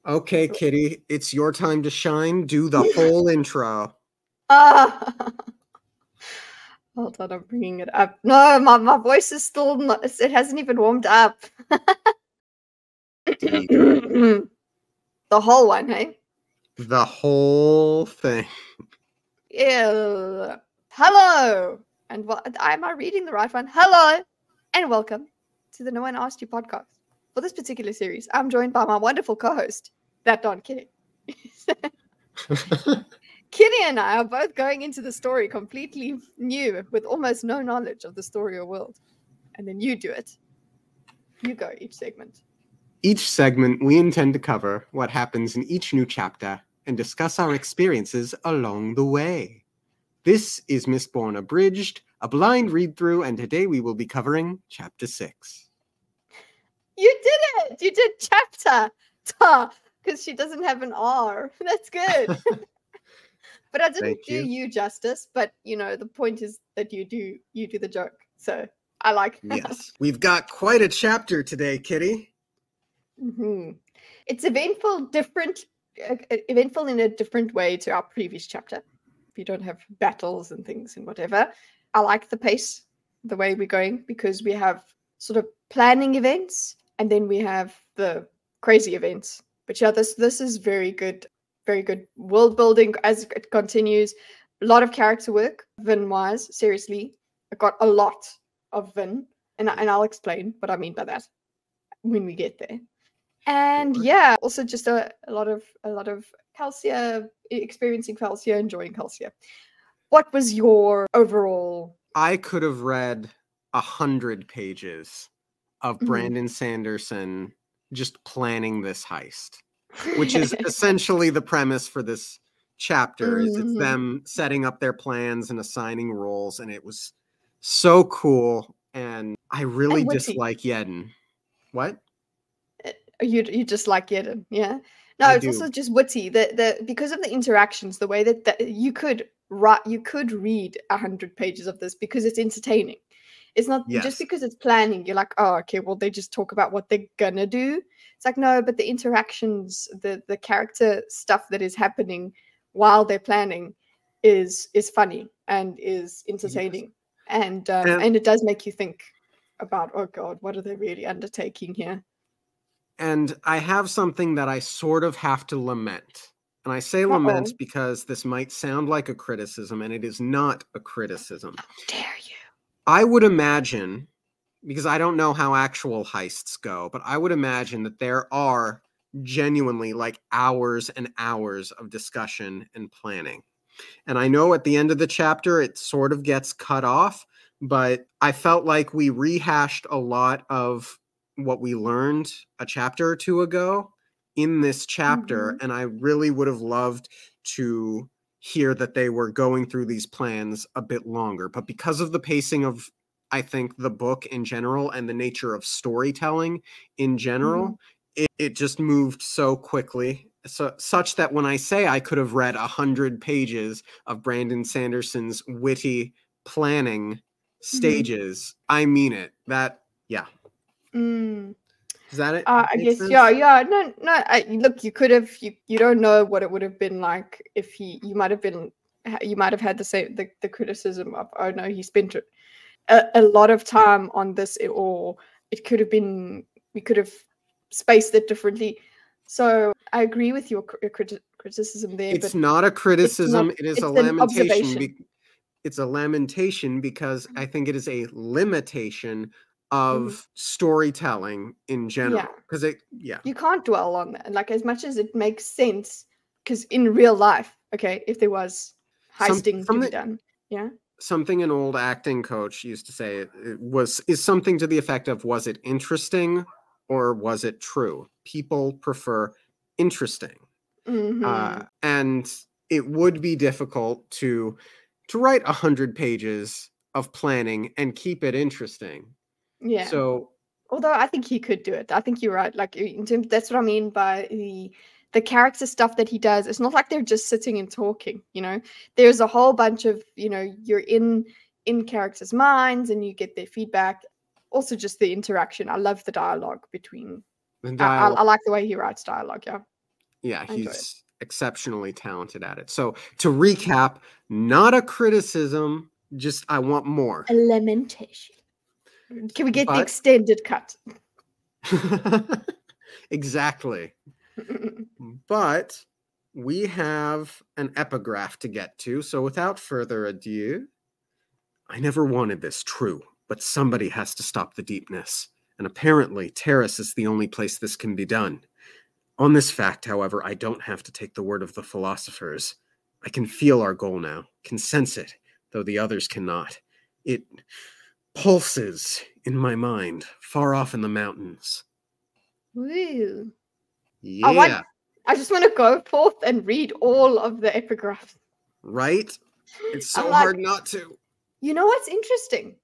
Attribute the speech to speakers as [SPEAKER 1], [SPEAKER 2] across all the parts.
[SPEAKER 1] Okay, Kitty, it's your time to shine. Do the whole intro.
[SPEAKER 2] Ah, hold on, I'm bringing it up. No, my voice is still not, it hasn't even warmed up. The whole one, hey?
[SPEAKER 1] The whole thing.
[SPEAKER 2] Ew. Hello, and am I reading the right one? Hello, and welcome to the No One Asked You podcast. For this particular series, I'm joined by my wonderful co-host, ThatDarnKitteh. Kitty and I are both going into the story completely new, with almost no knowledge of the story or world. And then you do it. You go each segment.
[SPEAKER 1] Each segment, we intend to cover what happens in each new chapter and discuss our experiences along the way. This is Mistborn Abridged, a blind read-through, and today we will be covering Chapter 6.
[SPEAKER 2] You did it! You did chapter! Because she doesn't have an R. That's good. But I didn't do you justice, but you know, the point is that you do the joke. So I like that.
[SPEAKER 1] Yes. We've got quite a chapter today, Kitty.
[SPEAKER 2] Mm-hmm. It's eventful in a different way to our previous chapter. You don't have battles and things and whatever. I like the pace, the way we're going, because we have sort of planning events and then we have the crazy events. But yeah, this is very good world building as it continues. A lot of character work, Vin wise. Seriously, I got a lot of Vin, and I'll explain what I mean by that when we get there. And yeah, also just a lot of Calcia, experiencing Calcia, enjoying Calcia. What was your overall?
[SPEAKER 1] I could have read 100 pages of Brandon Sanderson just planning this heist, which is essentially the premise for this chapter. Is it's them setting up their plans and assigning roles, and it was so cool. And I really dislike Yedden. What?
[SPEAKER 2] You just like Yedden, yeah? No, it's also just witty. The because of the interactions, the way that you could read 100 pages of this because it's entertaining. It's not just because it's planning. You're like, oh, okay, well, they just talk about what they're gonna do. It's like, no, but the interactions, the character stuff that is happening while they're planning is funny and is entertaining. And it does make you think about, oh God, what are they really undertaking here?
[SPEAKER 1] And I have something that I sort of have to lament. And I say lament because this might sound like a criticism, and it is not a criticism.
[SPEAKER 2] How dare you?
[SPEAKER 1] I would imagine, because I don't know how actual heists go, but I would imagine that there are genuinely like hours and hours of discussion and planning. And I know at the end of the chapter, it sort of gets cut off, but I felt like we rehashed a lot of what we learned a chapter or two ago in this chapter. And I really would have loved to hear that they were going through these plans a bit longer. But because of the pacing of, I think, the book in general and the nature of storytelling in general, it just moved so quickly. Such that when I say I could have read 100 pages of Brandon Sanderson's witty planning stages, I mean it. That, yeah. Is that it?
[SPEAKER 2] I guess, sense? Yeah. No. Look, you could have. You don't know what it would have been like if you might have had the same the criticism of, oh no, he spent a lot of time on this, or it could have been, we could have spaced it differently. So I agree with your criticism there.
[SPEAKER 1] It's not a criticism. It is a lamentation. It's a lamentation because I think it is a limitation of storytelling in general. Because
[SPEAKER 2] you can't dwell on that. Like, as much as it makes sense, because in real life, okay, if there was heisting to be done,
[SPEAKER 1] something an old acting coach used to say is something to the effect of, was it interesting or was it true? People prefer interesting. And it would be difficult to write 100 pages of planning and keep it interesting.
[SPEAKER 2] Yeah.
[SPEAKER 1] So,
[SPEAKER 2] although I think he could do it. I think you're right. Like, in terms, that's what I mean by the character stuff that he does. It's not like they're just sitting and talking, you know. There's a whole bunch of, you know, you're in characters' minds and you get their feedback. Also, just the interaction. I love the dialogue between. I like the way he writes dialogue. Yeah.
[SPEAKER 1] Yeah,
[SPEAKER 2] I enjoy it.
[SPEAKER 1] he's exceptionally talented at it. So to recap, not a criticism, just I want more.
[SPEAKER 2] A lamentation. Can we get the
[SPEAKER 1] But
[SPEAKER 2] extended cut?
[SPEAKER 1] exactly. But we have an epigraph to get to. So without further ado, I never wanted this, true, but somebody has to stop the deepness. And apparently, Terrace is the only place this can be done. On this fact, however, I don't have to take the word of the philosophers. I can feel our goal now, can sense it, though the others cannot. It pulses in my mind, far off in the mountains.
[SPEAKER 2] Woo.
[SPEAKER 1] Yeah,
[SPEAKER 2] I just want to go forth and read all of the epigraphs.
[SPEAKER 1] right? It's
[SPEAKER 2] I'm
[SPEAKER 1] so
[SPEAKER 2] like,
[SPEAKER 1] hard not to.
[SPEAKER 2] you know what's interesting?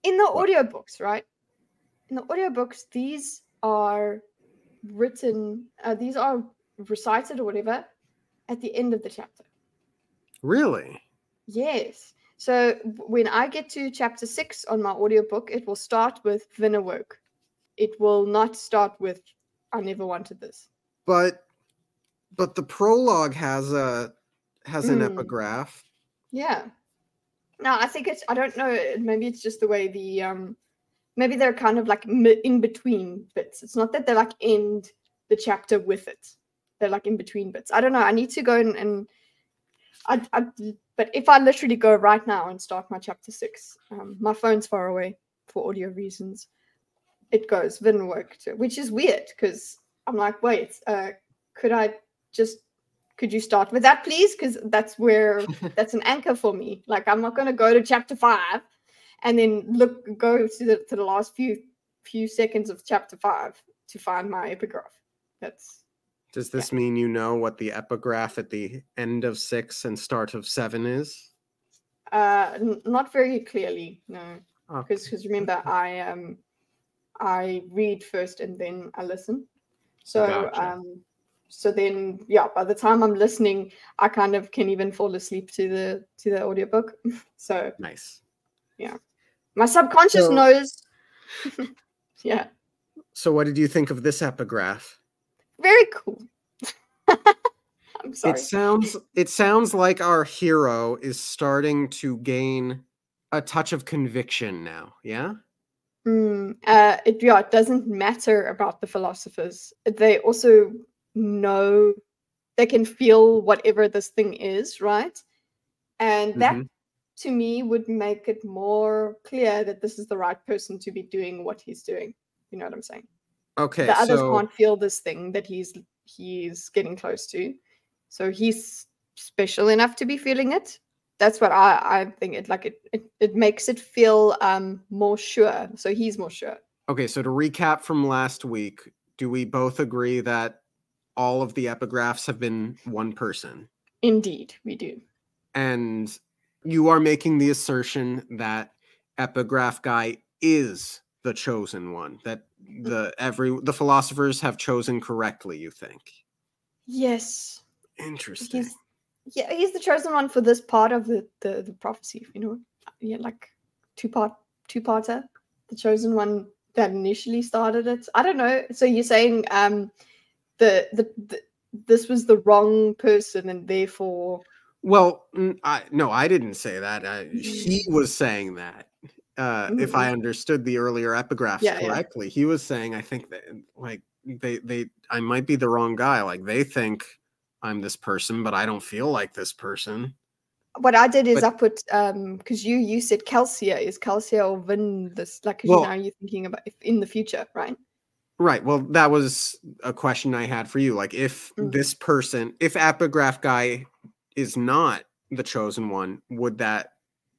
[SPEAKER 2] In the
[SPEAKER 1] What?
[SPEAKER 2] audiobooks, right? In the audiobooks, these are written, these are recited or whatever at the end of the chapter.
[SPEAKER 1] Really?
[SPEAKER 2] Yes. So when I get to chapter 6 on my audiobook, it will start with Vin awoke. It will not start with I never wanted this.
[SPEAKER 1] But the prologue has an epigraph.
[SPEAKER 2] Yeah. No, I think I don't know, maybe it's just the way maybe they're kind of like in between bits. It's not that they like end the chapter with it. They're like in between bits. I don't know. I need to go and but if I literally go right now and start my chapter 6, my phone's far away for audio reasons. It goes Vin work too, which is weird because I'm like, wait, could you start with that, please? Because that's an anchor for me. Like, I'm not going to go to chapter 5 and then go to the last few seconds of chapter 5 to find my epigraph.
[SPEAKER 1] Does this mean you know what the epigraph at the end of 6 and start of 7 is?
[SPEAKER 2] Not very clearly, no. Because remember, I read first and then I listen. So
[SPEAKER 1] Gotcha.
[SPEAKER 2] so then by the time I'm listening, I kind of can even fall asleep to the audiobook. So
[SPEAKER 1] Nice.
[SPEAKER 2] Yeah. My subconscious knows. Yeah.
[SPEAKER 1] So what did you think of this epigraph?
[SPEAKER 2] Very cool. I'm sorry.
[SPEAKER 1] It sounds like our hero is starting to gain a touch of conviction now, yeah?
[SPEAKER 2] It doesn't matter about the philosophers. They also know, they can feel whatever this thing is, right? And that to me would make it more clear that this is the right person to be doing what he's doing. You know what I'm saying?
[SPEAKER 1] Okay.
[SPEAKER 2] The others can't feel this thing that he's getting close to. So he's special enough to be feeling it. That's what I think. It makes it feel more sure. So he's more sure.
[SPEAKER 1] Okay, so to recap from last week, do we both agree that all of the epigraphs have been one person?
[SPEAKER 2] Indeed, we do.
[SPEAKER 1] And you are making the assertion that epigraph guy is the chosen one, that the philosophers have chosen correctly, you think?
[SPEAKER 2] Yes.
[SPEAKER 1] Interesting.
[SPEAKER 2] He's the chosen one for this part of the prophecy, you know. Yeah, like two-parter. The chosen one that initially started it. I don't know. So you're saying this was the wrong person and therefore.
[SPEAKER 1] Well, no, I didn't say that. He was saying that. If I understood the earlier epigraphs correctly, he was saying, I think that like I might be the wrong guy. Like they think I'm this person, but I don't feel like this person.
[SPEAKER 2] What I did is I put because you said Calcia. Is Calcia or Vin this? Like, because you're thinking about if in the future, right?
[SPEAKER 1] Right. Well, that was a question I had for you. Like, if this person, if epigraph guy is not the chosen one, would that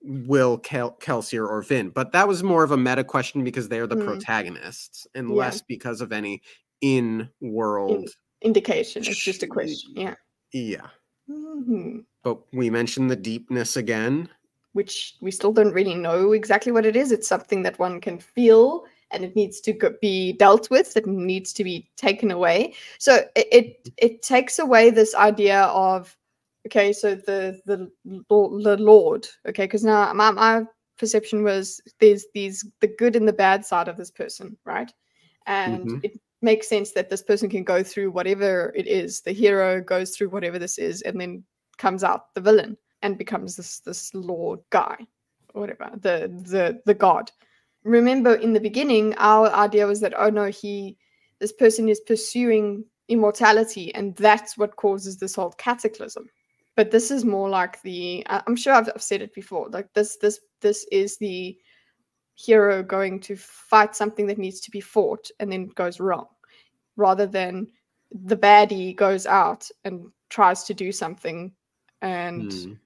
[SPEAKER 1] will Kelsier or Vin? But that was more of a meta question because they're the protagonists and less because of any in-world
[SPEAKER 2] indication. It's just a question. Yeah.
[SPEAKER 1] Yeah. But we mentioned the deepness again,
[SPEAKER 2] which we still don't really know exactly what it is. It's something that one can feel, and it needs to be dealt with. It needs to be taken away. So it takes away this idea of, okay, so the Lord, okay, because now my perception was there's the good and the bad side of this person, right? And makes sense that this person can go through whatever it is. The hero goes through whatever this is, and then comes out the villain and becomes this lord guy, or whatever, the god. Remember, in the beginning, our idea was that, oh no, this person is pursuing immortality, and that's what causes this whole cataclysm. But this is more like I'm sure I've said it before, like this is the hero going to fight something that needs to be fought and then goes wrong, rather than the baddie goes out and tries to do something. And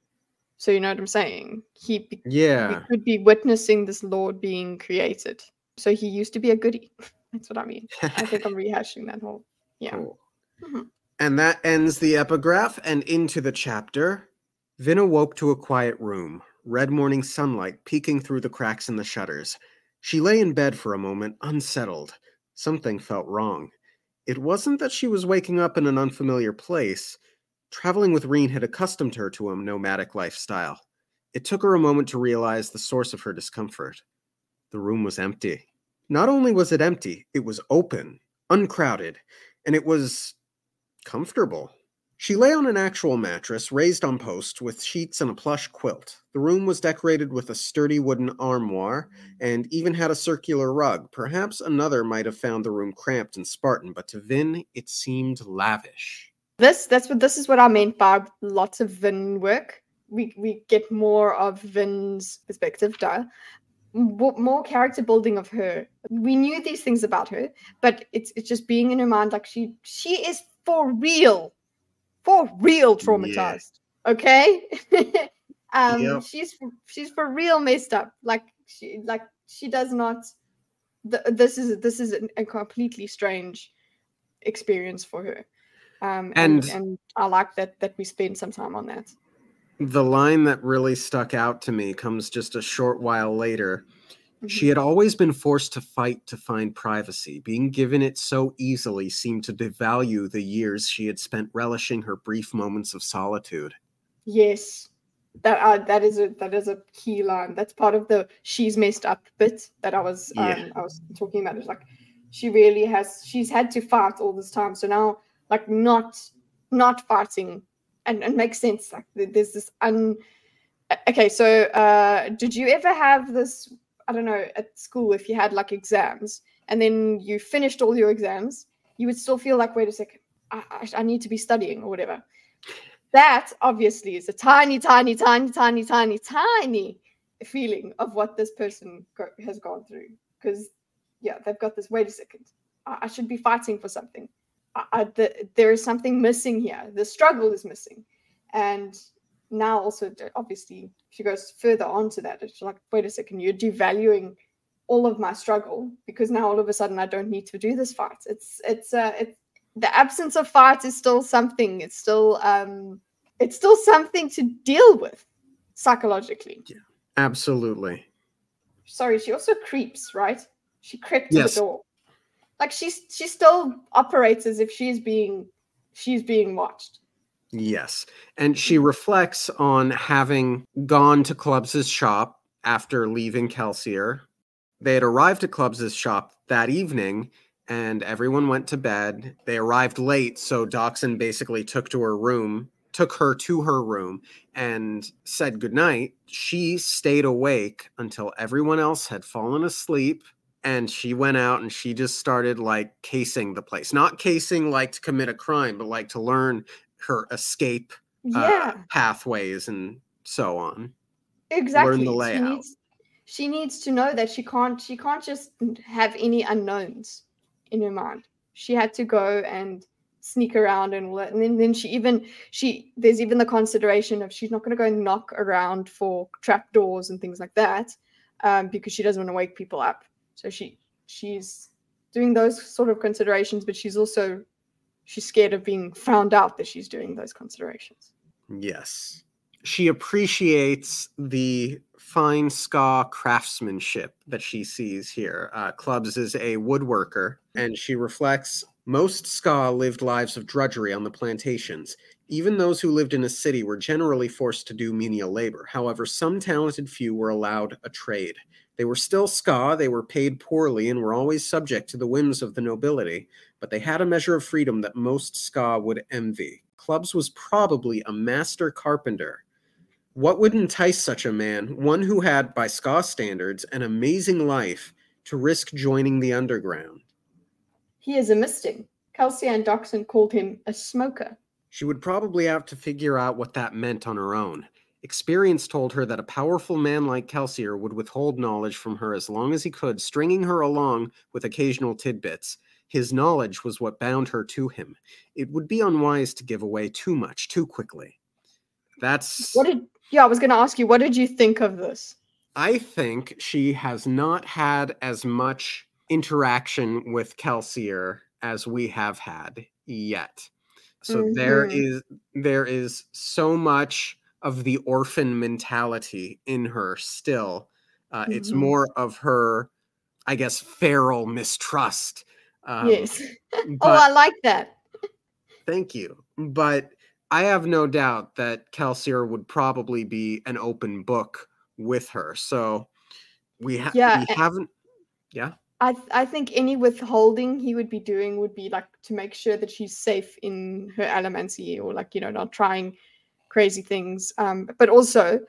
[SPEAKER 2] so, you know what I'm saying? We could be witnessing this lord being created. So he used to be a goodie. That's what I mean. I think I'm rehashing that whole,
[SPEAKER 1] Cool. And that ends the epigraph and into the chapter. Vin awoke to a quiet room, red morning sunlight peeking through the cracks in the shutters. She lay in bed for a moment, unsettled. Something felt wrong. It wasn't that she was waking up in an unfamiliar place. Traveling with Reen had accustomed her to a nomadic lifestyle. It took her a moment to realize the source of her discomfort. The room was empty. Not only was it empty, it was open, uncrowded, and it was comfortable. She lay on an actual mattress, raised on post, with sheets and a plush quilt. The room was decorated with a sturdy wooden armoire, and even had a circular rug. Perhaps another might have found the room cramped and Spartan, but to Vin, it seemed lavish.
[SPEAKER 2] This is what I meant by lots of Vin work. We get more of Vin's perspective, more character building of her. We knew these things about her, but it's just being in her mind, like she is for real traumatized. Yeah. Okay. Yep. She's for real messed up. Like she does not. This is a completely strange experience for her. And I like that we spend some time on that.
[SPEAKER 1] The line that really stuck out to me comes just a short while later. She had always been forced to fight to find privacy. Being given it so easily seemed to devalue the years she had spent relishing her brief moments of solitude. Yes,
[SPEAKER 2] that is a key line. That's part of the she's messed up bit that I was talking about. It's like she's had to fight all this time. So now, like, not fighting and makes sense. Like there's this okay. So did you ever have this? I don't know, at school, if you had like exams and then you finished all your exams, you would still feel like, wait a second, I need to be studying or whatever. That obviously is a tiny feeling of what this person has gone through. Because, they've got this, wait a second, I should be fighting for something. There is something missing here. The struggle is missing. And now also, obviously, she goes further on to that. It's like, wait a second, you're devaluing all of my struggle because now all of a sudden I don't need to do this fight. It's the absence of fight is still something. It's still something to deal with psychologically.
[SPEAKER 1] Yeah, absolutely.
[SPEAKER 2] Sorry, she also creeps, right? She crept to the door. Like she still operates as if she's being watched.
[SPEAKER 1] Yes. And she reflects on having gone to Clubs' shop after leaving Kelsier. They had arrived at Clubs' shop that evening, and everyone went to bed. They arrived late, so Dachshund basically took her to her room and said goodnight. She stayed awake until everyone else had fallen asleep, and she went out and she just started, like, casing the place. Not casing, like, to commit a crime, but, like, to learn her escape pathways and so on.
[SPEAKER 2] Exactly.
[SPEAKER 1] Learn the layout.
[SPEAKER 2] She needs to know that she can't just have any unknowns in her mind. She had to go and sneak around and all that. And then there's even the consideration of she's not going to go and knock around for trapdoors and things like that because she doesn't want to wake people up. So she's doing those sort of considerations, but she's scared of being found out that she's doing those considerations.
[SPEAKER 1] Yes. She appreciates the fine ska craftsmanship that she sees here. Clubs is a woodworker, and she reflects, most ska lived lives of drudgery on the plantations. Even those who lived in a city were generally forced to do menial labor. However, some talented few were allowed a trade. They were still Ska, they were paid poorly, and were always subject to the whims of the nobility, but they had a measure of freedom that most Ska would envy. Clubs was probably a master carpenter. What would entice such a man, one who had, by Ska standards, an amazing life, to risk joining the underground?
[SPEAKER 2] He is a mystic. Kelsey and Doxon called him a smoker.
[SPEAKER 1] She would probably have to figure out what that meant on her own. Experience told her that a powerful man like Kelsier would withhold knowledge from her as long as he could, stringing her along with occasional tidbits. His knowledge was what bound her to him. It would be unwise to give away too much too quickly. That's...
[SPEAKER 2] I was going to ask you, what did you think of this?
[SPEAKER 1] I think she has not had as much interaction with Kelsier as we have had yet. So there is so much of the orphan mentality in her still. It's more of her, I guess, feral mistrust.
[SPEAKER 2] Yes. I like that.
[SPEAKER 1] Thank you. But I have no doubt that Kelsier would probably be an open book with her. So we haven't. Yeah.
[SPEAKER 2] I think any withholding he would be doing would be like to make sure that she's safe in her allomancy, or like, not trying crazy things. But also,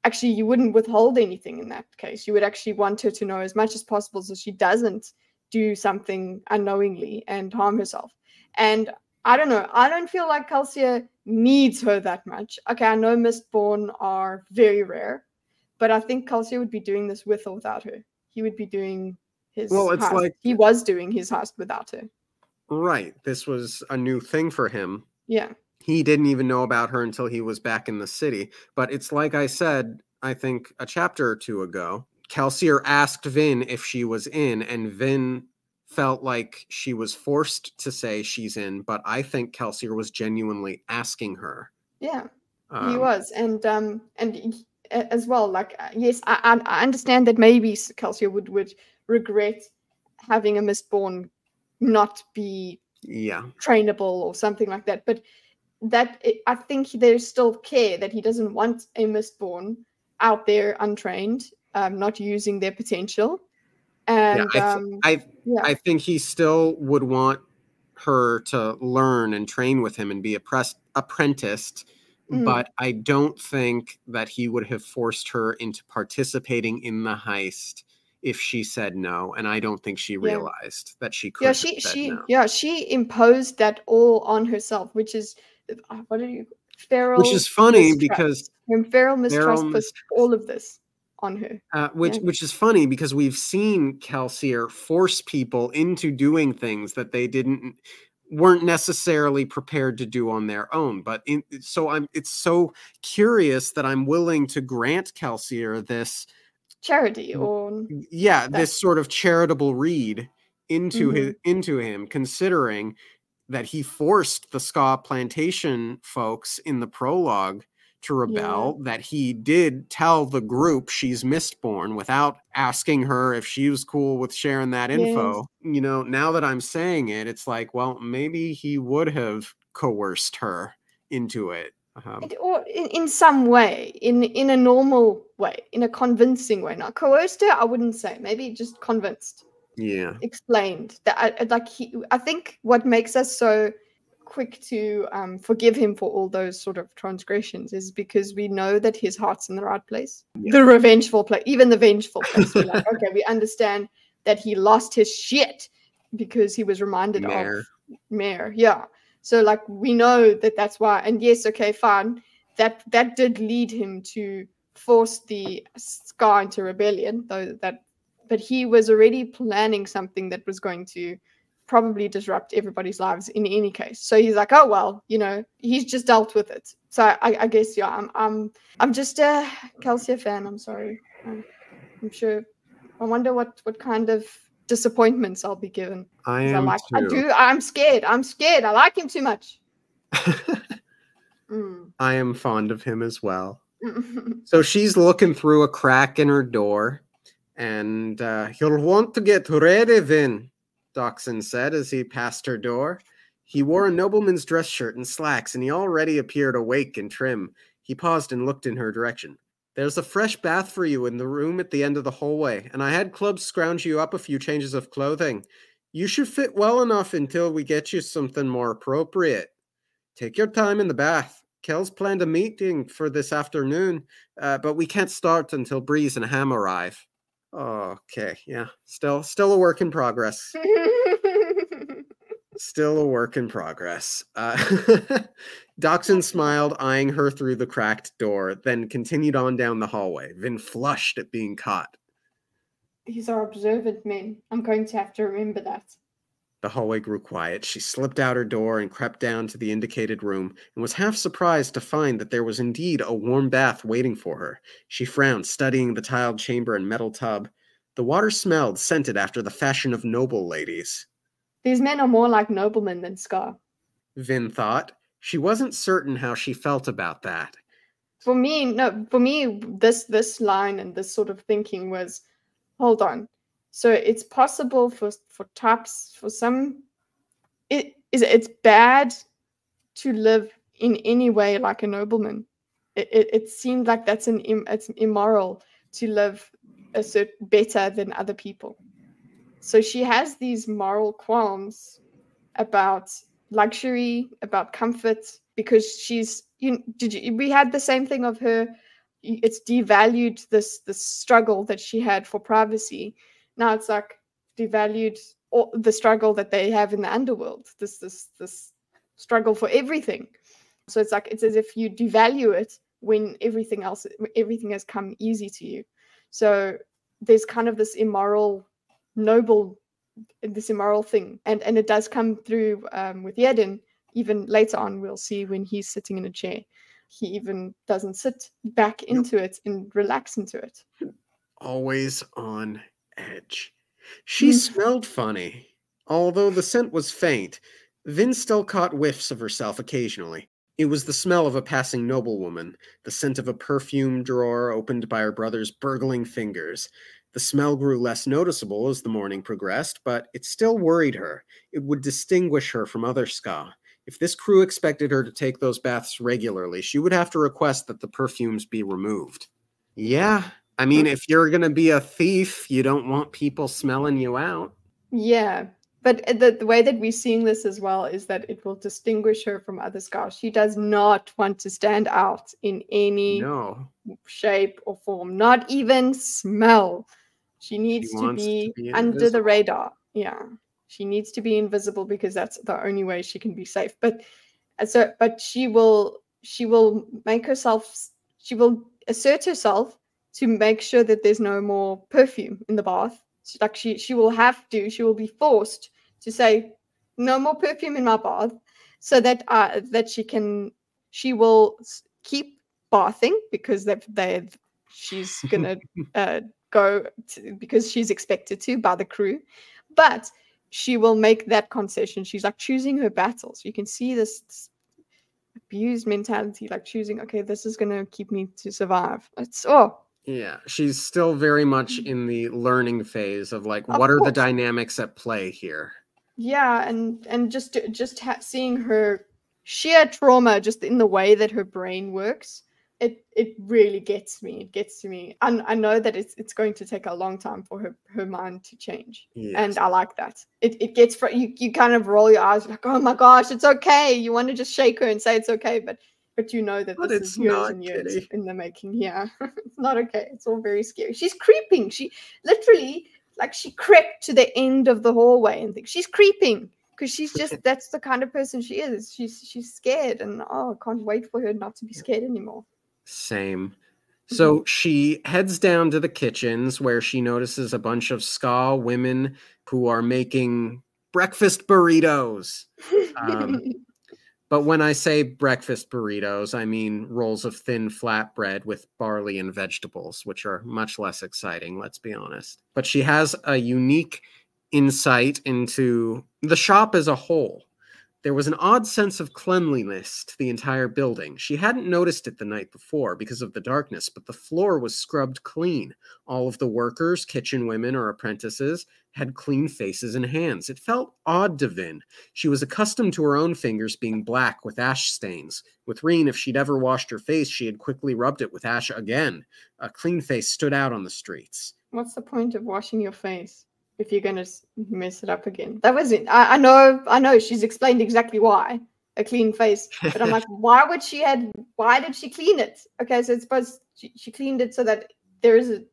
[SPEAKER 2] actually, you wouldn't withhold anything in that case. You would actually want her to know as much as possible so she doesn't do something unknowingly and harm herself. And I don't know. I don't feel like Kelsier needs her that much. Okay, I know Mistborn are very rare, but I think Kelsier would be doing this with or without her. He would be doing his heist. He was doing his heist without her.
[SPEAKER 1] Right. This was a new thing for him.
[SPEAKER 2] Yeah.
[SPEAKER 1] He didn't even know about her until he was back in the city. But it's like I said, I think a chapter or two ago, Kelsier asked Vin if she was in, and Vin felt like she was forced to say she's in, but I think Kelsier was genuinely asking her.
[SPEAKER 2] Yeah, he was. And as well, like, yes, I understand that maybe Kelsier would regret having a Mistborn not be trainable or something like that, but I think there's still care that he doesn't want a Mistborn out there untrained, not using their potential. And
[SPEAKER 1] I think he still would want her to learn and train with him and be apprenticed, but I don't think that he would have forced her into participating in the heist if she said no, and I don't think she realized that she could.
[SPEAKER 2] She imposed that all on herself, which is feral.
[SPEAKER 1] Which is funny
[SPEAKER 2] mistrust.
[SPEAKER 1] because
[SPEAKER 2] feral mistrust puts all of this on her.
[SPEAKER 1] Which is funny because we've seen Kelsier force people into doing things that they weren't necessarily prepared to do on their own. But it's so curious that I'm willing to grant Kelsier this
[SPEAKER 2] charity or
[SPEAKER 1] this sort of charitable read into him, considering that he forced the Ska plantation folks in the prologue to rebel, that he did tell the group she's Mistborn without asking her if she was cool with sharing that info. Now that I'm saying it, it's like, well, maybe he would have coerced her into it.
[SPEAKER 2] Or in some way, in a normal way, in a convincing way. Not coerced her, I wouldn't say. Maybe just convinced.
[SPEAKER 1] Yeah.
[SPEAKER 2] Explained. That I think what makes us so quick to forgive him for all those sort of transgressions is because we know that his heart's in the right place. Yeah. The revengeful place. Even the vengeful place. We're like, okay, we understand that he lost his shit because he was reminded of Mare. Yeah. So, like, we know that that's why. And yes, okay, fine. That did lead him to force the Ska into rebellion, but he was already planning something that was going to probably disrupt everybody's lives in any case. So he's like, oh well, he's just dealt with it. So I guess I'm just a Kelsier fan. I'm sorry. I'm sure. I wonder what kind of disappointments I'll be given.
[SPEAKER 1] I'm
[SPEAKER 2] scared. I like him too much.
[SPEAKER 1] I am fond of him as well. So she's looking through a crack in her door, and you'll want to get ready, Vin, Doxon said as he passed her door. He wore a nobleman's dress shirt and slacks, and he already appeared awake and trim. He paused and looked in her direction. There's a fresh bath for you in the room at the end of the hallway, and I had Club scrounge you up a few changes of clothing. You should fit well enough until we get you something more appropriate. Take your time in the bath. Kel's planned a meeting for this afternoon, but we can't start until Breeze and Ham arrive. Okay, yeah. Still a work in progress. Still a work in progress. Dachshund smiled, eyeing her through the cracked door, then continued on down the hallway. Vin flushed at being caught.
[SPEAKER 2] These are observant men. I'm going to have to remember that.
[SPEAKER 1] The hallway grew quiet. She slipped out her door and crept down to the indicated room, and was half surprised to find that there was indeed a warm bath waiting for her. She frowned, studying the tiled chamber and metal tub. The water smelled, scented after the fashion of noble ladies.
[SPEAKER 2] These men are more like noblemen than Scar.
[SPEAKER 1] Vin thought. She wasn't certain how she felt about that.
[SPEAKER 2] For me, this line and this sort of thinking was, hold on. So it's possible for types, for some, it's bad to live in any way like a nobleman. It seemed like it's immoral to live better than other people. So she has these moral qualms about luxury, about comfort, because we had the same thing of her. It's devalued this struggle that she had for privacy. Now it's like devalued the struggle that they have in the underworld. This struggle for everything. So it's as if you devalue it when everything has come easy to you. So there's kind of this immoral thing, and it does come through with Yedin. Even later on, we'll see when he's sitting in a chair, he even doesn't sit back into it and relax into it.
[SPEAKER 1] Always on edge. She smelled funny. Although the scent was faint, Vin still caught whiffs of herself occasionally. It was the smell of a passing noblewoman, the scent of a perfume drawer opened by her brother's burgling fingers. The smell grew less noticeable as the morning progressed, but it still worried her. It would distinguish her from other Ska. If this crew expected her to take those baths regularly, she would have to request that the perfumes be removed. Yeah, I mean, if you're going to be a thief, you don't want people smelling you out.
[SPEAKER 2] Yeah, but the way that we're seeing this as well is that it will distinguish her from other Ska. She does not want to stand out in any shape or form, not even smell. She needs to be under the radar. Yeah, she needs to be invisible because that's the only way she can be safe. But she will assert herself to make sure that there's no more perfume in the bath. Like she will be forced to say no more perfume in my bath, so that she will keep bathing because she's gonna go because she's expected to by the crew, but she will make that concession. She's like choosing her battles. You can see this abused mentality, like choosing, okay, this is gonna keep me to survive.
[SPEAKER 1] Yeah, she's still very much in the learning phase of like, what are the dynamics at play here? Yeah,
[SPEAKER 2] and just seeing her sheer trauma just in the way that her brain works, it really gets me. It gets to me. I know that it's going to take a long time for her mind to change. Yes. And I like that. It gets you kind of roll your eyes like, oh my gosh, it's okay. You want to just shake her and say it's okay, but you know that this is years and years in the making. Yeah, it's not okay. It's all very scary. She's creeping. She literally, like, she crept to the end of the hallway and she's creeping because she's just that's the kind of person she is. She's scared, and I can't wait for her not to be scared anymore.
[SPEAKER 1] Same. So she heads down to the kitchens where she notices a bunch of Ska women who are making breakfast burritos. But when I say breakfast burritos, I mean rolls of thin flatbread with barley and vegetables, which are much less exciting, let's be honest. But she has a unique insight into the shop as a whole. There was an odd sense of cleanliness to the entire building. She hadn't noticed it the night before because of the darkness, but the floor was scrubbed clean. All of the workers, kitchen women or apprentices, had clean faces and hands. It felt odd to Vin. She was accustomed to her own fingers being black with ash stains. With Reen, if she'd ever washed her face, she had quickly rubbed it with ash again. A clean face stood out on the streets.
[SPEAKER 2] What's the point of washing your face if you're going to mess it up again? That was it. I know she's explained exactly why. A clean face. But I'm like, why did she clean it? Okay, so it's supposed she cleaned it so that there is a,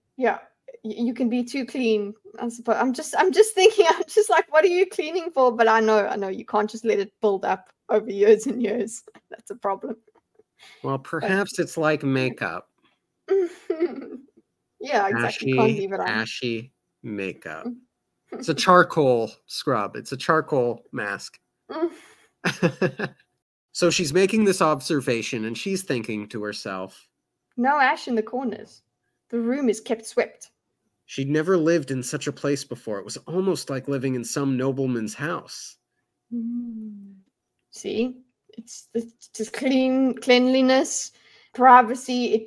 [SPEAKER 2] you can be too clean. I suppose. I'm just thinking, I'm just like, what are you cleaning for? But I know you can't just let it build up over years and years. That's a problem.
[SPEAKER 1] Well, perhaps it's like makeup.
[SPEAKER 2] Yeah, exactly. Can't leave it on.
[SPEAKER 1] Ashy makeup. It's a charcoal scrub. It's a charcoal mask. So she's making this observation and she's thinking to herself,
[SPEAKER 2] no ash in the corners. The room is kept swept.
[SPEAKER 1] She'd never lived in such a place before. It was almost like living in some nobleman's house.
[SPEAKER 2] See? It's just cleanliness, privacy.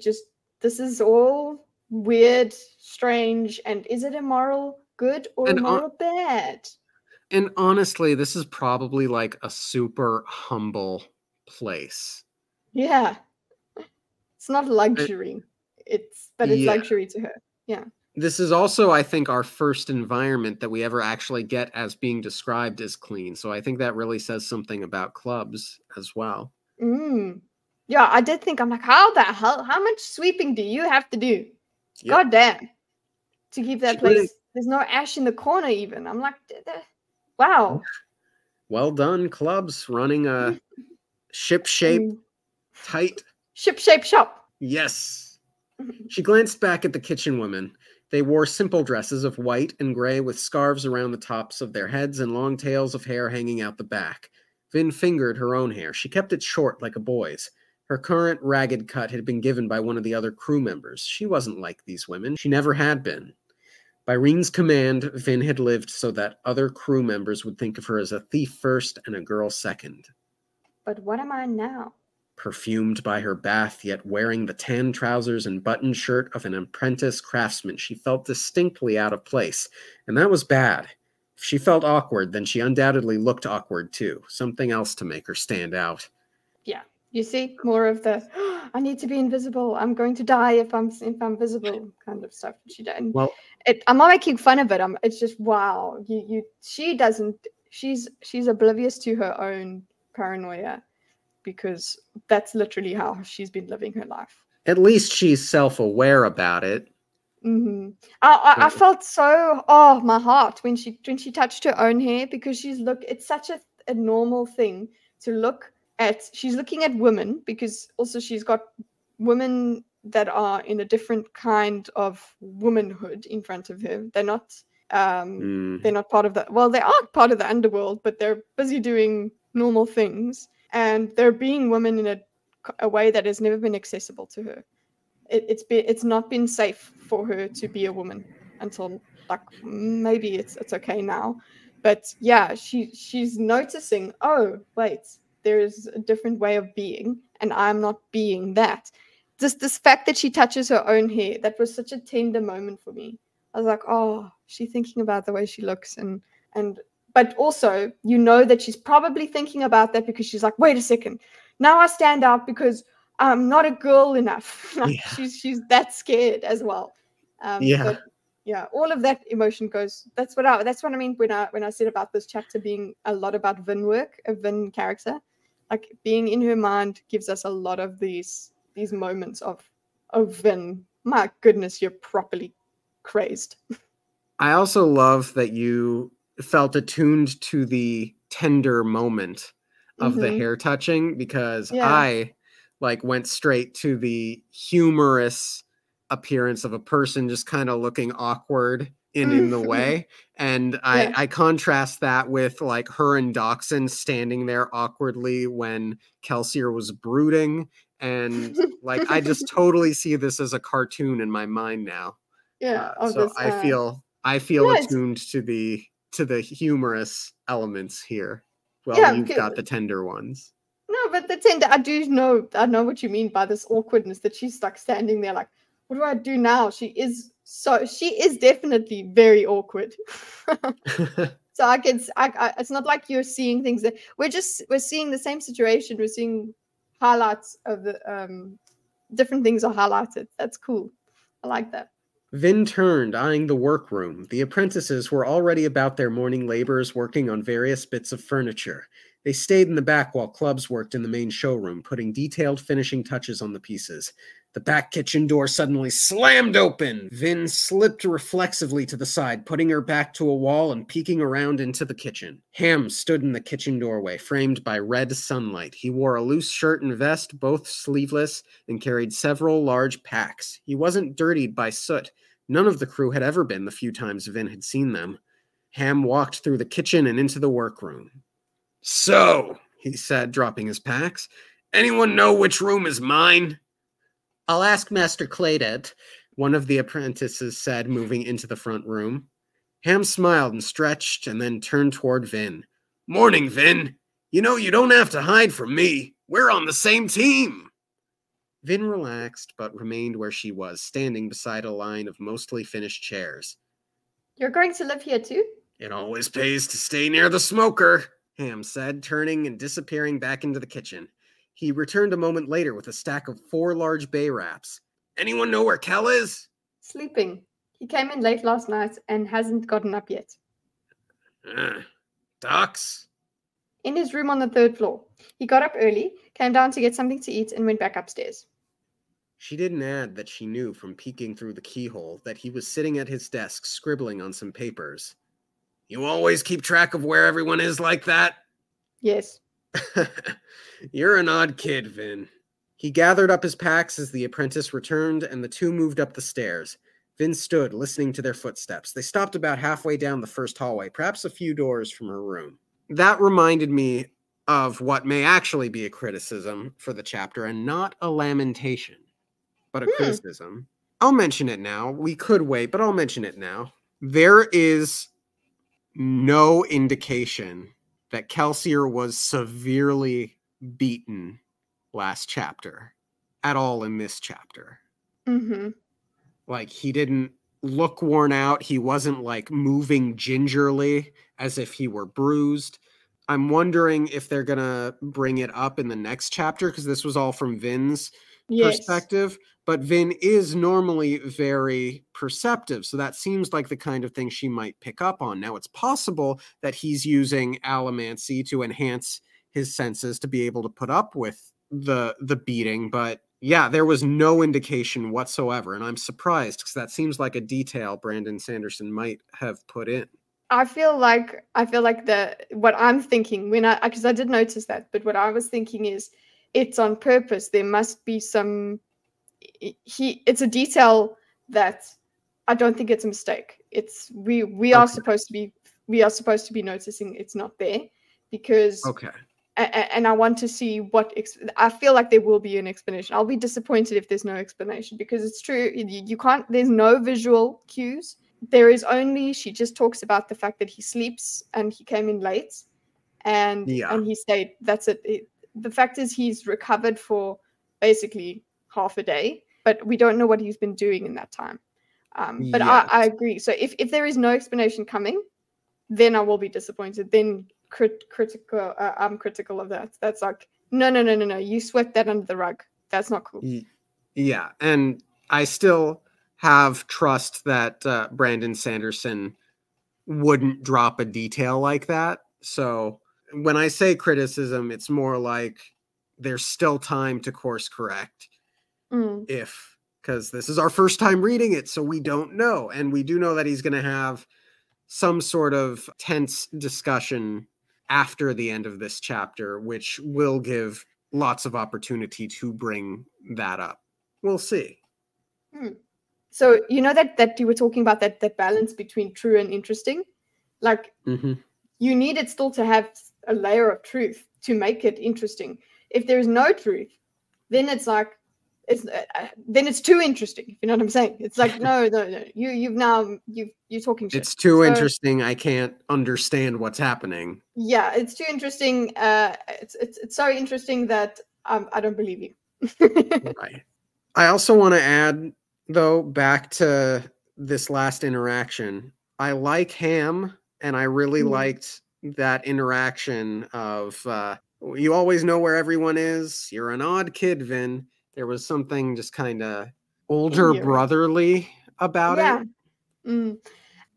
[SPEAKER 2] This is all weird, strange, and is it a moral good or a moral bad?
[SPEAKER 1] And honestly, this is probably like a super humble place.
[SPEAKER 2] Yeah. It's not luxury. It's luxury to her. Yeah.
[SPEAKER 1] This is also, I think, our first environment that we ever actually get as being described as clean. So I think that really says something about clubs as well.
[SPEAKER 2] Yeah, I did think, I'm like, how the hell, how much sweeping do you have to do? Yep. God damn. To keep that place. There's no ash in the corner even. I'm like, wow.
[SPEAKER 1] Well done, clubs, running a ship-shape tight.
[SPEAKER 2] Ship-shape shop.
[SPEAKER 1] Yes. She glanced back at the kitchen women. They wore simple dresses of white and gray with scarves around the tops of their heads and long tails of hair hanging out the back. Vin fingered her own hair. She kept it short like a boy's. Her current ragged cut had been given by one of the other crew members. She wasn't like these women. She never had been. By Reen's command, Vin had lived so that other crew members would think of her as a thief first and a girl second.
[SPEAKER 2] But what am I now?
[SPEAKER 1] Perfumed by her bath, yet wearing the tan trousers and buttoned shirt of an apprentice craftsman, she felt distinctly out of place, and that was bad. If she felt awkward, then she undoubtedly looked awkward too. Something else to make her stand out.
[SPEAKER 2] Yeah. You see, more of the, I need to be invisible. I'm going to die if I'm visible kind of stuff. She did.
[SPEAKER 1] Well,
[SPEAKER 2] I'm not making fun of it. It's just, wow. She's oblivious to her own paranoia because that's literally how she's been living her life. At
[SPEAKER 1] least she's self-aware about it.
[SPEAKER 2] I felt so, my heart when she touched her own hair because it's such a normal thing to look at. She's looking at women because also she's got women that are in a different kind of womanhood in front of her. They're not part of that. Well, they are part of the underworld, but they're busy doing normal things, and they're being women in a way that has never been accessible to her. It's not been safe for her to be a woman until like maybe it's okay now, but yeah, she's noticing. Oh wait, there is a different way of being, and I'm not being that. Just this fact that she touches her own hair, that was such a tender moment for me. I was like, oh, she's thinking about the way she looks, but also, you know that she's probably thinking about that because she's like, wait a second, now I stand out because I'm not a girl enough. She's that scared as well. But yeah, all of that emotion goes. That's what I mean when I said about this chapter being a lot about Vin work, a Vin character. Like being in her mind gives us a lot of these moments of Vin. My goodness, you're properly crazed.
[SPEAKER 1] I also love that you felt attuned to the tender moment of the hair touching because I went straight to the humorous appearance of a person just kind of looking awkward in the way. And I contrast that with like her and Dachshund standing there awkwardly when Kelsier was brooding. And like, I just totally see this as a cartoon in my mind now.
[SPEAKER 2] Yeah.
[SPEAKER 1] So I feel attuned to the humorous elements here. Well,
[SPEAKER 2] Yeah,
[SPEAKER 1] you've got the tender ones.
[SPEAKER 2] No, but the tender, I know what you mean by this awkwardness, that she's like standing there like, what do I do now? She is definitely very awkward. So it's not like you're seeing things that we're seeing the same situation. We're seeing highlights of the different things are highlighted. That's cool. I like that.
[SPEAKER 1] Vin turned, eyeing the workroom. The apprentices were already about their morning labors, working on various bits of furniture. They stayed in the back while clubs worked in the main showroom, putting detailed finishing touches on the pieces. The back kitchen door suddenly slammed open. Vin slipped reflexively to the side, putting her back to a wall and peeking around into the kitchen. Ham stood in the kitchen doorway, framed by red sunlight. He wore a loose shirt and vest, both sleeveless, and carried several large packs. He wasn't dirtied by soot. None of the crew had ever been the few times Vin had seen them. Ham walked through the kitchen and into the workroom. "So," he said, dropping his packs, "anyone know which room is mine?" "I'll ask Master Claydent," one of the apprentices said, moving into the front room. Ham smiled and stretched and then turned toward Vin. "Morning, Vin. You know you don't have to hide from me. We're on the same team." Vin relaxed, but remained where she was, standing beside a line of mostly finished chairs.
[SPEAKER 2] "You're going to live here too?"
[SPEAKER 1] "It always pays to stay near the smoker," Ham said, turning and disappearing back into the kitchen. He returned a moment later with a stack of 4 large bay wraps. "Anyone know where Kel is?"
[SPEAKER 2] "Sleeping. He came in late last night and hasn't gotten up yet."
[SPEAKER 1] "Docs?"
[SPEAKER 2] "In his room on the 3rd floor. He got up early, came down to get something to eat, and went back upstairs."
[SPEAKER 1] She didn't add that she knew from peeking through the keyhole that he was sitting at his desk scribbling on some papers. "You always keep track of where everyone is like that?"
[SPEAKER 2] "Yes."
[SPEAKER 1] "You're an odd kid, Vin." He gathered up his packs as the apprentice returned, and the two moved up the stairs. Vin stood, listening to their footsteps. They stopped about halfway down the first hallway, perhaps a few doors from her room. That reminded me of what may actually be a criticism for the chapter, and not a lamentation, but a criticism. I'll mention it now. We could wait, but I'll mention it now. There is no indication that Kelsier was severely beaten last chapter at all in this chapter.
[SPEAKER 2] Mm-hmm.
[SPEAKER 1] Like, he didn't look worn out. He wasn't like moving gingerly as if he were bruised. I'm wondering if they're gonna bring it up in the next chapter, because this was all from Vin's perspective, but Vin is normally very perceptive, so that seems like the kind of thing she might pick up on. Now, it's possible that he's using allomancy to enhance his senses to be able to put up with the beating, but yeah, there was no indication whatsoever, and I'm surprised, because that seems like a detail Brandon Sanderson might have put in.
[SPEAKER 2] I feel like what I'm thinking because I did notice that, but what I was thinking is it's on purpose. There must be it's a detail that I don't think it's a mistake. We are supposed to be noticing it's not there, because and I want to see I feel like there will be an explanation. I'll be disappointed if there's no explanation, because it's true, you can't, there's no visual cues. There is only, she just talks about the fact that he sleeps and he came in late and he stayed. That's it. The fact is he's recovered for basically half a day, but we don't know what he's been doing in that time. But yes. I agree. So if there is no explanation coming, then I will be disappointed. Then critical. I'm critical of that. That's like, no. You swept that under the rug. That's not cool.
[SPEAKER 1] Yeah, and I still have trust that Brandon Sanderson wouldn't drop a detail like that. So when I say criticism, it's more like there's still time to course correct. Because this is our first time reading it, so we don't know. And we do know that he's going to have some sort of tense discussion after the end of this chapter, which will give lots of opportunity to bring that up. We'll see.
[SPEAKER 2] So you know that you were talking about that balance between true and interesting? Like, you need it still to have a layer of truth to make it interesting. If there's no truth, then it's like, it's then it's too interesting. You know what I'm saying? It's like no. You're talking shit.
[SPEAKER 1] It's too interesting. I can't understand what's happening.
[SPEAKER 2] Yeah, it's too interesting. It's so interesting that I don't believe you.
[SPEAKER 1] Right. I also want to add, though, back to this last interaction. I like Ham, and I really liked that interaction of you always know where everyone is. You're an odd kid, Vin. There was something just kind of older brotherly about it.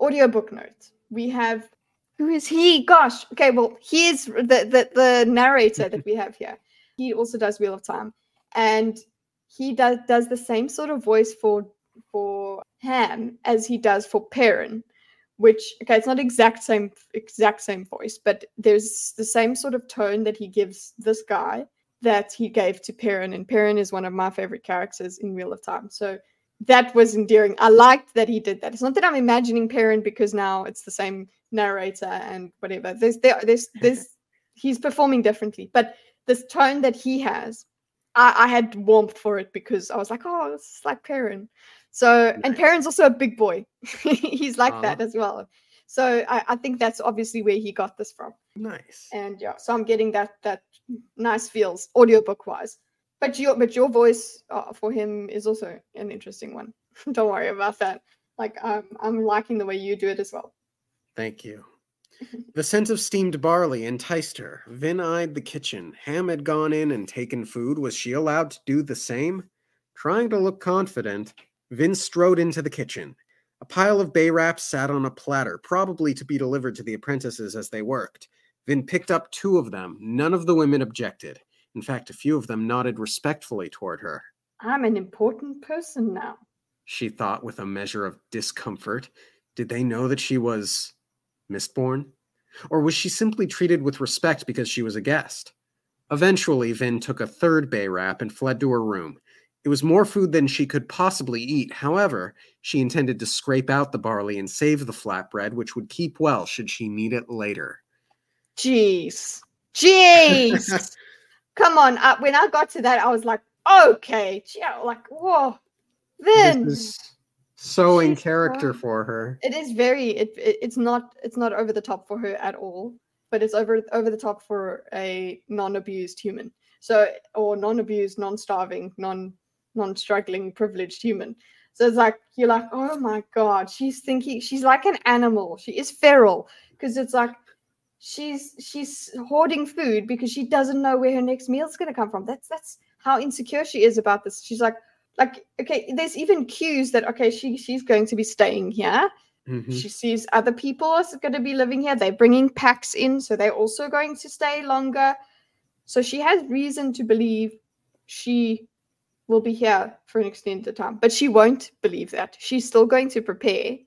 [SPEAKER 2] Audiobook notes. We have, who is he? Gosh. Okay, well, here's the narrator that we have here. He also does Wheel of Time, and he does the same sort of voice for Ham as he does for Perrin, which, okay, it's not exact same voice, but there's the same sort of tone that he gives this guy that he gave to Perrin, and Perrin is one of my favorite characters in Wheel of Time. So that was endearing. I liked that he did that. It's not that I'm imagining Perrin because now it's the same narrator and whatever. There's he's performing differently, but this tone that he has, I had warmth for it because I was like, oh, this is like Perrin. So, and Perrin's also a big boy. He's like that as well. So I think that's obviously where he got this from.
[SPEAKER 1] Nice.
[SPEAKER 2] And yeah, so I'm getting that nice feels audiobook wise. But your voice for him is also an interesting one. Don't worry about that. Like I'm liking the way you do it as well.
[SPEAKER 1] Thank you. The scent of steamed barley enticed her. Vin eyed the kitchen. Ham had gone in and taken food. Was she allowed to do the same? Trying to look confident, Vin strode into the kitchen. A pile of bay wraps sat on a platter, probably to be delivered to the apprentices as they worked. Vin picked up 2 of them. None of the women objected. In fact, a few of them nodded respectfully toward her.
[SPEAKER 2] I'm an important person now,
[SPEAKER 1] she thought with a measure of discomfort. Did they know that she was Mistborn? Or was she simply treated with respect because she was a guest? Eventually, Vin took a 3rd bay wrap and fled to her room. It was more food than she could possibly eat. However, she intended to scrape out the barley and save the flatbread, which would keep well should she need it later.
[SPEAKER 2] Jeez. Come on. When I got to that, I was like, okay. Like, whoa. Then
[SPEAKER 1] this is so in character for her.
[SPEAKER 2] It is very. It's not over the top for her at all. But it's over the top for a non-abused human. So, or non-abused, non-starving, non-struggling, privileged human. So it's like you're like, oh my god, she's like an animal. She is feral because it's like she's hoarding food because she doesn't know where her next meal is going to come from. That's how insecure she is about this. She's like okay, there's even cues that okay, she's going to be staying here. Mm-hmm. She sees other people are going to be living here. They're bringing packs in, so they're also going to stay longer. So she has reason to believe she will be here for an extended time, but she won't believe that. She's still going to prepare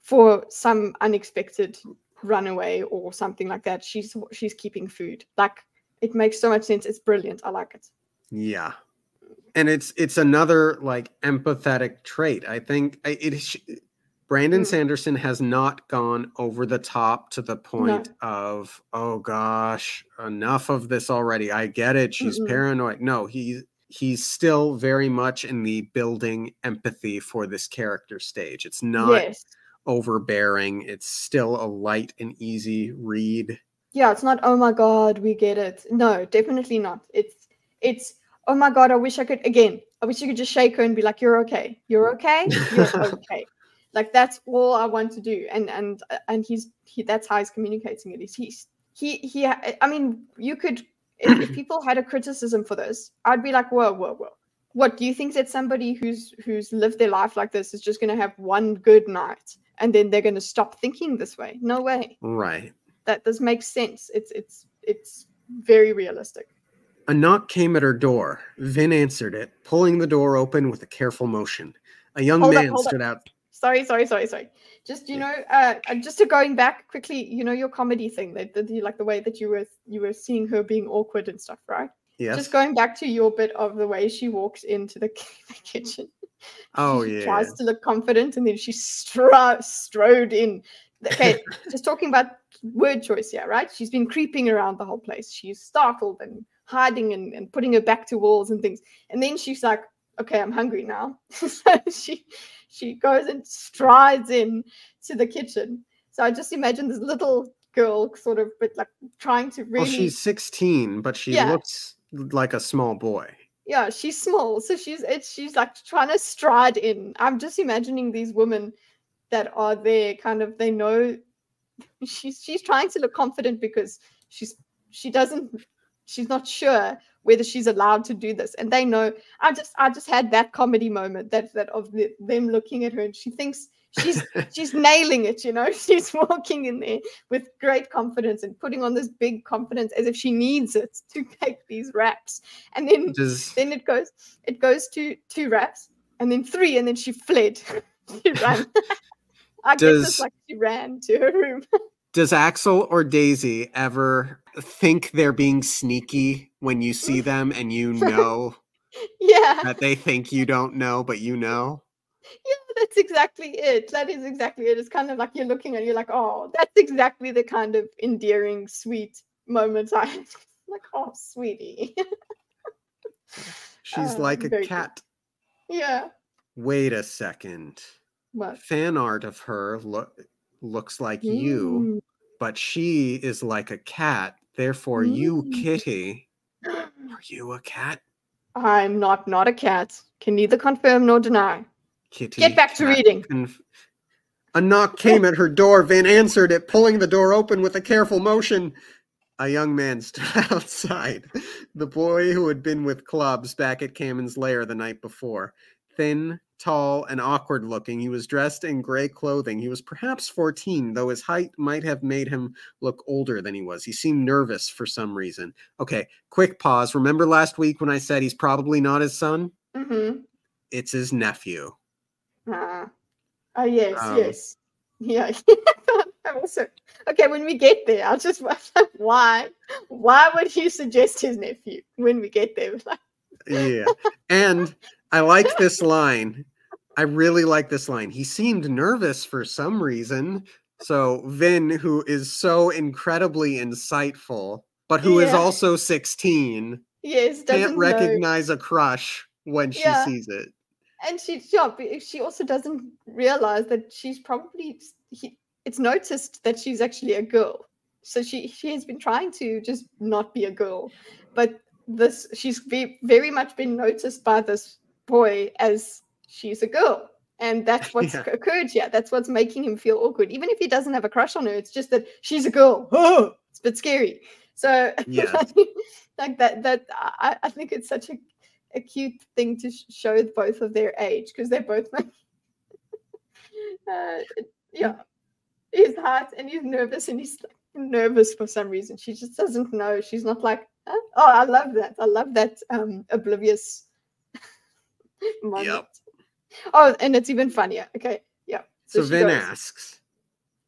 [SPEAKER 2] for some unexpected runaway or something like that. She's keeping food. Like, it makes so much sense. It's brilliant. I like it.
[SPEAKER 1] Yeah. And it's another like empathetic trait. I think Brandon Sanderson has not gone over the top to the point of, oh gosh, enough of this already. I get it. She's paranoid. No, he's still very much in the building empathy for this character stage. It's not overbearing. It's still a light and easy read.
[SPEAKER 2] Yeah, it's not, oh my God, we get it. No, definitely not. It's oh my God, I wish you could just shake her and be like, you're okay. You're okay. You're okay. Like, that's all I want to do. And that's how he's communicating it. I mean, you could, if people had a criticism for this, I'd be like, whoa. What, do you think that somebody who's lived their life like this is just going to have one good night and then they're going to stop thinking this way? No way.
[SPEAKER 1] Right.
[SPEAKER 2] This makes sense. It's very realistic.
[SPEAKER 1] A knock came at her door. Vin answered it, pulling the door open with a careful motion. A young man stood out.
[SPEAKER 2] Sorry. Just, just to going back quickly, your comedy thing, like the way that you were seeing her being awkward and stuff, right?
[SPEAKER 1] Yes.
[SPEAKER 2] Just going back to your bit of the way she walks into the kitchen.
[SPEAKER 1] Oh,
[SPEAKER 2] she tries to look confident and then she strode in. Okay, just talking about word choice here, right? She's been creeping around the whole place. She's startled and hiding and putting her back to walls and things. And then she's like, okay, I'm hungry now. So she goes and strides in to the kitchen. So I just imagine this little girl sort of, but like trying to really.
[SPEAKER 1] Well, she's 16, but she looks like a small boy.
[SPEAKER 2] Yeah, she's small, so she's like trying to stride in. I'm just imagining these women that are there, kind of, they know she's trying to look confident because she's not sure whether she's allowed to do this, and they know. I just had that comedy moment that of them looking at her, and she thinks she's nailing it, you know. She's walking in there with great confidence and putting on this big confidence as if she needs it to take these wraps, and then it goes to 2 wraps and then 3, and then she fled. She ran. I guess it's like she ran to her room.
[SPEAKER 1] Does Axel or Daisy ever think they're being sneaky when you see them and you know that they think you don't know, but you know?
[SPEAKER 2] Yeah, that's exactly it. That is exactly it. It's kind of like you're looking and you're like, oh, that's exactly the kind of endearing, sweet moments I have. Like, oh, sweetie.
[SPEAKER 1] She's like a cat.
[SPEAKER 2] Good. Yeah.
[SPEAKER 1] Wait a second.
[SPEAKER 2] What?
[SPEAKER 1] Fan art of her looks like you, but she is like a cat. Therefore, you, Kitty, are you a cat?
[SPEAKER 2] I'm not a cat. Can neither confirm nor deny.
[SPEAKER 1] Kitty,
[SPEAKER 2] get back to reading.
[SPEAKER 1] A knock came at her door. Vin answered it, pulling the door open with a careful motion. A young man stood outside. The boy who had been with Clubs back at Kammen's lair the night before. Thin, tall, and awkward looking, he was dressed in gray clothing. He was perhaps 14, though his height might have made him look older than he was. He seemed nervous for some reason. Okay, quick pause. Remember last week when I said he's probably not his son?
[SPEAKER 2] Mm-hmm.
[SPEAKER 1] It's his nephew.
[SPEAKER 2] Yes. Yeah. I'm also okay. When we get there, I'll just why would you suggest his nephew when we get there?
[SPEAKER 1] Yeah, and I like this line. I really like this line. He seemed nervous for some reason. So Vin, who is so incredibly insightful, but who is also 16, can't recognize a crush when she sees it.
[SPEAKER 2] And she also doesn't realize that she's probably it's noticed that she's actually a girl. So she has been trying to just not be a girl, but she's very much been noticed by this boy as she's a girl, and that's what's occurred here. That's what's making him feel awkward, even if he doesn't have a crush on her. It's just that she's a girl. Oh, it's a bit scary. So like that I think it's such a cute thing to show both of their age, because they're both like his heart, and he's nervous, and he's like nervous for some reason. She just doesn't know. She's not like, oh, I love that oblivious moment. Yep. Oh, and it's even funnier. Okay, yeah.
[SPEAKER 1] So Vin asks,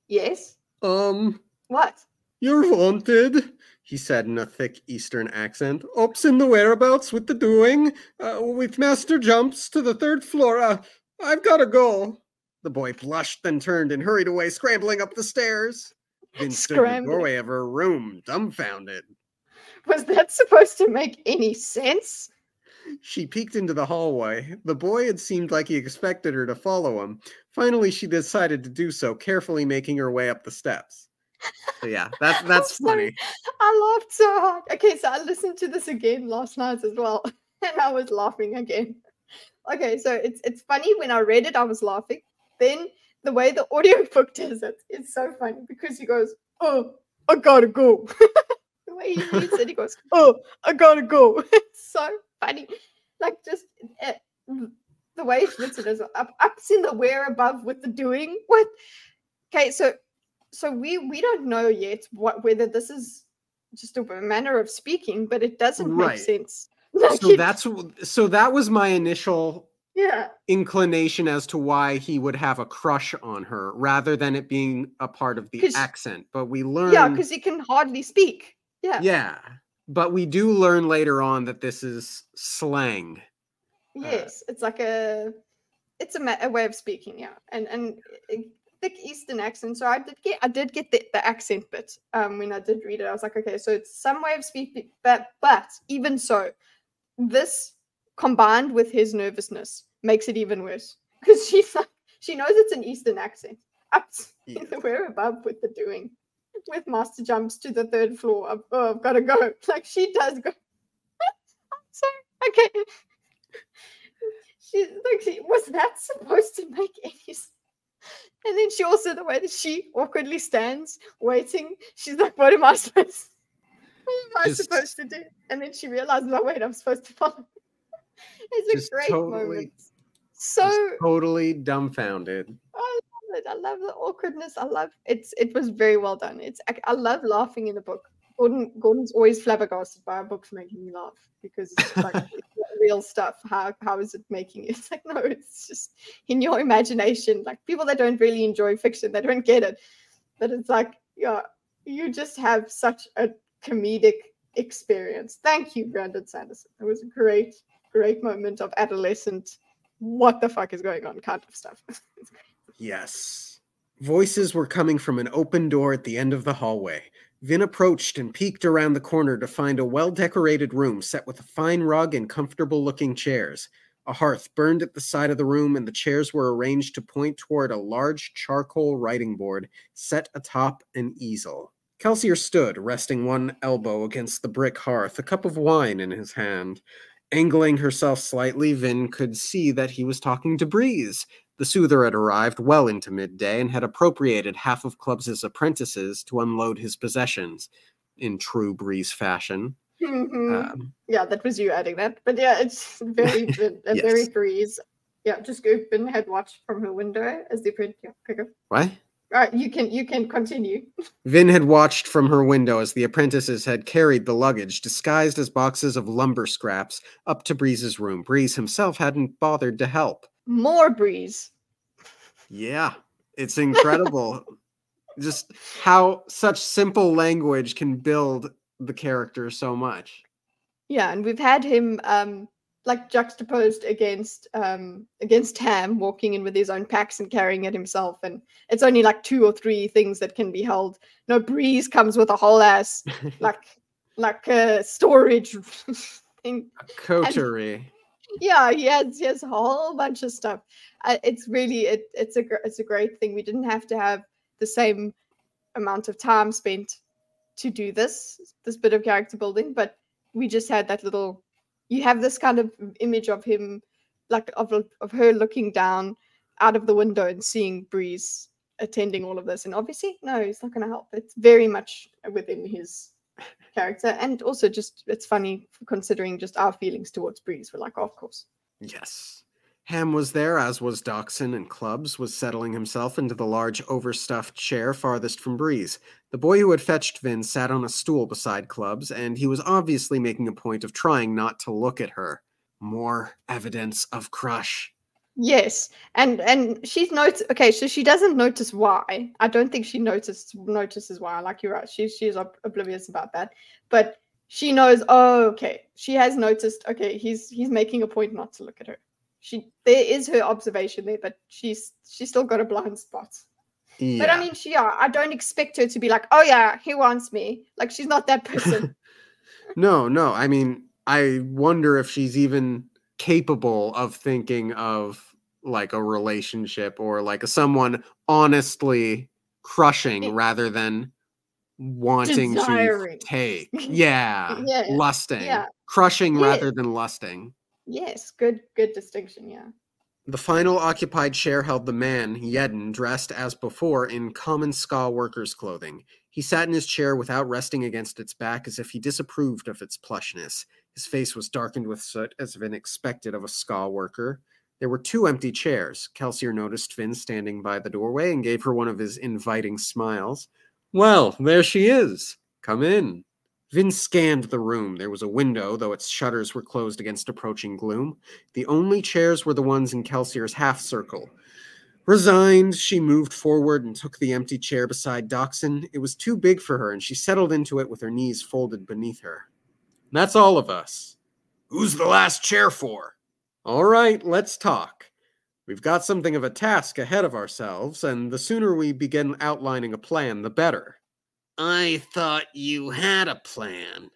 [SPEAKER 2] yes,
[SPEAKER 1] what? You're wanted, he said in a thick Eastern accent. Ups in the whereabouts with the doing, with Master Jumps to the 3rd floor. I've got to go. The boy blushed, then turned and hurried away, scrambling up the stairs. Vin stood in the doorway of her room, dumbfounded.
[SPEAKER 2] Was that supposed to make any sense?
[SPEAKER 1] She peeked into the hallway. The boy had seemed like he expected her to follow him. Finally, she decided to do so, carefully making her way up the steps. So yeah, that's funny.
[SPEAKER 2] I laughed so hard. Okay, so I listened to this again last night as well, and I was laughing again. Okay, so it's funny. When I read it, I was laughing. Then the way the audiobook does it is so funny, because he goes, oh, I gotta go. The way he reads it, he goes, oh, I gotta go. It's so funny. Like, just the way he reads it is ups in the where above with the doing. What? Okay, so we don't know yet whether this is just a manner of speaking, but it doesn't make sense.
[SPEAKER 1] So that was my initial inclination as to why he would have a crush on her, rather than it being a part of the accent. But we learn,
[SPEAKER 2] because he can hardly speak.
[SPEAKER 1] Yeah, but we do learn later on that this is slang.
[SPEAKER 2] Yes, it's like a way of speaking, and thick Eastern accent. So I did get the accent bit when I did read it. I was like, okay, so it's some way of speaking, but even so, this combined with his nervousness, makes it even worse. Because she's like, she knows it's an Eastern accent. Up we're above with the doing. With Master jumps to the 3rd floor. I've got to go. Like, she does go. So, okay. Was that supposed to make any sense? And then she also, the way that she awkwardly stands, waiting, she's like, what am I supposed to do? And then she realizes, oh, wait, I'm supposed to follow. It's a great moment. So
[SPEAKER 1] totally dumbfounded.
[SPEAKER 2] I love it. I love the awkwardness. It was very well done. I love laughing in the book. Gordon's always flabbergasted by our books making me laugh, because it's like it's real stuff. How is it making it? It's like, no, it's just in your imagination. Like, people that don't really enjoy fiction, they don't get it. But it's like, yeah, you just have such a comedic experience. Thank you, Brandon Sanderson. It was a great moment of adolescent, what the fuck is going on kind of stuff.
[SPEAKER 1] Yes. Voices were coming from an open door at the end of the hallway. Vin approached and peeked around the corner to find a well-decorated room set with a fine rug and comfortable-looking chairs. A hearth burned at the side of the room, and the chairs were arranged to point toward a large charcoal writing board set atop an easel. Kelsier stood, resting one elbow against the brick hearth, a cup of wine in his hand. Angling herself slightly, Vin could see that he was talking to Breeze. The soother had arrived well into midday and had appropriated half of Clubs' apprentices to unload his possessions, in true Breeze fashion.
[SPEAKER 2] Mm-hmm. Yeah, that was you adding that. But yeah, it's very yes. Very Breeze. Yeah, just go. Vin had watched from her window as the apprentice. Yeah, pick up.
[SPEAKER 1] What?
[SPEAKER 2] All right, you can continue.
[SPEAKER 1] Vin had watched from her window as the apprentices had carried the luggage, disguised as boxes of lumber scraps, up to Breeze's room. Breeze himself hadn't bothered to help.
[SPEAKER 2] More Breeze.
[SPEAKER 1] Yeah, it's incredible. Just how such simple language can build the character so much.
[SPEAKER 2] Yeah, and we've had him like juxtaposed against Tam walking in with his own packs and carrying it himself, and it's only like 2 or 3 things that can be held. No, Breeze comes with a whole ass like a storage thing.
[SPEAKER 1] A coterie.
[SPEAKER 2] Yeah, he has a whole bunch of stuff. It's really it's a great thing. We didn't have to have the same amount of time spent to do this bit of character building, but we just had that little. You have this kind of image of him, like of her looking down out of the window and seeing Breeze attending all of this, and obviously, no, he's not going to help. It's very much within his character, and also just it's funny considering just our feelings towards Breeze. We're like, oh, of course.
[SPEAKER 1] Yes. Ham was there, as was Dachshund, and Clubs was settling himself into the large overstuffed chair farthest from Breeze. The boy who had fetched Vin sat on a stool beside Clubs, and he was obviously making a point of trying not to look at her. More evidence of crush.
[SPEAKER 2] Yes, and she's okay, so she doesn't notice why. I don't think she notices why. Like, you're right, she's oblivious about that, but she knows. Oh, okay, she has noticed. Okay, he's making a point not to look at her. There is her observation there, but she's still got a blind spot. Yeah. But I mean, I don't expect her to be like, oh yeah, he wants me. Like, she's not that person.
[SPEAKER 1] No. I mean, I wonder if she's even capable of thinking of like a relationship or like someone honestly crushing rather than wanting to take. Yeah. Lusting. Yeah. Crushing rather than lusting.
[SPEAKER 2] Yes, good distinction, yeah.
[SPEAKER 1] The final occupied chair held the man, Yedden, dressed as before in common Ska worker's clothing. He sat in his chair without resting against its back, as if he disapproved of its plushness. His face was darkened with soot, as Vin expected of a Ska worker. There were 2 empty chairs. Kelsier noticed Vin standing by the doorway and gave her one of his inviting smiles. Well, there she is. Come in. Vin scanned the room. There was a window, though its shutters were closed against approaching gloom. The only chairs were the ones in Kelsier's half-circle. Resigned, she moved forward and took the empty chair beside Dachshund. It was too big for her, and she settled into it with her knees folded beneath her. That's all of us. Who's the last chair for? All right, let's talk. We've got something of a task ahead of ourselves, and the sooner we begin outlining a plan, the better. I thought you had a plan,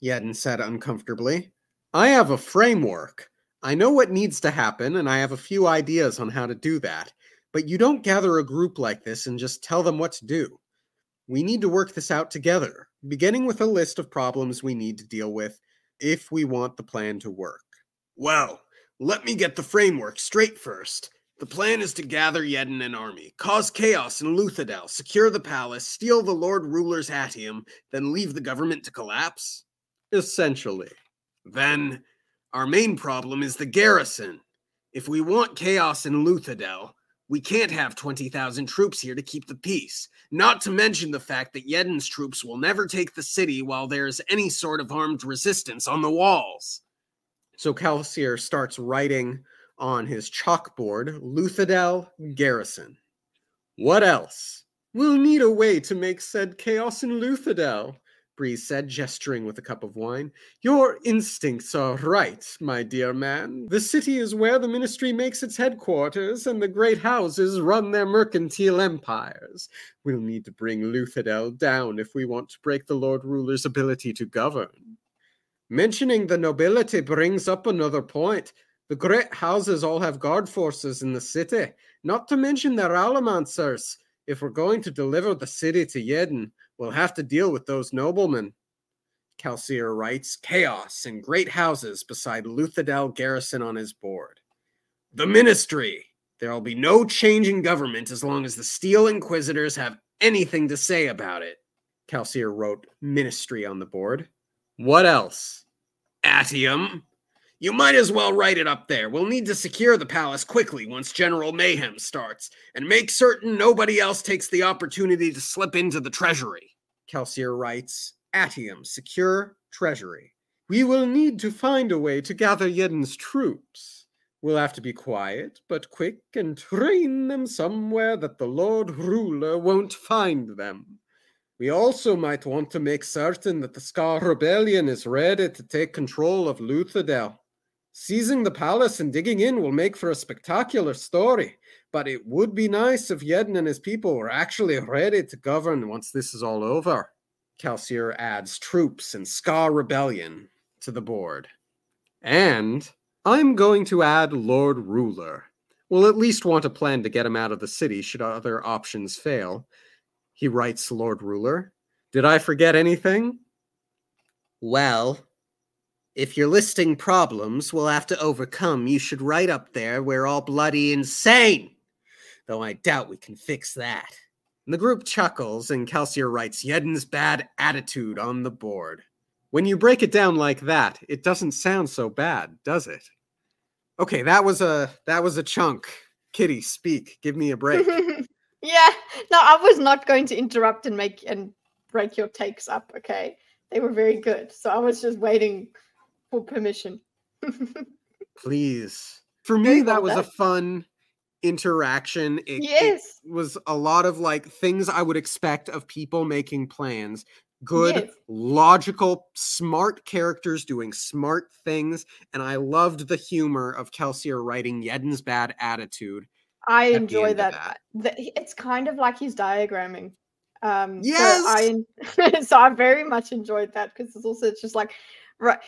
[SPEAKER 1] Yedden said uncomfortably. I have a framework. I know what needs to happen, and I have a few ideas on how to do that. But you don't gather a group like this and just tell them what to do. We need to work this out together, beginning with a list of problems we need to deal with if we want the plan to work. Well, let me get the framework straight first. The plan is to gather Yedden an army, cause chaos in Luthadel, secure the palace, steal the Lord Ruler's Atium, then leave the government to collapse? Essentially. Then, our main problem is the garrison. If we want chaos in Luthadel, we can't have 20,000 troops here to keep the peace, not to mention the fact that Yedden's troops will never take the city while there's any sort of armed resistance on the walls. So Calcier starts writing on his chalkboard, Luthadel garrison. What else? We'll need a way to make said chaos in Luthadel, Breeze said, gesturing with a cup of wine. Your instincts are right, my dear man. The city is where the ministry makes its headquarters, and the great houses run their mercantile empires. We'll need to bring Luthadel down if we want to break the Lord Ruler's ability to govern. Mentioning the nobility brings up another point. The great houses all have guard forces in the city, not to mention their allomancers. If we're going to deliver the city to Yedden, we'll have to deal with those noblemen. Calcier writes chaos and great houses beside Luthadel garrison on his board. The ministry. There'll be no change in government as long as the Steel Inquisitors have anything to say about it. Calcier wrote ministry on the board. What else? Atium. You might as well write it up there. We'll need to secure the palace quickly once General Mayhem starts, and make certain nobody else takes the opportunity to slip into the treasury. Calcier writes, Atium, secure treasury. We will need to find a way to gather Yedden's troops. We'll have to be quiet, but quick, and train them somewhere that the Lord Ruler won't find them. We also might want to make certain that the Scar Rebellion is ready to take control of Luthadel. Seizing the palace and digging in will make for a spectacular story, but it would be nice if Yedden and his people were actually ready to govern once this is all over. Calcier adds troops and Scar Rebellion to the board. And I'm going to add Lord Ruler. We'll at least want a plan to get him out of the city should other options fail. He writes Lord Ruler. Did I forget anything? Well, if you're listing problems we'll have to overcome, you should write up there we're all bloody insane. Though I doubt we can fix that. And the group chuckles and Calcier writes Yedden's bad attitude on the board. When you break it down like that, it doesn't sound so bad, does it? Okay, that was a chunk. Kitty, speak. Give me a break.
[SPEAKER 2] Yeah, no, I was not going to interrupt and break your takes up, okay? They were very good, so I was just waiting for permission.
[SPEAKER 1] Please. For me, that was a fun interaction. It was a lot of like things I would expect of people making plans. Good, logical, smart characters doing smart things, and I loved the humor of Calcier writing Yedden's bad attitude.
[SPEAKER 2] I enjoy that. It's kind of like he's diagramming.
[SPEAKER 1] Yes!
[SPEAKER 2] So I very much enjoyed that because it's just like, right,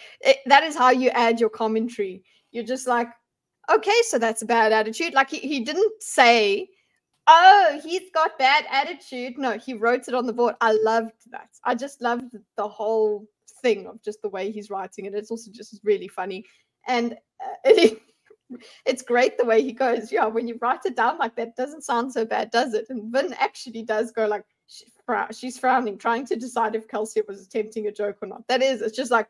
[SPEAKER 2] that is how you add your commentary. You're just like, okay, so that's a bad attitude. Like he didn't say, oh, he's got bad attitude. No, he wrote it on the board. I loved that. I just loved the whole thing of just the way he's writing it. It's also just really funny. And it's great the way he goes, yeah, when you write it down like that, it doesn't sound so bad, does it? And Vin actually does go like, she's frowning, trying to decide if Calcier was attempting a joke or not. It's just like,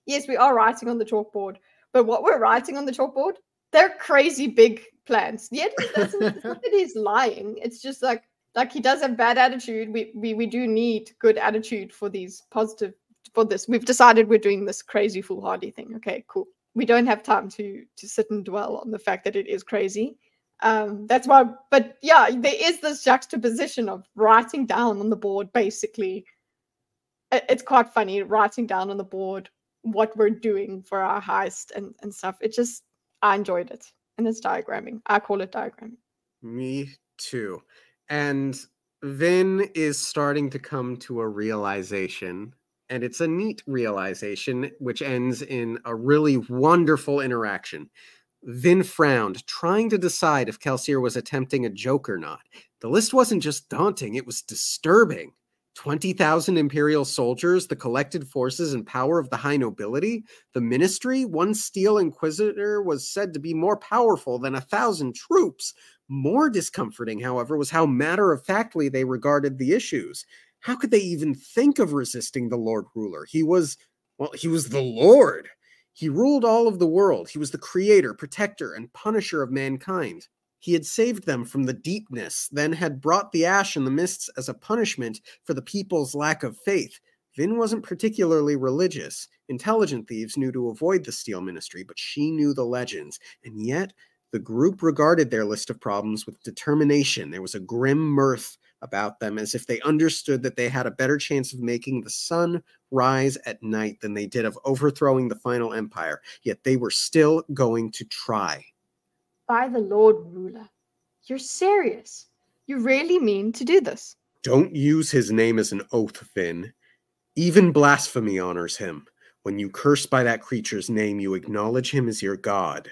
[SPEAKER 2] yes, we are writing on the chalkboard, but what we're writing on the chalkboard, they're crazy big plans. Yet he doesn't, it's not that he's lying. It's just like he does have bad attitude. We do need good attitude for these positive, for this. We've decided we're doing this crazy foolhardy thing. Okay, cool. We don't have time to sit and dwell on the fact that it is crazy. That's why, but yeah, there is this juxtaposition of writing down on the board, basically. It's quite funny, writing down on the board what we're doing for our heist and stuff. I enjoyed it. And it's diagramming. I call it diagramming.
[SPEAKER 1] Me too. And Vin is starting to come to a realization And it's a neat realization, which ends in a really wonderful interaction. Vin frowned, trying to decide if Kelsier was attempting a joke or not. The list wasn't just daunting, it was disturbing. 20,000 Imperial soldiers, the collected forces and power of the high nobility, the ministry. One Steel Inquisitor was said to be more powerful than 1,000 troops. More discomforting, however, was how matter-of-factly they regarded the issues. How could they even think of resisting the Lord Ruler? He was the Lord. He ruled all of the world. He was the creator, protector, and punisher of mankind. He had saved them from the deepness, then had brought the ash and the mists as a punishment for the people's lack of faith. Vin wasn't particularly religious. Intelligent thieves knew to avoid the Steel Ministry, but she knew the legends. And yet, the group regarded their list of problems with determination. There was a grim mirth about them, as if they understood that they had a better chance of making the sun rise at night than they did of overthrowing the final empire. Yet they were still going to try.
[SPEAKER 2] By the Lord Ruler. You're serious? You really mean to do this?
[SPEAKER 1] Don't use his name as an oath, Vin. Even blasphemy honors him. When you curse by that creature's name, you acknowledge him as your god.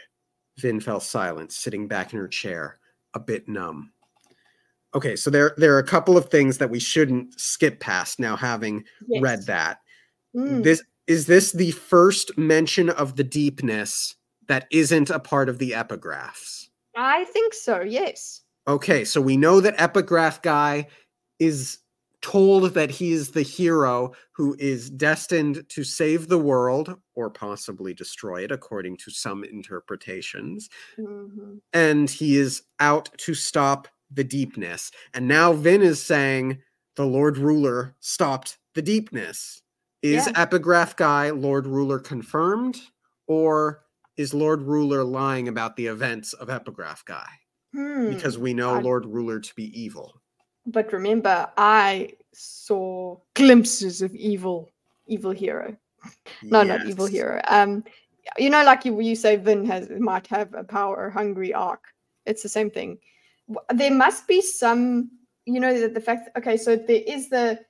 [SPEAKER 1] Vin fell silent, sitting back in her chair, a bit numb. Okay, so there are a couple of things that we shouldn't skip past now, having read that. Is this the first mention of the deepness that isn't a part of the epigraphs?
[SPEAKER 2] I think so, yes.
[SPEAKER 1] Okay, so we know that epigraph guy is told that he is the hero who is destined to save the world, or possibly destroy it, according to some interpretations. And he is out to stop the deepness. And now Vin is saying the Lord Ruler stopped the deepness. Is epigraph guy Lord Ruler confirmed, or is Lord Ruler lying about the events of epigraph guy? Because we know Lord Ruler to be evil.
[SPEAKER 2] But remember, I saw glimpses of evil hero. No, not evil hero. You know, like you say Vin might have a power-hungry arc. It's the same thing. There must be some, you know, the fact, okay, so there is that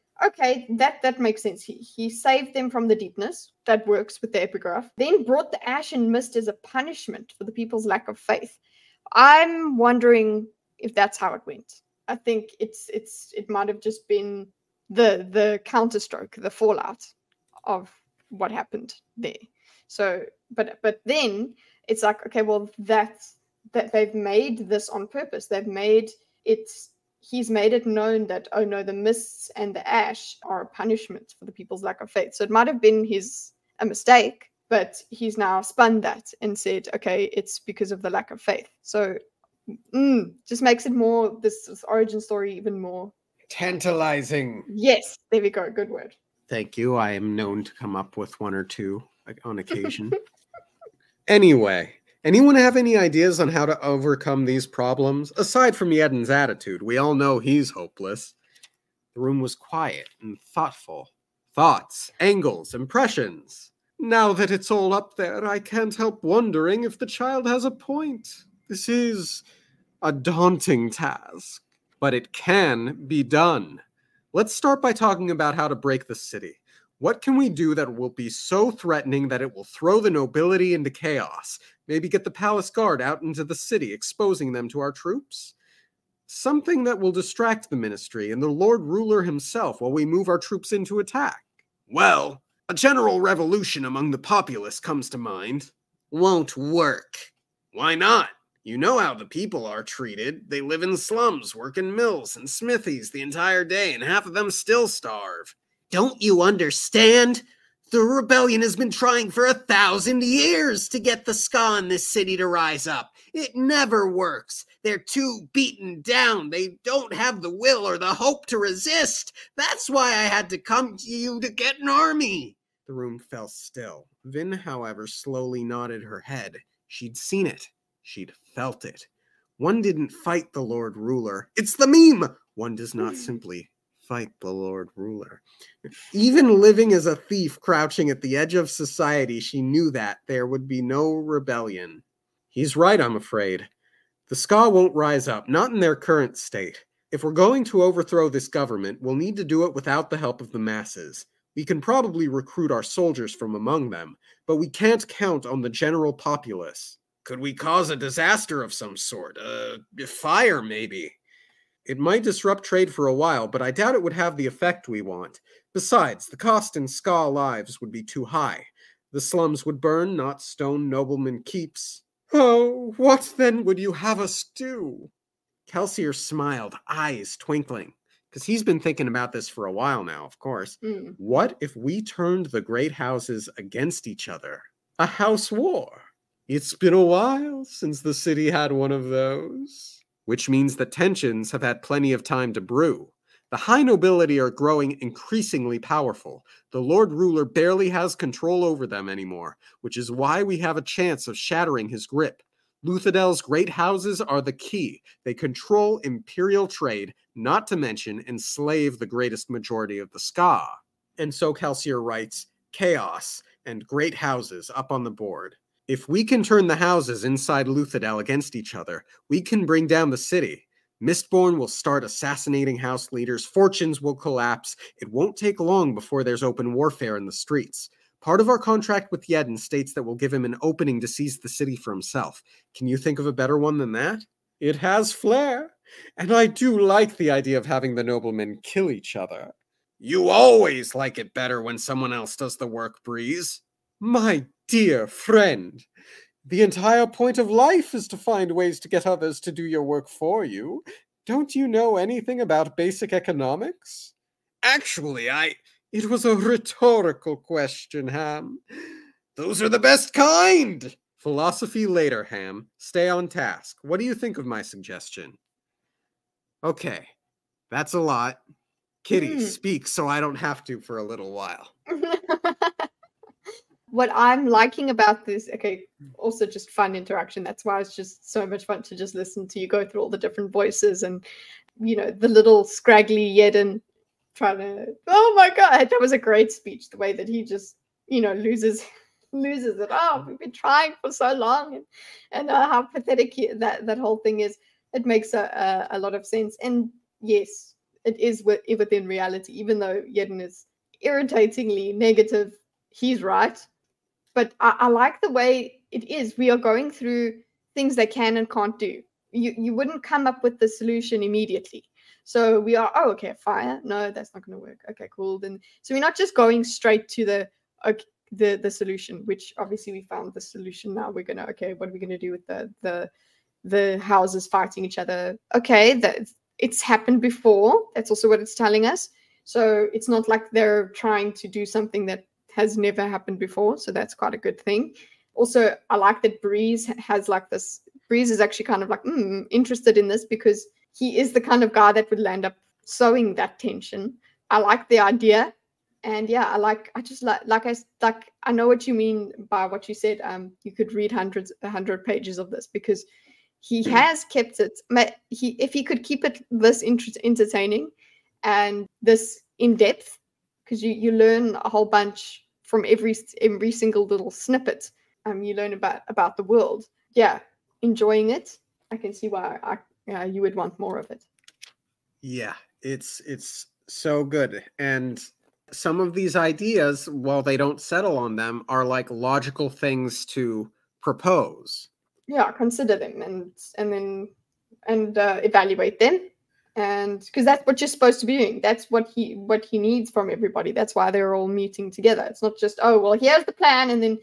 [SPEAKER 2] makes sense. He saved them from the deepness. That works with the epigraph. Then brought the ash and mist as a punishment for the people's lack of faith. I'm wondering if that's how it went. I think it might have just been the counterstroke, the fallout of what happened there. So, but then it's like, okay, well, that they've made this on purpose. He's made it known that, oh no, the mists and the ash are a punishment for the people's lack of faith. So it might have been a mistake, but he's now spun that and said, okay, it's because of the lack of faith. So just makes it more, this origin story even more
[SPEAKER 1] tantalizing.
[SPEAKER 2] Yes, there we go. Good word.
[SPEAKER 1] Thank you. I am known to come up with one or two on occasion. Anyway, anyone have any ideas on how to overcome these problems? Aside from Yedin's attitude, we all know he's hopeless. The room was quiet and thoughtful. Thoughts, angles, impressions. Now that it's all up there, I can't help wondering if the child has a point. This is a daunting task, but it can be done. Let's start by talking about how to break the city. What can we do that will be so threatening that it will throw the nobility into chaos? Maybe get the palace guard out into the city, exposing them to our troops? Something that will distract the ministry and the Lord Ruler himself while we move our troops into attack. Well, a general revolution among the populace comes to mind. Won't work. Why not? You know how the people are treated. They live in slums, work in mills and smithies the entire day, and half of them still starve. Don't you understand? The rebellion has been trying for 1,000 years to get the ska in this city to rise up. It never works. They're too beaten down. They don't have the will or the hope to resist. That's why I had to come to you to get an army. The room fell still. Vin, however, slowly nodded her head. She'd seen it. She'd felt it. One didn't fight the Lord Ruler. It's the meme! One does not simply fight the Lord Ruler. Even living as a thief crouching at the edge of society, she knew that there would be no rebellion. He's right, I'm afraid. The ska won't rise up, not in their current state. If we're going to overthrow this government, we'll need to do it without the help of the masses. We can probably recruit our soldiers from among them, but we can't count on the general populace. Could we cause a disaster of some sort? Fire, maybe? It might disrupt trade for a while, but I doubt it would have the effect we want. Besides, the cost in Ska lives would be too high. The slums would burn, not stone noblemen keeps. Oh, what then would you have us do? Kelsier smiled, eyes twinkling, because he's been thinking about this for a while now, of course. What if we turned the great houses against each other? A house war. It's been a while since the city had one of those. Which means that tensions have had plenty of time to brew. The high nobility are growing increasingly powerful. The Lord Ruler barely has control over them anymore, which is why we have a chance of shattering his grip. Luthadell's great houses are the key. They control imperial trade, not to mention enslave the greatest majority of the Ska. And so Kelsier writes, chaos and great houses up on the board. If we can turn the houses inside Luthadel against each other, we can bring down the city. Mistborn will start assassinating house leaders, fortunes will collapse. It won't take long before there's open warfare in the streets. Part of our contract with Yedden states that we'll give him an opening to seize the city for himself. Can you think of a better one than that? It has flair, and I do like the idea of having the noblemen kill each other. You always like it better when someone else does the work, Breeze. My dear friend, the entire point of life is to find ways to get others to do your work for you. Don't you know anything about basic economics? Actually, it was a rhetorical question, Ham. Those are the best kind! Philosophy later, Ham. Stay on task. What do you think of my suggestion? Okay, that's a lot. Kitty, speak so I don't have to for a little while.
[SPEAKER 2] What I'm liking about this, okay, also just fun interaction. That's why it's just so much fun to just listen to you go through all the different voices and, you know, the little scraggly Yedden trying to, oh my God, that was a great speech. The way that he just, you know, loses it. Oh, we've been trying for so long, and how pathetic that whole thing is. It makes a lot of sense. And yes, it is within reality, even though Yedden is irritatingly negative, he's right. But I like the way it is. We are going through things they can and can't do. You wouldn't come up with the solution immediately. So we are, oh, okay, fire. No, that's not going to work. Okay, cool. Then, so we're not just going straight to the solution, which obviously we found the solution. Now we're going to, okay, what are we going to do with the houses fighting each other? Okay, it's happened before. That's also what it's telling us. So it's not like they're trying to do something that has never happened before, so that's quite a good thing. Also, I like that Breeze has like this. Breeze is actually kind of like interested in this because he is the kind of guy that would land up sowing that tension. I like the idea, and yeah, I know what you mean by what you said. You could read 100 pages of this because he has kept it. If he could keep it this entertaining and this in depth, because you learn a whole bunch from every single little snippet. You learn about the world. Yeah, enjoying it. I can see why you would want more of it.
[SPEAKER 1] Yeah, it's so good. And some of these ideas, while they don't settle on them, are like logical things to propose.
[SPEAKER 2] Yeah, consider them and evaluate them. And because that's what you're supposed to be doing. That's what he needs from everybody. That's why they're all meeting together. It's not just, oh, well, here's the plan and then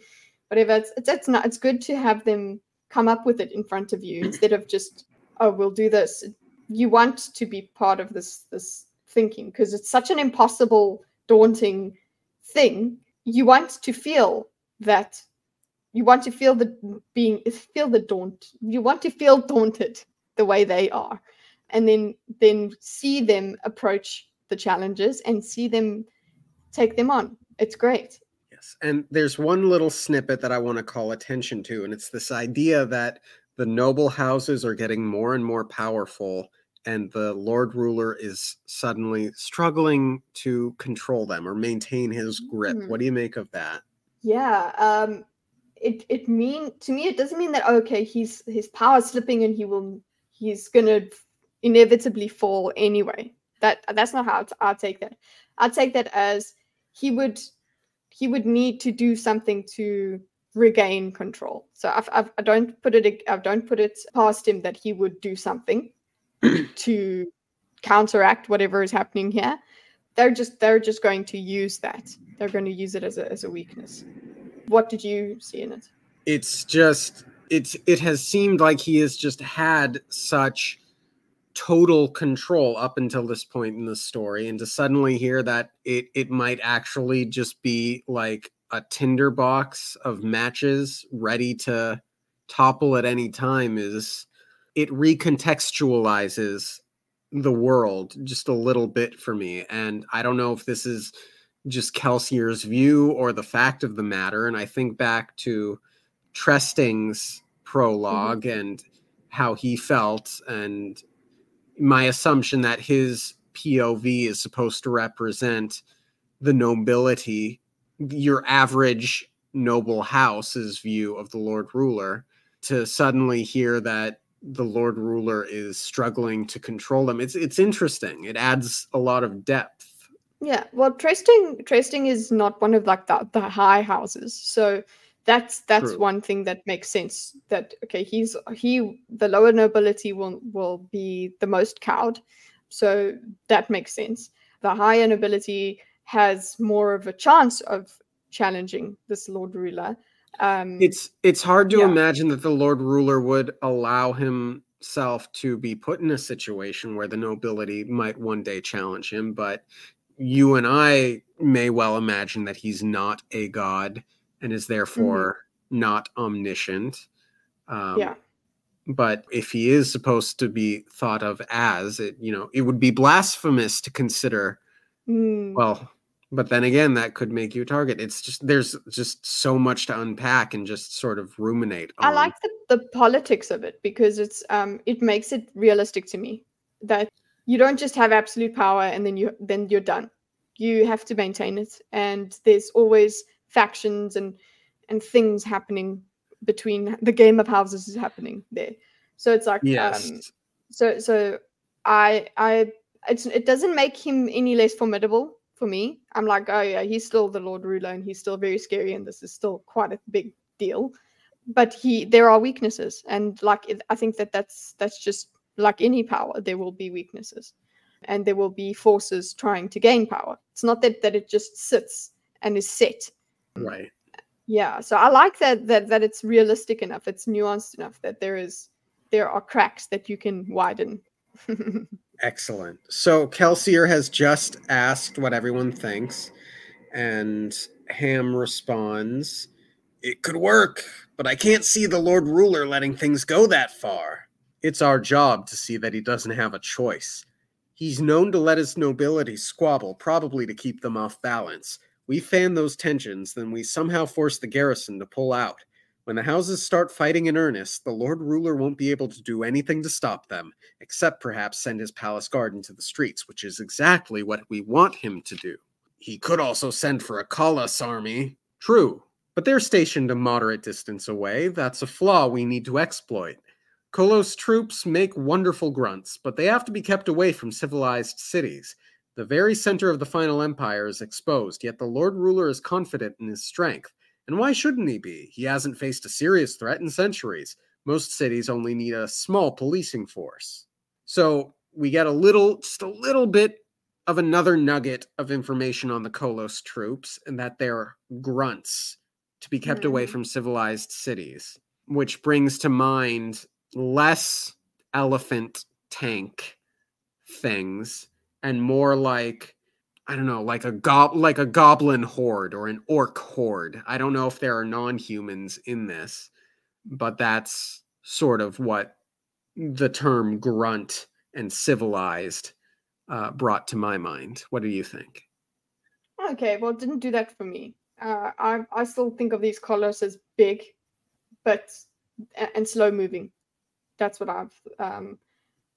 [SPEAKER 2] whatever. It's good to have them come up with it in front of you instead of just, oh, we'll do this. You want to be part of this thinking because it's such an impossible, daunting thing. You want to feel that. You want to feel you want to feel daunted the way they are. And then see them approach the challenges and see them take them on. It's great.
[SPEAKER 1] Yes. And there's one little snippet that I want to call attention to, and it's this idea that the noble houses are getting more and more powerful, and the Lord Ruler is suddenly struggling to control them or maintain his grip. What do you make of that?
[SPEAKER 2] Yeah. To me, it doesn't mean that, okay, his power slipping and he's gonna inevitably fall anyway. That's not how I take that. I take that as he would need to do something to regain control. So I don't put it past him that he would do something to counteract whatever is happening here. They're just going to use that. They're going to use it as a weakness. What did you see in it?
[SPEAKER 1] It's just it has seemed like he has just had such total control up until this point in the story, and to suddenly hear that it might actually just be like a tinderbox of matches ready to topple at any time it recontextualizes the world just a little bit for me. And I don't know if this is just Kelsier's view or the fact of the matter. And I think back to Tresting's prologue and how he felt, and my assumption that his POV is supposed to represent the nobility, your average noble house's view of the Lord Ruler, to suddenly hear that the Lord Ruler is struggling to control them. It's interesting. It adds a lot of depth.
[SPEAKER 2] Yeah, well, Tresting is not one of like the high houses, so that's
[SPEAKER 1] True.
[SPEAKER 2] one thing that makes sense. That okay, the lower nobility will be the most cowed, so that makes sense. The higher nobility has more of a chance of challenging this Lord Ruler.
[SPEAKER 1] It's hard to imagine that the Lord Ruler would allow himself to be put in a situation where the nobility might one day challenge him, but you and I may well imagine that he's not a god and is therefore not omniscient. But if he is supposed to be thought of as it, it would be blasphemous to consider. Well, but then again, that could make you a target. It's just, there's just so much to unpack and just sort of ruminate on.
[SPEAKER 2] I like the politics of it, because it makes it realistic to me that you don't just have absolute power and then you're done. You have to maintain it, and there's always factions and things happening between the game of houses is happening there. So it's like it doesn't make him any less formidable for me. I'm like, oh yeah, he's still the Lord Ruler and he's still very scary, and this is still quite a big deal. But there are weaknesses, and I think that's just like any power. There will be weaknesses, and there will be forces trying to gain power. It's not that it just sits and is set.
[SPEAKER 1] Right.
[SPEAKER 2] Yeah. So I like that it's realistic enough. It's nuanced enough that there are cracks that you can widen.
[SPEAKER 1] Excellent. So Kelsier has just asked what everyone thinks, and Ham responds, "It could work, but I can't see the Lord Ruler letting things go that far. It's our job to see that he doesn't have a choice. He's known to let his nobility squabble, probably to keep them off balance. We fan those tensions, then we somehow force the garrison to pull out. When the houses start fighting in earnest, the Lord Ruler won't be able to do anything to stop them, except perhaps send his palace guard into the streets, which is exactly what we want him to do. He could also send for a Khalas army. True, but they're stationed a moderate distance away. That's a flaw we need to exploit. Kolos troops make wonderful grunts, but they have to be kept away from civilized cities. The very center of the final empire is exposed, yet the Lord Ruler is confident in his strength. And why shouldn't he be? He hasn't faced a serious threat in centuries. Most cities only need a small policing force." So we get just a little bit of another nugget of information on the Kolos troops, and that they're grunts to be kept away from civilized cities, which brings to mind less elephant tank things and more like, I don't know, like a goblin horde or an orc horde. I don't know if there are non-humans in this, but that's sort of what the term grunt and civilized brought to my mind. What do you think?
[SPEAKER 2] Okay, well, it didn't do that for me. I still think of these collars as big, and slow moving. That's what I've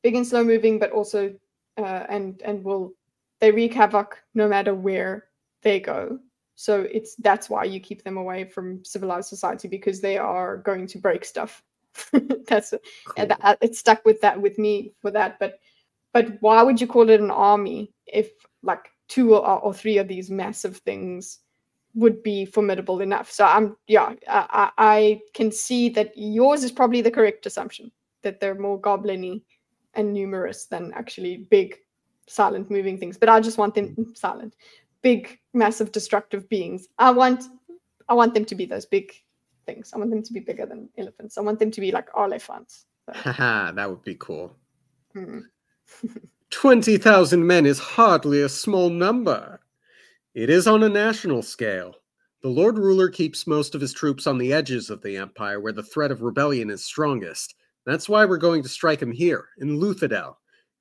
[SPEAKER 2] big and slow moving, but also they wreak havoc no matter where they go. So that's why you keep them away from civilized society, because they are going to break stuff. It stuck with me for that. But why would you call it an army if like 2 or 3 of these massive things would be formidable enough. So I can see that yours is probably the correct assumption, that they're more goblin-y and numerous than actually big, silent, moving things. But I just want them silent, big, massive, destructive beings. I want them to be those big things. I want them to be bigger than elephants. I want them to be like elephants. So.
[SPEAKER 1] Haha, that would be cool.
[SPEAKER 3] 20,000 men is hardly a small number. It is on a national scale. The Lord Ruler keeps most of his troops on the edges of the Empire where the threat of rebellion is strongest. That's why we're going to strike him here, in Luthadel.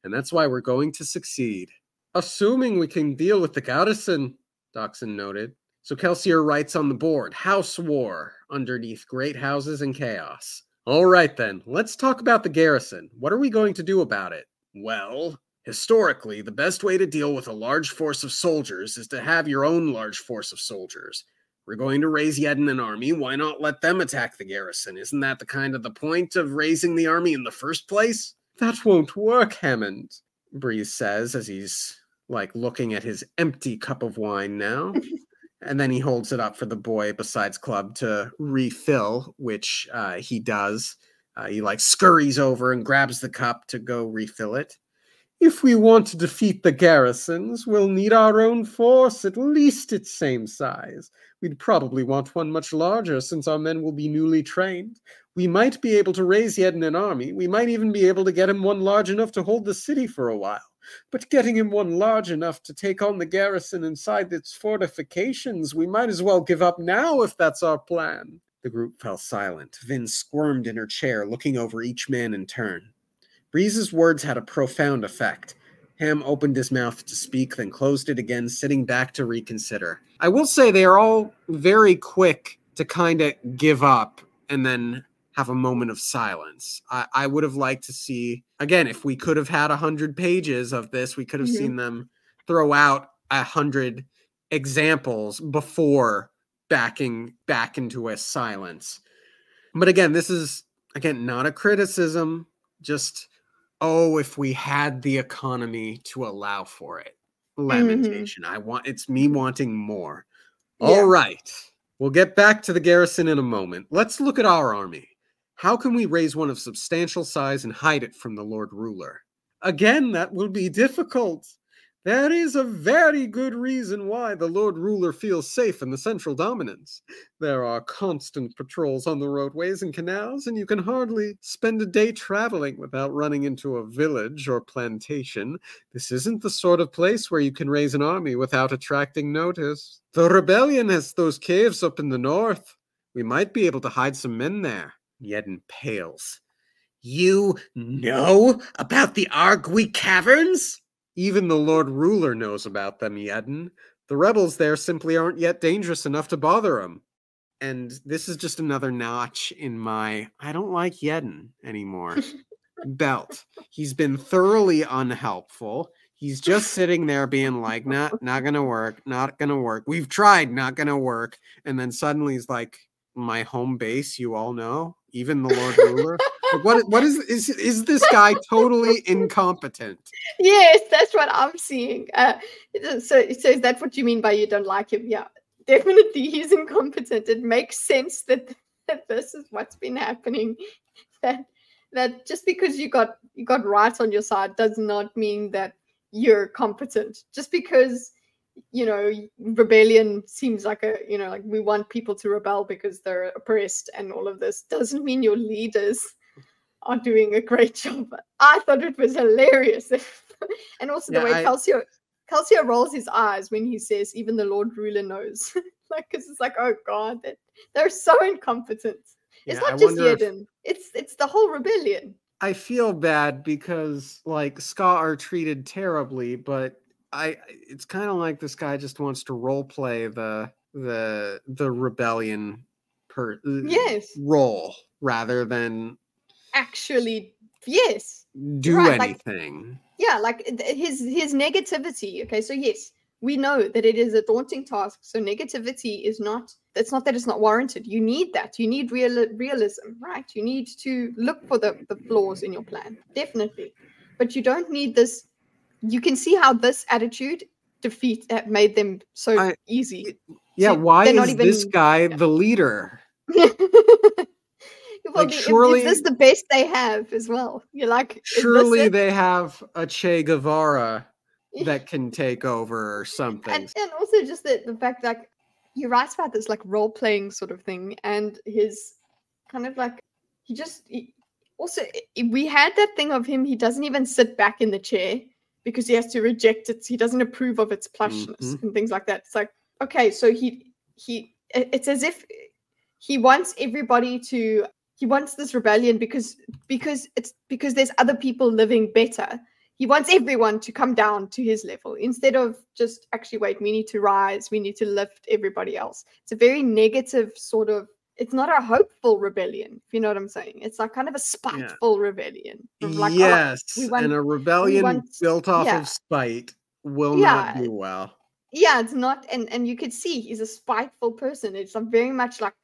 [SPEAKER 3] And that's why we're going to succeed. Assuming we can deal with the garrison, Doxson noted. So Kelsier writes on the board, House War, underneath great houses and chaos. All right then, let's talk about the garrison. What are we going to do about it? Well, historically, the best way to deal with a large force of soldiers is to have your own large force of soldiers. We're going to raise Yedden an army, why not let them attack the garrison? Isn't that the point of raising the army in the first place?
[SPEAKER 1] That won't work, Hammond, Breeze says as he's, looking at his empty cup of wine now. And then he holds it up for the boy besides Club to refill, which he does. He scurries over and grabs the cup to go refill it. If we want to defeat the garrisons, we'll need our own force, at least its same size. We'd probably want one much larger, since our men will be newly trained. We might be able to raise Yedden an army. We might even be able to get him one large enough to hold the city for a while. But getting him one large enough to take on the garrison inside its fortifications, we might as well give up now if that's our plan.
[SPEAKER 3] The group fell silent. Vin squirmed in her chair, looking over each man in turn. Breeze's words had a profound effect. Ham opened his mouth to speak, then closed it again, sitting back to reconsider.
[SPEAKER 1] I will say they are all very quick to kind of give up and then have a moment of silence. I would have liked to see, again, if we could have had 100 pages of this, we could have seen them throw out 100 examples before backing back into a silence. But again, this is, not a criticism, just, if we had the economy to allow for it. Lamentation. It's me wanting more.
[SPEAKER 2] Yeah.
[SPEAKER 1] All right. We'll get back to the garrison in a moment. Let's look at our army. How can we raise one of substantial size and hide it from the Lord Ruler? Again, that will be difficult. There is a very good reason why the Lord Ruler feels safe in the central dominance. There are constant patrols on the roadways and canals, and you can hardly spend a day traveling without running into a village or plantation. This isn't the sort of place where you can raise an army without attracting notice. The rebellion has those caves up in the north. We might be able to hide some men there.
[SPEAKER 3] Yedden pales. You know about the Argui Caverns?
[SPEAKER 1] Even the Lord Ruler knows about them, Yedden. The rebels there simply aren't yet dangerous enough to bother him. And this is just another notch in my I don't like Yedden anymore belt. He's been thoroughly unhelpful. He's just sitting there being like, not gonna work, not gonna work. We've tried, not gonna work. And then suddenly he's like, my home base, you all know, even the Lord Ruler. What is this guy totally incompetent?
[SPEAKER 2] Yes, that's what I'm seeing. So is that what you mean by you don't like him? Yeah, definitely he's incompetent. It makes sense that this is what's been happening. That just because you got right on your side does not mean that you're competent. Just because rebellion seems like we want people to rebel because they're oppressed and all of this doesn't mean your leaders are doing a great job. I thought it was hilarious. And also the way Kelsier rolls his eyes when he says even the Lord Ruler knows. Because it's like, oh God, they're so incompetent. It's not just Yedden. It's the whole rebellion.
[SPEAKER 1] I feel bad because Ska are treated terribly, but it's kind of like this guy just wants to role play the rebellion role rather than
[SPEAKER 2] actually
[SPEAKER 1] do anything.
[SPEAKER 2] His negativity. Okay, so yes, we know that it is a daunting task. So negativity is not. It's not that it's not warranted. You need that. You need realism, right? You need to look for the flaws in your plan, definitely. But you don't need this. You can see how this attitude defeat that made them so easy.
[SPEAKER 1] Yeah,
[SPEAKER 2] So
[SPEAKER 1] why
[SPEAKER 2] they're not
[SPEAKER 1] is this
[SPEAKER 2] even-
[SPEAKER 1] guy the leader?
[SPEAKER 2] Well, is this the best they have as well? You're like, is this
[SPEAKER 1] Surely
[SPEAKER 2] it?
[SPEAKER 1] they have a Che Guevara that can take over or something.
[SPEAKER 2] And also just the fact that he writes about this like role playing sort of thing, and his kind of like we had that thing of him. He doesn't even sit back in the chair because he has to reject it. He doesn't approve of its plushness and things like that. It's like, okay, so it's as if he wants everybody to. He wants this rebellion because there's other people living better. He wants everyone to come down to his level instead of just actually, wait, we need to rise. We need to lift everybody else. It's a very negative sort of, it's not a hopeful rebellion, if you know what I'm saying. It's like kind of a spiteful rebellion. Like,
[SPEAKER 1] yes, and a rebellion built off of spite will not do well.
[SPEAKER 2] Yeah, it's not, and you could see he's a spiteful person. It's very much like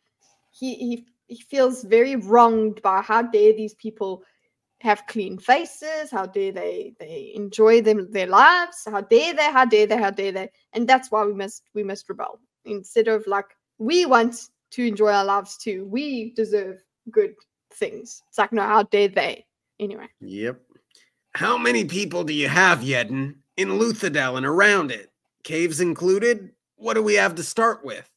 [SPEAKER 2] he feels very wronged by how dare these people have clean faces, how dare they enjoy their lives, how dare they, and that's why we must rebel. Instead of like, we want to enjoy our lives too, we deserve good things. It's like, no, how dare they? Anyway.
[SPEAKER 1] Yep. How many people do you have, Yedden, in Luthadel and around it? Caves included? What do we have to start with?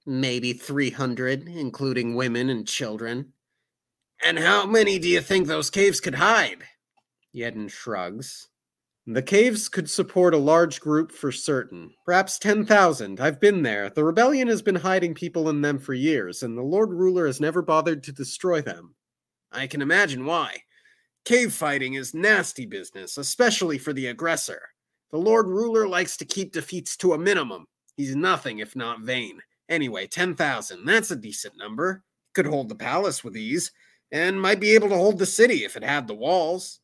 [SPEAKER 1] Maybe 300, including women and children. And how many do you think those caves could hide? Yedden shrugs. The caves could support a large group for certain. Perhaps 10,000. I've been there. The rebellion has been hiding people in them for years, and the Lord Ruler has never bothered to destroy them. I can imagine why. Cave fighting is nasty business, especially for the aggressor. The Lord Ruler likes to keep defeats to a minimum. He's nothing if not vain. Anyway, 10,000. That's a decent number. Could hold the palace with ease. And might be able to hold the city if it had the walls.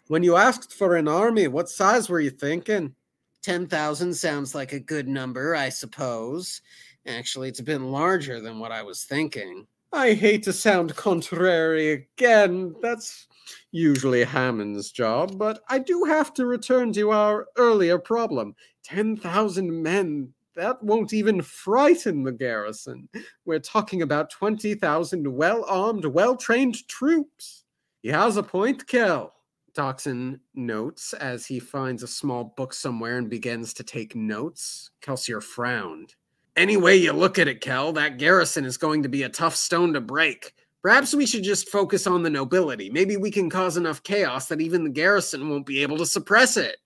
[SPEAKER 1] When you asked for an army, what size were you thinking? 10,000 sounds like a good number, I suppose. Actually, it's a bit larger than what I was thinking. I hate to sound contrary again. That's usually Hammond's job, but I do have to return to our earlier problem. 10,000 men. That won't even frighten the garrison. We're talking about 20,000 well-armed, well-trained troops. He has a point, Kel. Doxson notes as he finds a small book somewhere and begins to take notes. Kelsier frowned. Any way you look at it, Kel, that garrison is going to be a tough stone to break. Perhaps we should just focus on the nobility. Maybe we can cause enough chaos that even the garrison won't be able to suppress it.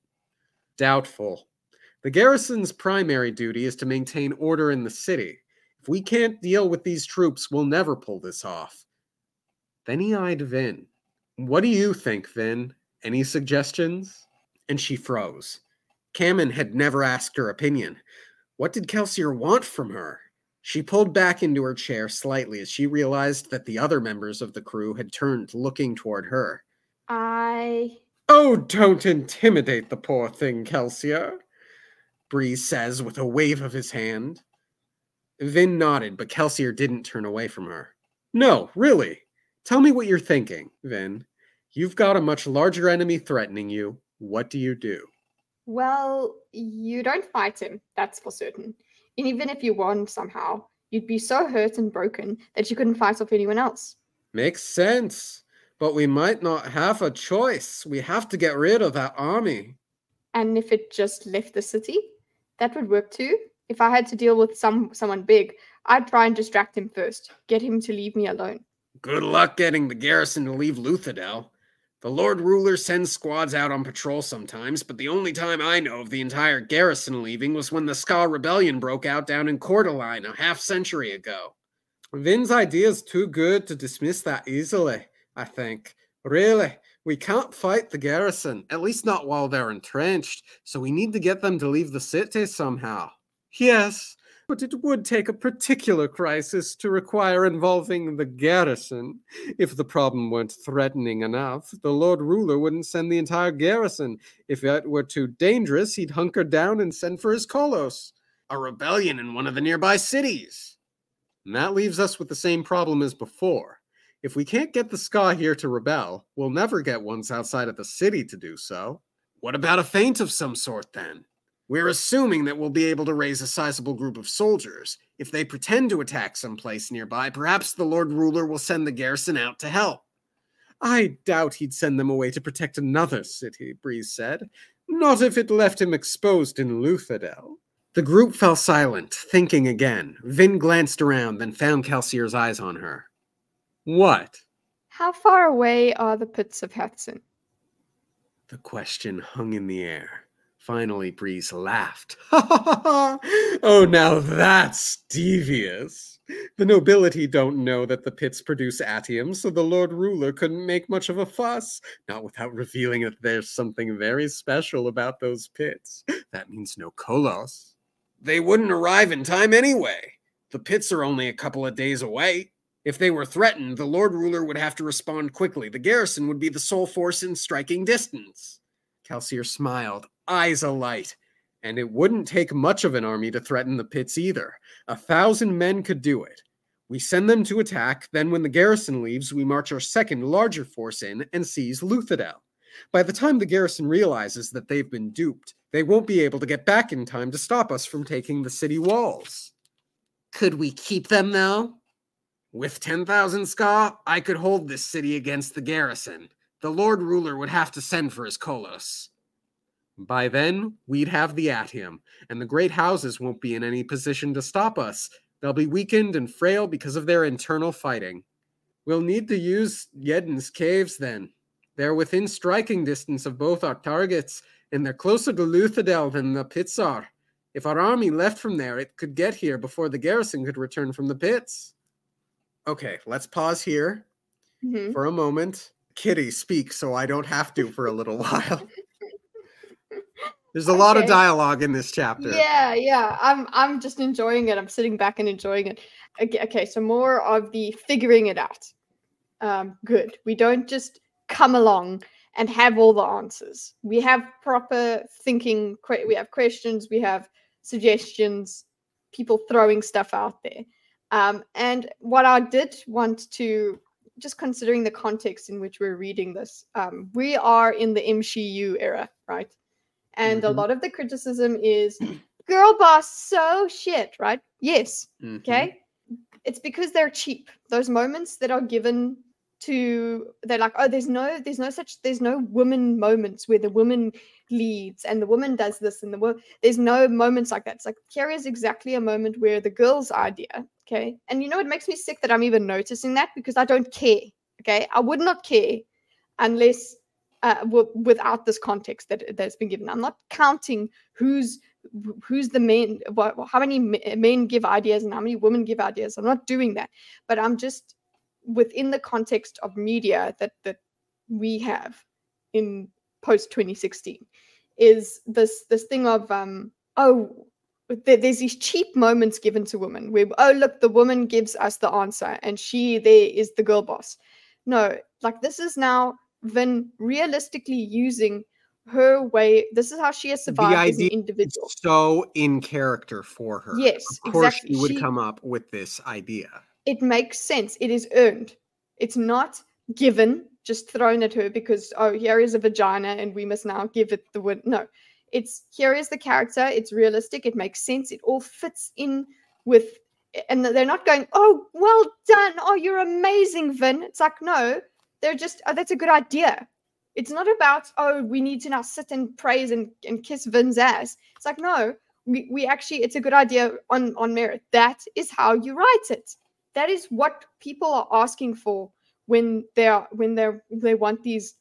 [SPEAKER 1] Doubtful. The garrison's primary duty is to maintain order in the city. If we can't deal with these troops, we'll never pull this off. Then he eyed Vin. What do you think, Vin? Any suggestions? And she froze. Cammon had never asked her opinion. What did Kelsier want from her? She pulled back into her chair slightly as she realized that the other members of the crew had turned, looking toward her.
[SPEAKER 3] Oh, don't intimidate the poor thing, Kelsier, Breeze says with a wave of his hand. Vin nodded, but Kelsier didn't turn away from her. No, really. Tell me what you're thinking, Vin. You've got a much larger enemy threatening you. What do you do?
[SPEAKER 2] Well, you don't fight him, that's for certain. And even if you won somehow, you'd be so hurt and broken that you couldn't fight off anyone else.
[SPEAKER 3] Makes sense. But we might not have a choice. We have to get rid of that army.
[SPEAKER 2] And if it just left the city, that would work too. If I had to deal with someone big, I'd try and distract him first. Get him to leave me alone.
[SPEAKER 1] Good luck getting the garrison to leave Luthadel. The Lord Ruler sends squads out on patrol sometimes, but the only time I know of the entire garrison leaving was when the Ska Rebellion broke out down in Coeur d'Alene a half-century ago.
[SPEAKER 3] Vin's idea is too good to dismiss that easily, I think. Really, we can't fight the garrison, at least not while they're entrenched, so we need to get them to leave the city somehow. Yes, but it would take a particular crisis to require involving the garrison. If the problem weren't threatening enough, the Lord Ruler wouldn't send the entire garrison. If it were too dangerous, he'd hunker down and send for his Kolos.
[SPEAKER 1] A rebellion in one of the nearby cities.
[SPEAKER 3] And that leaves us with the same problem as before. If we can't get the Ska here to rebel, we'll never get ones outside of the city to do so.
[SPEAKER 1] What about a feint of some sort, then?
[SPEAKER 3] We're assuming that we'll be able to raise a sizable group of soldiers. If they pretend to attack someplace nearby, perhaps the Lord Ruler will send the garrison out to help. I doubt he'd send them away to protect another city, Breeze said. Not if it left him exposed in Luthadel. The group fell silent, thinking again. Vin glanced around, then found Calcier's eyes on her. What?
[SPEAKER 2] How far away are the pits of Hatson?
[SPEAKER 3] The question hung in the air. Finally, Breeze laughed. Oh, now that's devious. The nobility don't know that the pits produce atium, so the Lord Ruler couldn't make much of a fuss, not without revealing that there's something very special about those pits. That means no Kolos. They wouldn't arrive in time anyway. The pits are only a couple of days away. If they were threatened, the Lord Ruler would have to respond quickly. The garrison would be the sole force in striking distance. Calcier smiled, eyes alight. And it wouldn't take much of an army to threaten the pits either. 1,000 men could do it. We send them to attack, then when the garrison leaves, we march our second, larger force in and seize Luthadel. By the time the garrison realizes that they've been duped, they won't be able to get back in time to stop us from taking the city walls. Could we keep them, though? With 10,000 ska, I could hold this city against the garrison. The Lord Ruler would have to send for his Kolos. By then, we'd have the atium, and the great houses won't be in any position to stop us. They'll be weakened and frail because of their internal fighting. We'll need to use Yedden's caves then. They're within striking distance of both our targets, and they're closer to Luthadel than the pits are. If our army left from there, it could get here before the garrison could return from the pits. Okay, let's pause here for a moment. Kitty, speak so I don't have to for a little while. There's a lot of dialogue in this chapter.
[SPEAKER 2] Yeah. I'm just enjoying it. I'm sitting back and enjoying it. Okay, so more of the figuring it out. Good. We don't just come along and have all the answers. We have proper thinking. We have questions. We have suggestions. People throwing stuff out there. And what I did want to, just considering the context in which we're reading this, we are in the MCU era, right? And a lot of the criticism is, girl boss, so shit, right? Yes. Okay. It's because they're cheap. Those moments that are given to, they're like, oh, there's no woman moments where the woman leads and the woman does this and there's no moments like that. It's like, here is exactly a moment where the girl's idea. Okay. And it makes me sick that I'm even noticing that, because I don't care. Okay. I would not care unless without this context that's been given. I'm not counting who's the men, how many men give ideas and how many women give ideas. I'm not doing that, but I'm just within the context of media that we have in post 2016 is this thing of there's these cheap moments given to women where, oh, look, the woman gives us the answer and she there is the girl boss. No, like, this is now Vin realistically using her way. This is how she has survived as an individual.
[SPEAKER 3] Is so in character for her.
[SPEAKER 2] Yes,
[SPEAKER 3] of course
[SPEAKER 2] exactly.
[SPEAKER 3] She would come up with this idea.
[SPEAKER 2] It makes sense. It is earned. It's not given, just thrown at her because, oh, here is a vagina and we must now give it the win. No, it's, here is the character. It's realistic. It makes sense. It all fits in with, and they're not going, oh, well done. Oh, you're amazing, Vin. It's like, no, they're just, oh, that's a good idea. It's not about, oh, we need to now sit and praise and kiss Vin's ass. It's like, no, we actually, it's a good idea on merit. That is how you write it. That is what people are asking for when they want these.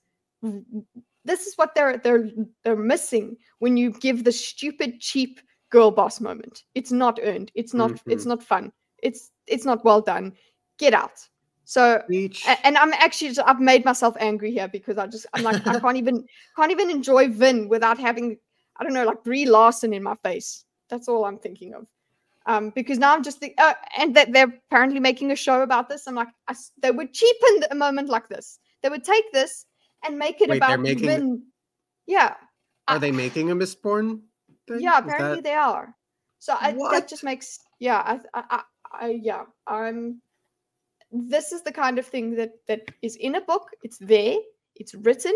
[SPEAKER 2] This is what they're missing when you give the stupid, cheap girl boss moment. It's not earned. It's not. It's not fun. It's not well done. Get out. So, and I'm actually I've made myself angry here because I'm like I can't even enjoy Vin without having, I don't know, like Brie Larson in my face. That's all I'm thinking of. Because now I'm just thinking, and that they're apparently making a show about this. I'm like, they would cheapen a moment like this. They would take this and make it about Vin. Yeah.
[SPEAKER 3] Are they making a Mistborn thing?
[SPEAKER 2] Yeah, apparently they are. So that just makes, this is the kind of thing that is in a book. It's there. It's written.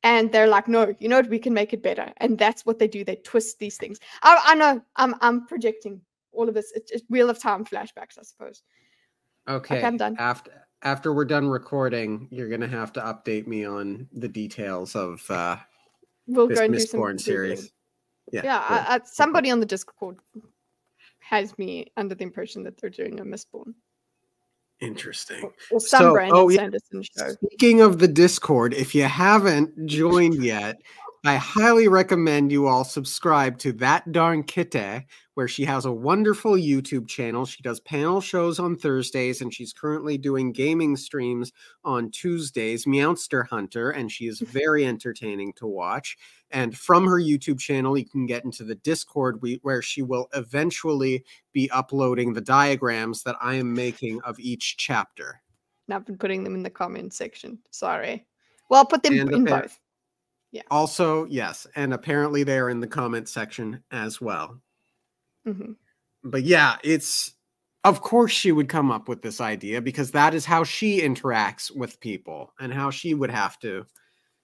[SPEAKER 2] And they're like, no, you know what, we can make it better. And that's what they do. They twist these things. I know I'm projecting all of this. It's Wheel of Time flashbacks, I suppose.
[SPEAKER 1] Okay,
[SPEAKER 2] I'm done.
[SPEAKER 1] After we're done recording, you're gonna have to update me on the details of
[SPEAKER 2] We'll
[SPEAKER 1] this
[SPEAKER 2] go and do some
[SPEAKER 1] Mistborn series.
[SPEAKER 2] Googling.
[SPEAKER 1] Yeah,
[SPEAKER 2] Yeah. Somebody on the Discord has me under the impression that they're doing a Mistborn.
[SPEAKER 1] Interesting.
[SPEAKER 2] Or some Brandon Sanderson show.
[SPEAKER 1] Speaking of the Discord, if you haven't joined yet, I highly recommend you all subscribe to ThatDarnKitteh, where she has a wonderful YouTube channel. She does panel shows on Thursdays, and she's currently doing gaming streams on Tuesdays, Meowster Hunter, and she is very entertaining to watch. And from her YouTube channel, you can get into the Discord where she will eventually be uploading the diagrams that I am making of each chapter.
[SPEAKER 2] And I've been putting them in the comment section. Sorry. Well, I'll put them in both. Yeah.
[SPEAKER 1] Also, yes, and apparently they're in the comment section as well.
[SPEAKER 2] Mm-hmm.
[SPEAKER 1] But yeah, of course she would come up with this idea because that is how she interacts with people and how she would have to.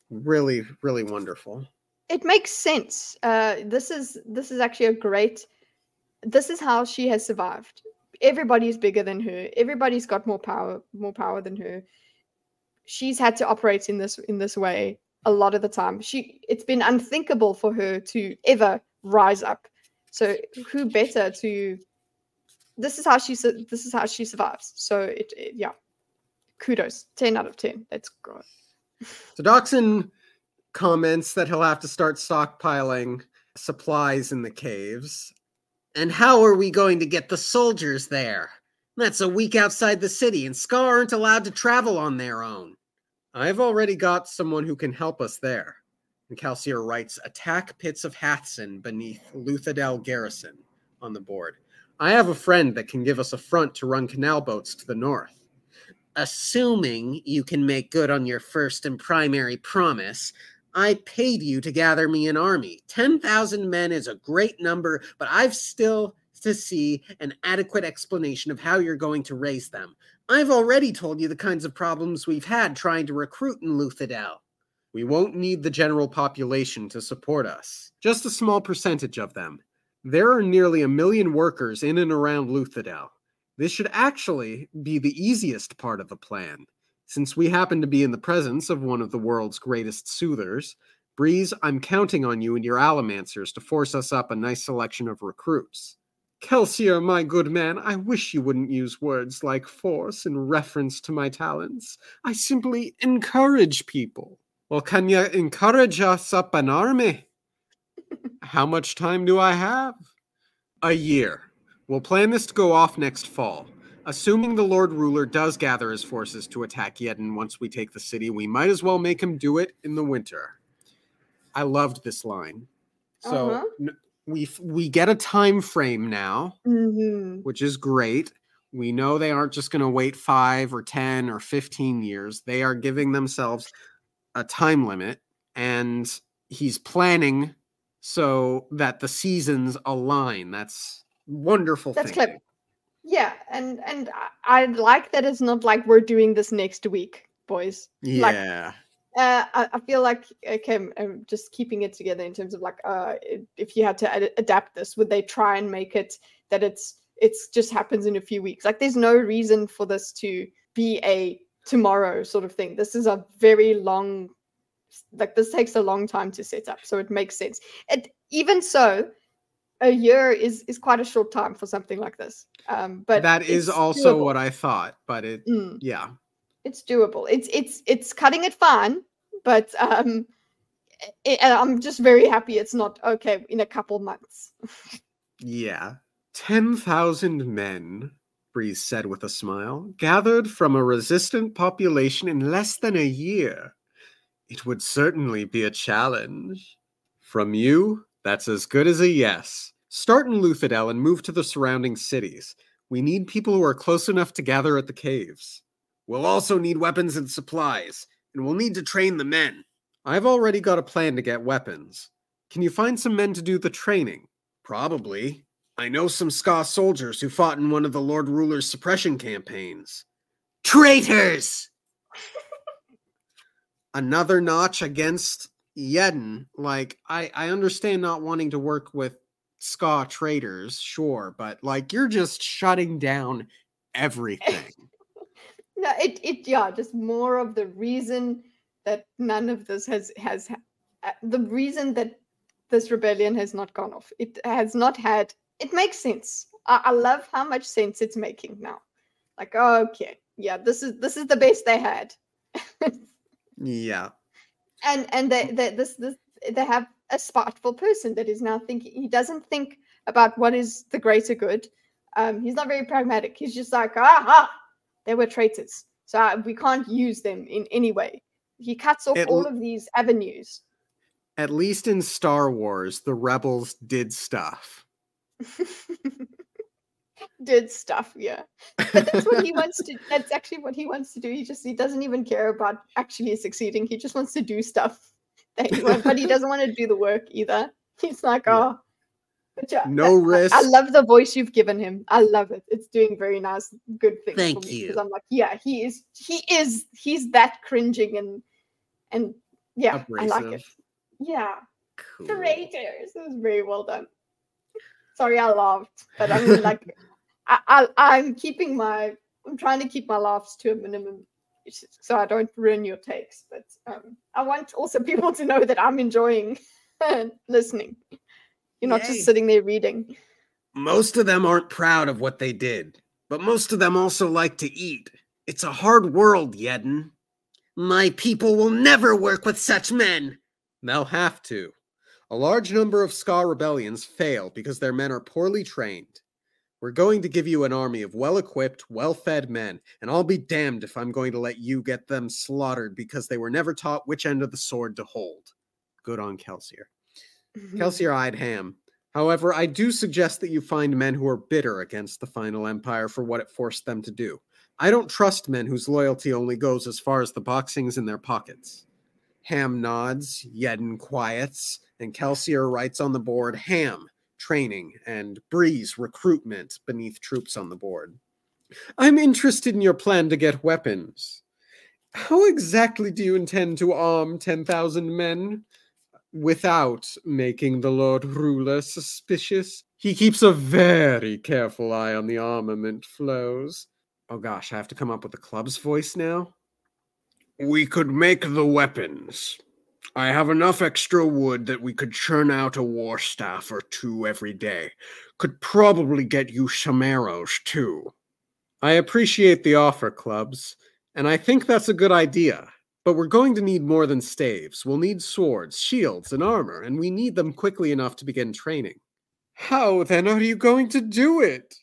[SPEAKER 1] Really, really wonderful.
[SPEAKER 2] It makes sense. This is actually this is how she has survived. Everybody's bigger than her. Everybody's got more power than her. She's had to operate in this way a lot of the time. It's been unthinkable for her to ever rise up. So who better to? This is how she survives. So yeah, kudos. 10 out of 10. That's good.
[SPEAKER 1] So Doxson comments that he'll have to start stockpiling supplies in the caves. And how are we going to get the soldiers there? That's a week outside the city, and Scar aren't allowed to travel on their own. I've already got someone who can help us there. And Calcier writes, attack pits of Hathsin beneath Luthadel garrison on the board. I have a friend that can give us a front to run canal boats to the north. Assuming you can make good on your first and primary promise, I paid you to gather me an army. 10,000 men is a great number, but I've still to see an adequate explanation of how you're going to raise them. I've already told you the kinds of problems we've had trying to recruit in Luthadel. We won't need the general population to support us. Just a small percentage of them. There are nearly 1 million workers in and around Luthadel. This should actually be the easiest part of the plan. Since we happen to be in the presence of one of the world's greatest soothers, Breeze, I'm counting on you and your Allomancers to force us up a nice selection of recruits. Kelsier, my good man, I wish you wouldn't use words like force in reference to my talents. I simply encourage people. Well, can you encourage us up an army? How much time do I have? A year. We'll plan this to go off next fall. Assuming the Lord Ruler does gather his forces to attack Yedden once we take the city, we might as well make him do it in the winter. I loved this line. So we get a time frame now, which is great. We know they aren't just going to wait 5 or 10 or 15 years. They are giving themselves a time limit, and he's planning so that the seasons align. That's wonderful.
[SPEAKER 2] That's clever. Yeah, and I like that it's not like we're doing this next week, boys.
[SPEAKER 1] Yeah.
[SPEAKER 2] I feel like, okay, I'm just keeping it together in terms of like, if you had to adapt this, would they try and make it that it's just happens in a few weeks? Like, there's no reason for this to be a tomorrow sort of thing. This is a very long, like, this takes a long time to set up, so it makes sense. Even so, a year is quite a short time for something like this. But
[SPEAKER 1] that is also doable. What I thought. But yeah,
[SPEAKER 2] it's doable. It's cutting it fine, but I'm just very happy it's not okay in a couple months.
[SPEAKER 1] Yeah, 10,000 men, Breeze said with a smile, gathered from a resistant population in less than a year. It would certainly be a challenge. From you, that's as good as a yes. Start in Luthadel and move to the surrounding cities. We need people who are close enough to gather at the caves. We'll also need weapons and supplies, and we'll need to train the men. I've already got a plan to get weapons. Can you find some men to do the training? Probably. I know some Ska soldiers who fought in one of the Lord Ruler's suppression campaigns. Traitors! Another notch against Yedden, like, I understand not wanting to work with Ska traders, sure, but like you're just shutting down everything.
[SPEAKER 2] No, yeah, just more of the reason that none of this has the reason that this rebellion has not gone off. It has not had. It makes sense. I love how much sense it's making now. Like, okay, yeah, this is the best they had.
[SPEAKER 1] Yeah.
[SPEAKER 2] And they have a spiteful person that is now thinking. He doesn't think about what is the greater good. He's not very pragmatic. He's just like, they were traitors, so we can't use them in any way. He cuts off all of these avenues.
[SPEAKER 1] At least in Star Wars, the rebels did stuff.
[SPEAKER 2] Did stuff, yeah. But that's what he wants to. That's actually what he wants to do. He doesn't even care about actually succeeding. He just wants to do stuff that he wants, but he doesn't want to do the work either. He's like,
[SPEAKER 1] Yeah.
[SPEAKER 2] But yeah,
[SPEAKER 1] No risk.
[SPEAKER 2] I love the voice you've given him. I love it. It's doing very nice, good things
[SPEAKER 1] Thank
[SPEAKER 2] for me.
[SPEAKER 1] you.
[SPEAKER 2] Because I'm like, yeah, he's that cringing and yeah,
[SPEAKER 1] Abrasive.
[SPEAKER 2] I like it. Yeah.
[SPEAKER 1] Cool.
[SPEAKER 2] Traitors. It was very well done. Sorry, I laughed, but I mean, like, I'm trying to keep my laughs to a minimum, so I don't ruin your takes. But I want also people to know that I'm enjoying listening. You're not just sitting there reading.
[SPEAKER 1] Most of them aren't proud of what they did, but most of them also like to eat. It's a hard world, Yedden. My people will never work with such men. They'll have to. A large number of Ska rebellions fail because their men are poorly trained. We're going to give you an army of well-equipped, well-fed men, and I'll be damned if I'm going to let you get them slaughtered because they were never taught which end of the sword to hold. Good on Kelsier. Kelsier eyed Ham. However, I do suggest that you find men who are bitter against the Final Empire for what it forced them to do. I don't trust men whose loyalty only goes as far as the boxings in their pockets. Ham nods, Yedden quiets, and Kelsier writes on the board Ham, training, and Breeze, recruitment, beneath troops on the board. I'm interested in your plan to get weapons. How exactly do you intend to arm 10,000 men? Without making the Lord Ruler suspicious. He keeps a very careful eye on the armament flows. Oh gosh, I have to come up with the club's voice now? We could make the weapons. I have enough extra wood that we could churn out a war staff or two every day. Could probably get you some arrows, too. I appreciate the offer, clubs, and I think that's a good idea. But we're going to need more than staves. We'll need swords, shields, and armor, and we need them quickly enough to begin training. How, then, are you going to do it?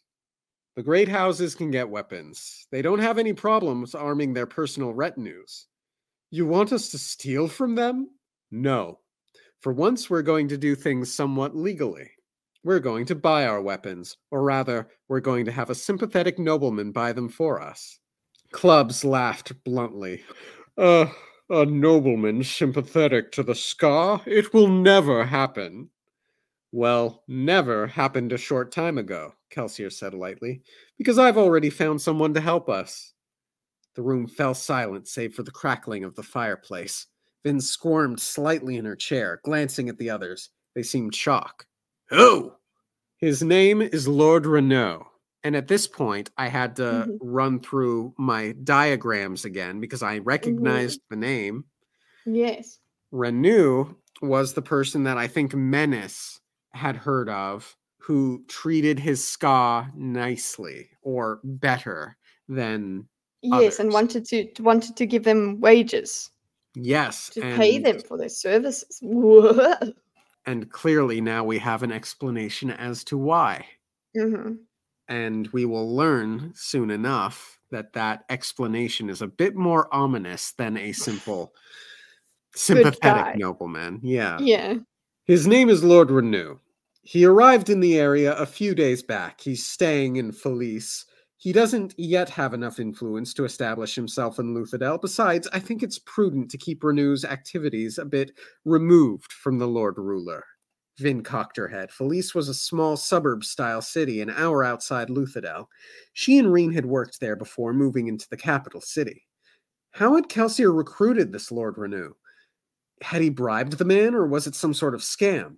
[SPEAKER 1] The great houses can get weapons. They don't have any problems arming their personal retinues. You want us to steal from them? No. For once, we're going to do things somewhat legally. We're going to buy our weapons, or rather, we're going to have a sympathetic nobleman buy them for us. Clubs laughed bluntly. A nobleman sympathetic to the Ska? It will never happen. Well, never happened a short time ago, Kelsier said lightly, because I've already found someone to help us. The room fell silent save for the crackling of the fireplace. Vin squirmed slightly in her chair, glancing at the others. They seemed shocked. Who? His name is Lord Renault. And at this point, I had to run through my diagrams again because I recognized the name.
[SPEAKER 2] Yes.
[SPEAKER 1] Renew was the person that I think Menace had heard of who treated his Ska nicely or better than
[SPEAKER 2] others. And wanted to give them wages.
[SPEAKER 1] Yes.
[SPEAKER 2] To pay them for their services. Whoa.
[SPEAKER 1] And clearly now we have an explanation as to why. And we will learn soon enough that that explanation is a bit more ominous than a simple sympathetic nobleman. Yeah. His name is Lord Renew. He arrived in the area a few days back. He's staying in Felice. He doesn't yet have enough influence to establish himself in Luthadel. Besides, I think it's prudent to keep Renew's activities a bit removed from the Lord Ruler. Vin cocked her head. Felice was a small suburb-style city an hour outside Luthadel. She and Reen had worked there before moving into the capital city. How had Kelsier recruited this Lord Renew?
[SPEAKER 3] Had he bribed the man, or was it some sort of scam?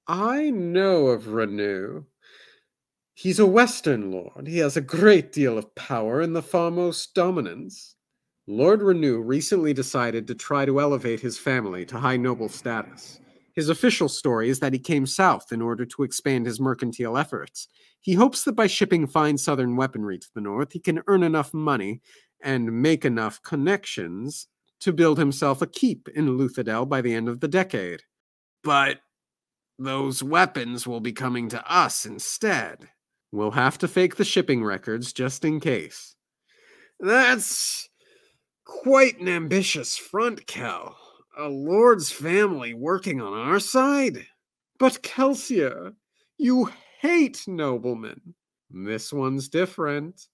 [SPEAKER 3] I know of Renew. He's a Western lord. He has a great deal of power and the foremost dominance. Lord Renew recently decided to try to elevate his family to high noble status. His official story is that he came south in order to expand his mercantile efforts. He hopes that by shipping fine southern weaponry to the north, he can earn enough money and make enough connections to build himself a keep in Luthadel by the end of the decade. But those weapons will be coming to us instead. We'll have to fake the shipping records just in case. That's quite an ambitious front, Kel. A lord's family working on our side? But Kelsier, you hate noblemen. This one's different.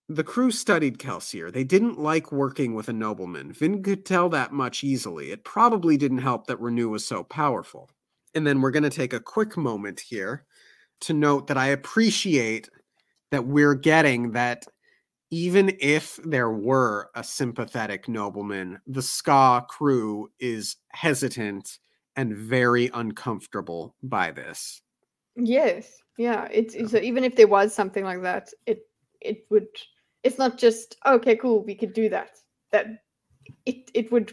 [SPEAKER 3] The crew studied Kelsier. They didn't like working with a nobleman. Vin could tell that much easily. It probably didn't help that Renew was so powerful. And then we're going to take a quick moment here to note that I appreciate that we're getting that even if there were a sympathetic nobleman, the Ska crew is hesitant and very uncomfortable by this.
[SPEAKER 2] Yes, yeah. It's so even if there was something like that, it would. It's not just okay, cool. We could do that. That it would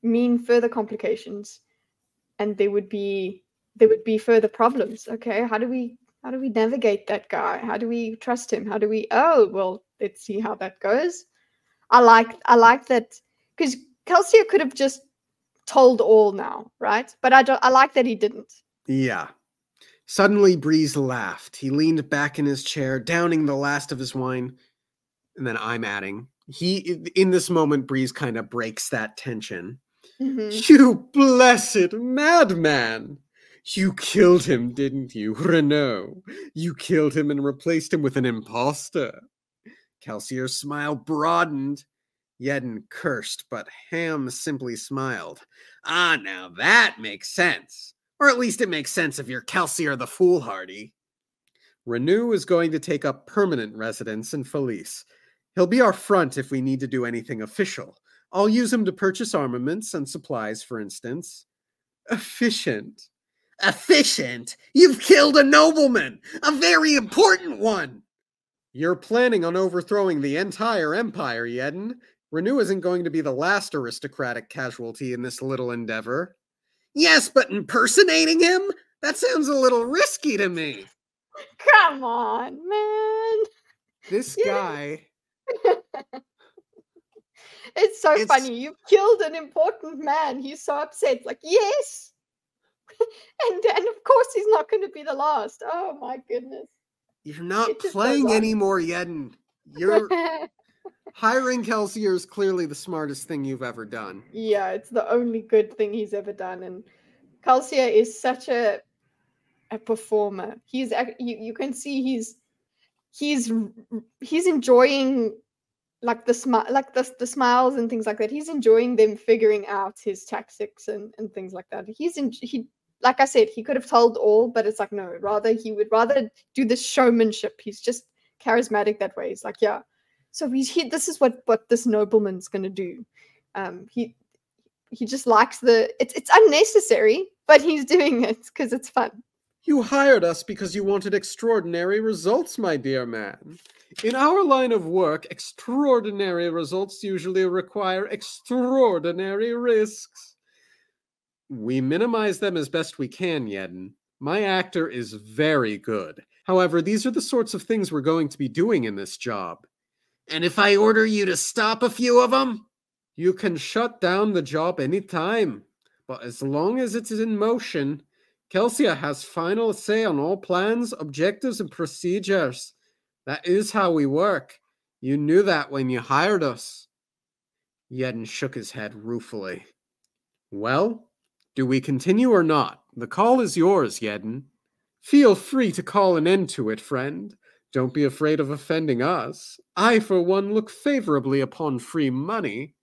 [SPEAKER 2] mean further complications, and there would be further problems. Okay, how do we navigate that guy? How do we trust him? How do we? Oh well, let's see how that goes. I like that because Kelsier could have just told all now, right? But I like that he didn't.
[SPEAKER 3] Yeah. Suddenly, Breeze laughed. He leaned back in his chair, downing the last of his wine. And then I'm adding. In this moment, Breeze kind of breaks that tension.
[SPEAKER 2] Mm-hmm.
[SPEAKER 3] You blessed madman! You killed him, didn't you, Renaud? You killed him and replaced him with an imposter. Kelsier's smile broadened. Yedden cursed, but Ham simply smiled. Ah, now that makes sense. Or at least it makes sense if you're Kelsier the foolhardy. Renew is going to take up permanent residence in Felice. He'll be our front if we need to do anything official. I'll use him to purchase armaments and supplies, for instance. Efficient. Efficient? You've killed a nobleman! A very important one! You're planning on overthrowing the entire empire, Yedden. Renew isn't going to be the last aristocratic casualty in this little endeavor. Yes, but impersonating him? That sounds a little risky to me.
[SPEAKER 2] Come on, man.
[SPEAKER 3] This guy...
[SPEAKER 2] It's so funny. You killed an important man. He's so upset. Like, yes. and of course he's not going to be the last. Oh my goodness.
[SPEAKER 3] You're not playing anymore, Yedden. You're... Hiring Kelsier is clearly the smartest thing you've ever done.
[SPEAKER 2] Yeah, it's the only good thing he's ever done. And Kelsier is such a performer. He's you can see he's enjoying like the smiles and things like that. He's enjoying them figuring out his tactics and things like that. He like I said, he could have told all, but it's like no, he would rather do the showmanship. He's just charismatic that way. He's like, yeah. So this is what this nobleman's gonna do. He just likes it's unnecessary, but he's doing it because it's fun.
[SPEAKER 3] You hired us because you wanted extraordinary results, my dear man. In our line of work, extraordinary results usually require extraordinary risks. We minimize them as best we can, Yedden. My actor is very good. However, these are the sorts of things we're going to be doing in this job. And if I order you to stop a few of them? You can shut down the job anytime. But as long as it's in motion, Kelsier has final say on all plans, objectives, and procedures. That is how we work. You knew that when you hired us. Yedden shook his head ruefully. Well, do we continue or not? The call is yours, Yedden. Feel free to call an end to it, friend. Don't be afraid of offending us. I, for one, look favorably upon free money.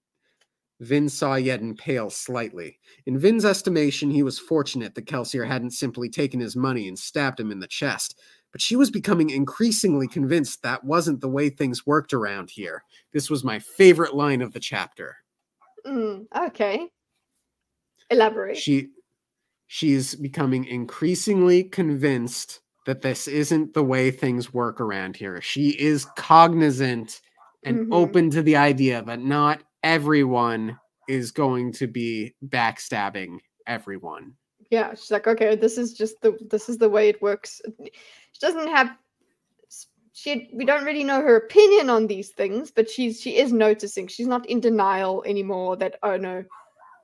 [SPEAKER 3] Vin saw Yedden pale slightly. In Vin's estimation, he was fortunate that Kelsier hadn't simply taken his money and stabbed him in the chest. But she was becoming increasingly convinced that wasn't the way things worked around here. This was my favorite line of the chapter.
[SPEAKER 2] Okay. Elaborate.
[SPEAKER 1] She's becoming increasingly convinced that this isn't the way things work around here. She is cognizant and open to the idea that not everyone is going to be backstabbing everyone.
[SPEAKER 2] Yeah, she's like, okay, this is the way it works. She doesn't have we don't really know her opinion on these things, but she is noticing. She's not in denial anymore that, oh no,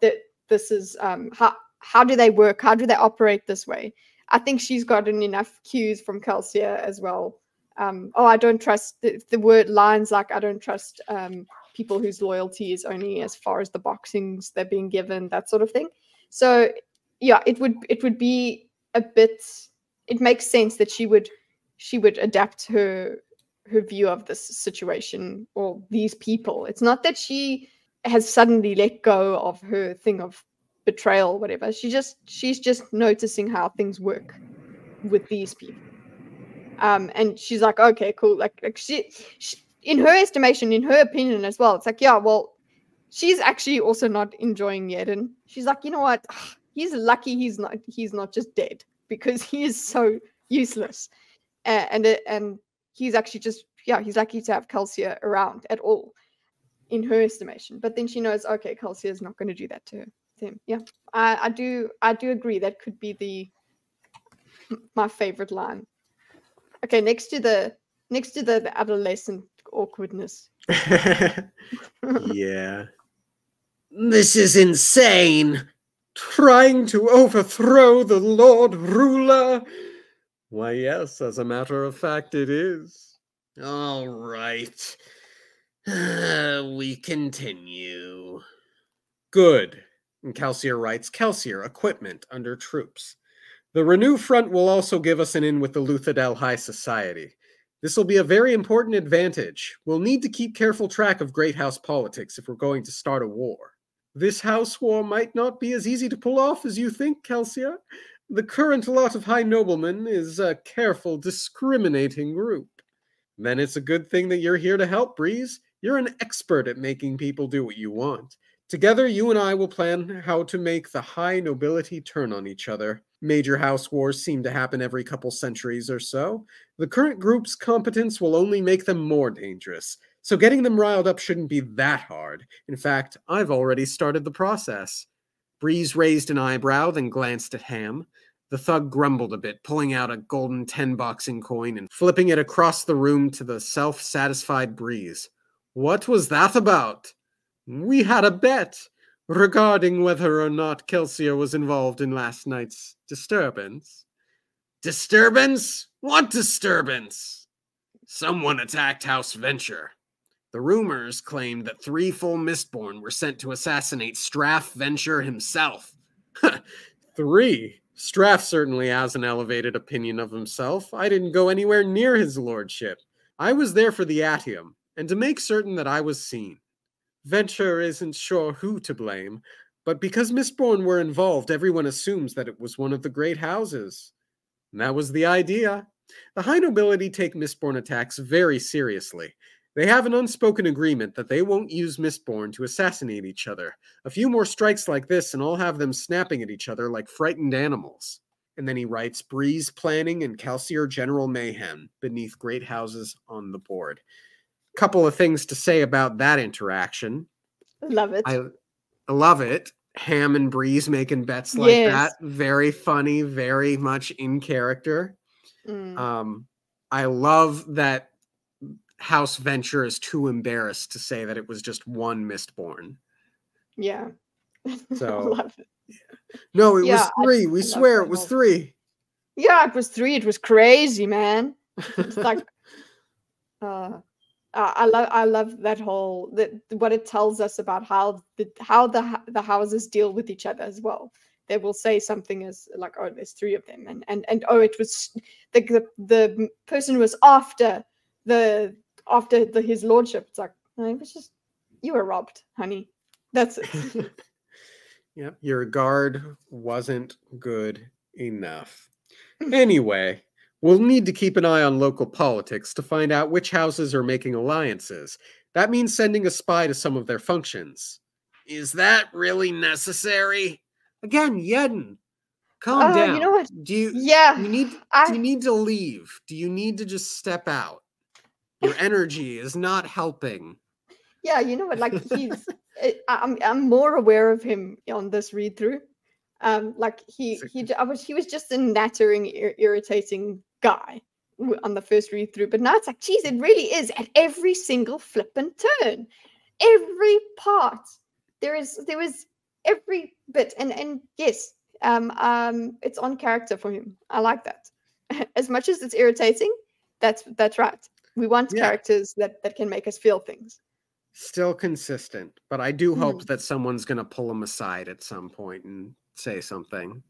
[SPEAKER 2] that this is how do they work? How do they operate this way? I think she's gotten enough cues from Kelsier as well. I don't trust the word lines like I don't trust people whose loyalty is only as far as the boxings they're being given, that sort of thing. So yeah, it would be a bit. It makes sense that she would adapt her view of this situation or these people. It's not that she has suddenly let go of her thing of betrayal, whatever. She's just noticing how things work with these people. And she's like, okay, cool. Like she in her estimation, in her opinion as well, it's like, yeah, well, she's actually also not enjoying Yedin. She's like, you know what? He's lucky he's not just dead, because he is so useless. And he's actually just, yeah, he's lucky to have Kelsier around at all, in her estimation. But then she knows, okay, Kelsier is not going to do that to him. Yeah, I do agree. That could be my favorite line. Okay, next to the adolescent awkwardness.
[SPEAKER 1] Yeah. This is insane. Trying to overthrow the Lord Ruler. Why, yes, as a matter of fact, it is. All right. We continue. Good. And Kelsier writes, Kelsier, equipment under troops. The Renew Front will also give us an in with the Luthadel High Society. This will be a very important advantage. We'll need to keep careful track of Great House politics if we're going to start a war. This house war might not be as easy to pull off as you think, Kelsier. The current lot of high noblemen is a careful, discriminating group. Then it's a good thing that you're here to help, Breeze. You're an expert at making people do what you want. Together, you and I will plan how to make the high nobility turn on each other. Major house wars seem to happen every couple centuries or so. The current group's competence will only make them more dangerous, so getting them riled up shouldn't be that hard. In fact, I've already started the process. Breeze raised an eyebrow, then glanced at Ham. The thug grumbled a bit, pulling out a golden 10-boxing coin and flipping it across the room to the self-satisfied Breeze. What was that about? We had a bet regarding whether or not Kelsier was involved in last night's disturbance. Disturbance? What disturbance? Someone attacked House Venture. The rumors claimed that 3 full Mistborn were sent to assassinate Straff Venture himself. 3? Straff certainly has an elevated opinion of himself. I didn't go anywhere near his lordship. I was there for the Atium, and to make certain that I was seen. Venture isn't sure who to blame, but because Mistborn were involved, everyone assumes that it was one of the great houses. And that was the idea. The high nobility take Mistborn attacks very seriously. They have an unspoken agreement that they won't use Mistborn to assassinate each other. A few more strikes like this and I'll have them snapping at each other like frightened animals. And then he writes, Breeze planning and Kelsier general mayhem beneath great houses on the board. Couple of things to say about that interaction.
[SPEAKER 2] Love it.
[SPEAKER 1] I love it. Ham and Breeze making bets like that. Very funny, very much in character. I love that House Venture is too embarrassed to say that it was just one Mistborn.
[SPEAKER 2] Yeah.
[SPEAKER 1] So
[SPEAKER 2] I love it.
[SPEAKER 1] Yeah. No, it was 3. We swear it was 3.
[SPEAKER 2] Yeah, it was 3. It was crazy, man. It's like I love that whole what it tells us about how the houses deal with each other as well. They will say something as like, oh, there's 3 of them, and oh, it was the person who was after his lordship. It's like, no, it was just, you were robbed, honey. That's it.
[SPEAKER 1] Yep, your guard wasn't good enough. Anyway. We'll need to keep an eye on local politics to find out which houses are making alliances. That means sending a spy to some of their functions. Is that really necessary?
[SPEAKER 3] Again, Yedden, calm down.
[SPEAKER 2] You know what?
[SPEAKER 3] Do you need to leave? Do you need to just step out? Your energy is not helping.
[SPEAKER 2] Yeah, you know what? Like I'm more aware of him on this read through. Like he was just a nattering, irritating guy on the first read through, but now it's like, geez, it really is at every single flip and turn, every part. There was every bit, and yes, it's on character for him. I like that. As much as it's irritating, that's right. We want characters that can make us feel things.
[SPEAKER 3] Still consistent, but I do hope that someone's going to pull him aside at some point and say something.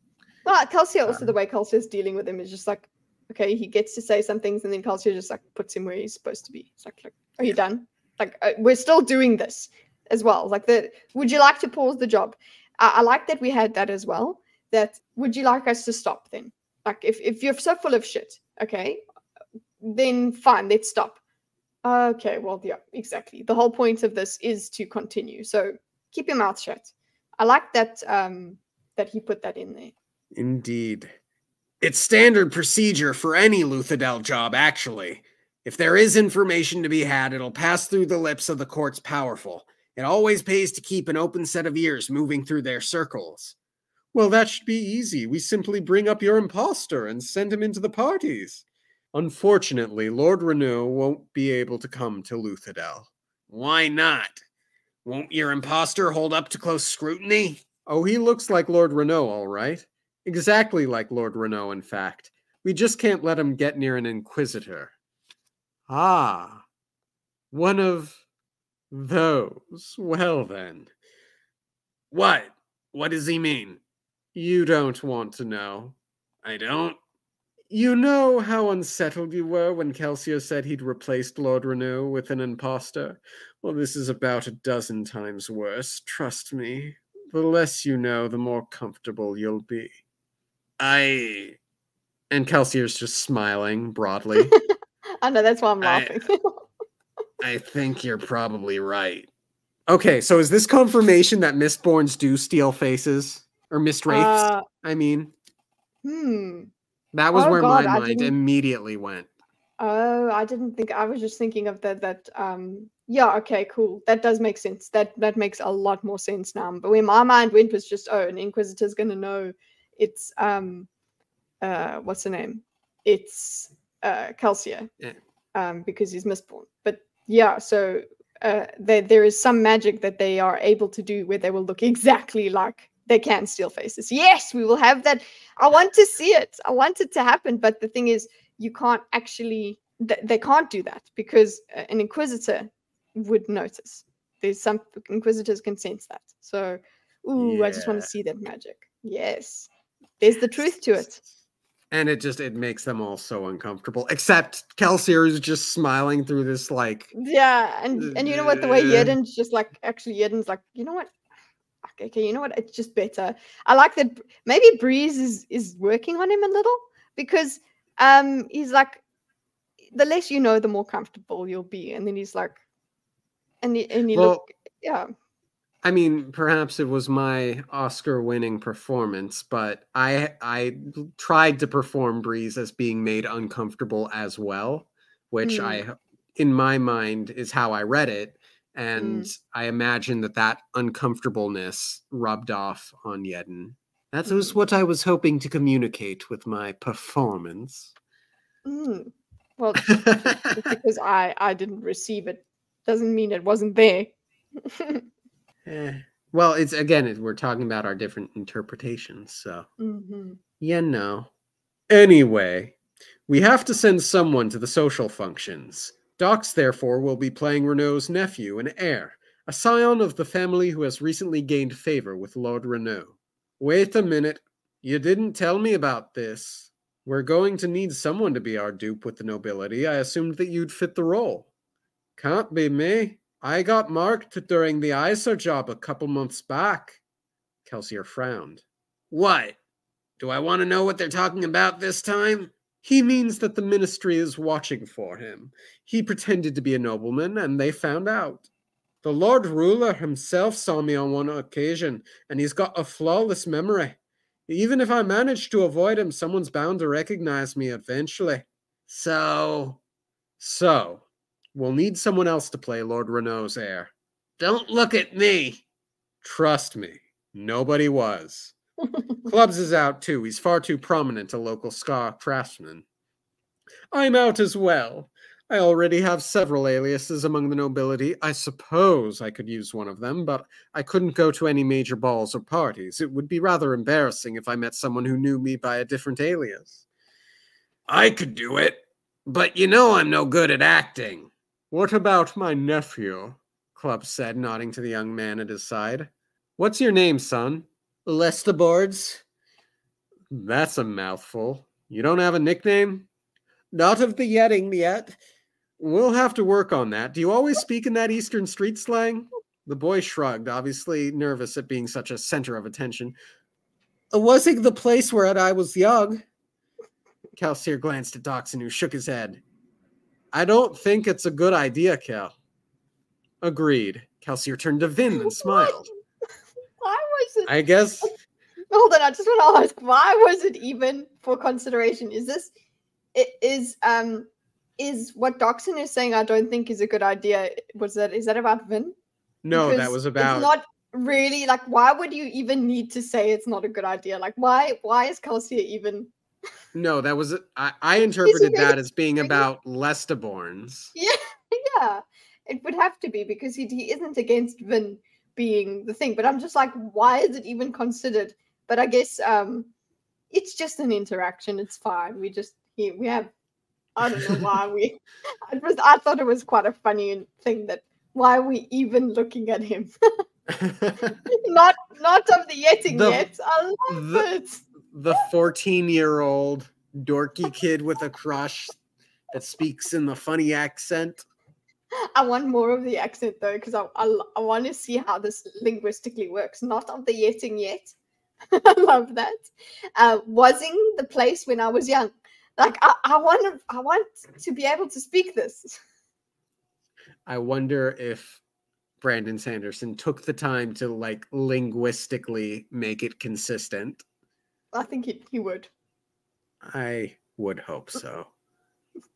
[SPEAKER 2] Well, Calcia also, the way Calcia's dealing with him is just like, okay, he gets to say some things, and then Calcia just like puts him where he's supposed to be. It's like are you done? Like, we're still doing this as well. Like, would you like to pause the job? I like that we had that as well. That, would you like us to stop then? Like, if you're so full of shit, okay, then fine, let's stop. Okay, well, yeah, exactly. The whole point of this is to continue. So keep your mouth shut. I like that that he put that in there.
[SPEAKER 3] Indeed. It's standard procedure for any Luthadel job, actually. If there is information to be had, it'll pass through the lips of the court's powerful. It always pays to keep an open set of ears moving through their circles. Well, that should be easy. We simply bring up your imposter and send him into the parties. Unfortunately, Lord Renew won't be able to come to Luthadel. Why not? Won't your imposter hold up to close scrutiny? Oh, he looks like Lord Renew, all right. Exactly like Lord Renew, in fact. We just can't let him get near an inquisitor. Ah, one of those. Well then. What? What does he mean? You don't want to know. I don't. You know how unsettled you were when Calcio said he'd replaced Lord Renew with an imposter? Well, this is about 12 times worse, trust me. The less you know, the more comfortable you'll be. And Calcio's just smiling broadly.
[SPEAKER 2] I know, that's why I'm laughing.
[SPEAKER 3] I think you're probably right. Okay, so is this confirmation that Mistborns do steal faces? Or Mistwraiths, I mean? That was where my mind immediately went.
[SPEAKER 2] Oh, I didn't think. I was just thinking of that. Yeah, okay, cool. That does make sense. That makes a lot more sense now. But where my mind went was just, an Inquisitor's gonna know it's what's the name? It's Calcia. Yeah. Because he's Mistborn. But yeah, so there is some magic that they are able to do where they will look exactly like they can steal faces. Yes, we will have that. I want to see it. I want it to happen. But the thing is, you can't actually, they can't do that because an Inquisitor would notice. There's some Inquisitors can sense that. So, I just want to see that magic. Yes. There's the truth to it.
[SPEAKER 3] And it makes them all so uncomfortable. Except Kelsier is just smiling through this, like...
[SPEAKER 2] Yeah, and you know what? The way Yedden's just like... Actually, Yedden's like, you know what? Okay, you know what? It's just better. I like that. Maybe Breeze is working on him a little. Because he's like... The less you know, the more comfortable you'll be. And then he's like... Yeah.
[SPEAKER 3] I mean, perhaps it was my Oscar-winning performance, but I tried to perform Breeze as being made uncomfortable as well, which in my mind, is how I read it, and I imagine that uncomfortableness rubbed off on Yedden. That was what I was hoping to communicate with my performance.
[SPEAKER 2] Well, just because I didn't receive it doesn't mean it wasn't there.
[SPEAKER 3] Well, it's we're talking about our different interpretations, so no. Anyway, we have to send someone to the social functions. Dox, therefore, will be playing Renault's nephew and heir, a scion of the family who has recently gained favor with Lord Renault. Wait a minute, you didn't tell me about this. We're going to need someone to be our dupe with the nobility. I assumed that you'd fit the role. Can't be me. I got marked during the ISO job a couple months back. Kelsier frowned. What? Do I want to know what they're talking about this time? He means that the ministry is watching for him. He pretended to be a nobleman, and they found out. The Lord Ruler himself saw me on one occasion, and he's got a flawless memory. Even if I manage to avoid him, someone's bound to recognize me eventually. So, we'll need someone else to play Lord Renault's heir. Don't look at me. Trust me, nobody was. Clubs is out too. He's far too prominent a local ska craftsman. I'm out as well. I already have several aliases among the nobility. I suppose I could use one of them, but I couldn't go to any major balls or parties. It would be rather embarrassing if I met someone who knew me by a different alias. I could do it, but you know I'm no good at acting. What about my nephew? Club said, nodding to the young man at his side. What's your name, son? Lestabords. That's a mouthful. You don't have a nickname? Not of the Yetting yet. We'll have to work on that. Do you always speak in that Eastern street slang? The boy shrugged, obviously nervous at being such a center of attention. Was it the place where I was young? Kelsier glanced at Doxon, who shook his head. I don't think it's a good idea, Kel. Agreed. Kelsier turned to Vin and smiled.
[SPEAKER 2] Why was it?
[SPEAKER 3] I guess...
[SPEAKER 2] Hold on, I just want to ask, why was it even for consideration? Is what Doxon is saying I don't think is a good idea, is that about Vin?
[SPEAKER 3] No,
[SPEAKER 2] Because
[SPEAKER 3] that was about...
[SPEAKER 2] It's not really, like, why would you even need to say it's not a good idea? Like, why is Kelsier even...
[SPEAKER 3] No, that was... I interpreted that as being about Lestaborns.
[SPEAKER 2] Yeah, it would have to be, because he isn't against Vin being the thing. But I'm just like, why is it even considered? But I guess it's just an interaction. It's fine. We have... I don't know why I thought it was quite a funny thing that why are we even looking at him? not of the Yetting yet. I love it.
[SPEAKER 3] The 14-year-old dorky kid with a crush that speaks in the funny accent.
[SPEAKER 2] I want more of the accent though, because I want to see how this linguistically works. Not of the Yetting yet. I love that. Wasing the place when I was young. Like I want to be able to speak this.
[SPEAKER 3] I wonder if Brandon Sanderson took the time to like linguistically make it consistent.
[SPEAKER 2] I think he would.
[SPEAKER 3] I would hope so.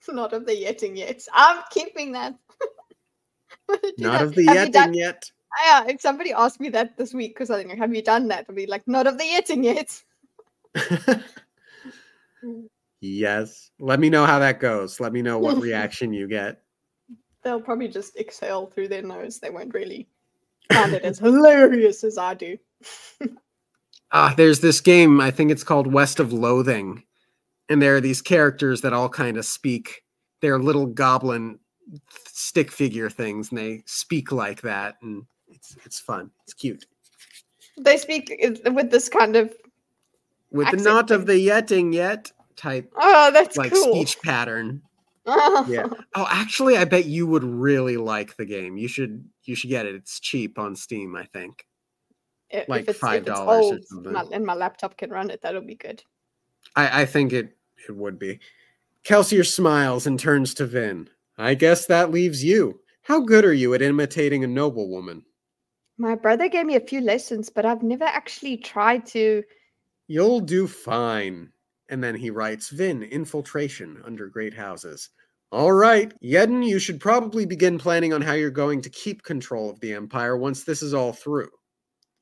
[SPEAKER 2] Not of the Yetting yet. I'm keeping that.
[SPEAKER 3] Not of the Yetting yet.
[SPEAKER 2] Yeah, if somebody asked me that this week, because I think, have you done that? I'll be like, not of the Yetting yet.
[SPEAKER 3] Yes. Let me know how that goes. Let me know what reaction you get.
[SPEAKER 2] They'll probably just exhale through their nose. They won't really find it as hilarious as I do.
[SPEAKER 3] There's this game, I think it's called West of Loathing. And there are these characters that all kind of speak. They're little goblin stick figure things, and they speak like that. And it's fun. It's cute.
[SPEAKER 2] They speak with this kind of...
[SPEAKER 3] With the not of the Yetting yet type.
[SPEAKER 2] Oh, that's
[SPEAKER 3] like
[SPEAKER 2] cool.
[SPEAKER 3] Speech pattern. Yeah. Oh, actually, I bet you would really like the game. You should get it. It's cheap on Steam, I think. Like $5 or something.
[SPEAKER 2] And my laptop can run it. That'll be good.
[SPEAKER 3] I think it would be. Kelsier smiles and turns to Vin. I guess that leaves you. How good are you at imitating a noblewoman?
[SPEAKER 2] My brother gave me a few lessons, but I've never actually tried to.
[SPEAKER 3] You'll do fine. And then he writes, Vin, infiltration under great houses. All right, Yedden, you should probably begin planning on how you're going to keep control of the Empire once this is all through.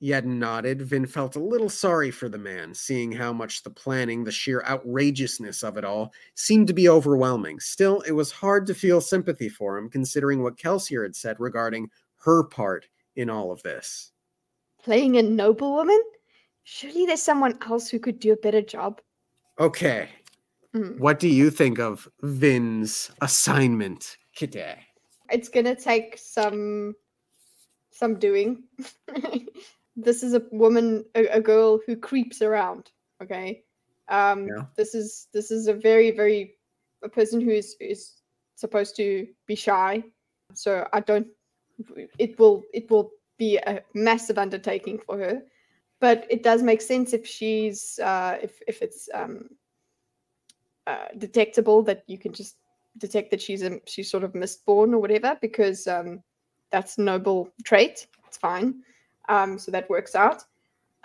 [SPEAKER 3] Yedden nodded. Vin felt a little sorry for the man, seeing how much the planning, the sheer outrageousness of it all, seemed to be overwhelming. Still, it was hard to feel sympathy for him, considering what Kelsier had said regarding her part in all of this.
[SPEAKER 2] Playing a noblewoman? Surely there's someone else who could do a better job.
[SPEAKER 3] Okay. What do you think of Vin's assignment, Kitteh?
[SPEAKER 2] It's gonna take some doing. This is a woman, a girl who creeps around. Okay, This is a very, very a person who is supposed to be shy. So I don't. It will be a massive undertaking for her, but it does make sense if she's if it's detectable, that you can just detect that she's sort of Mistborn or whatever, because that's a noble trait. It's fine. So that works out.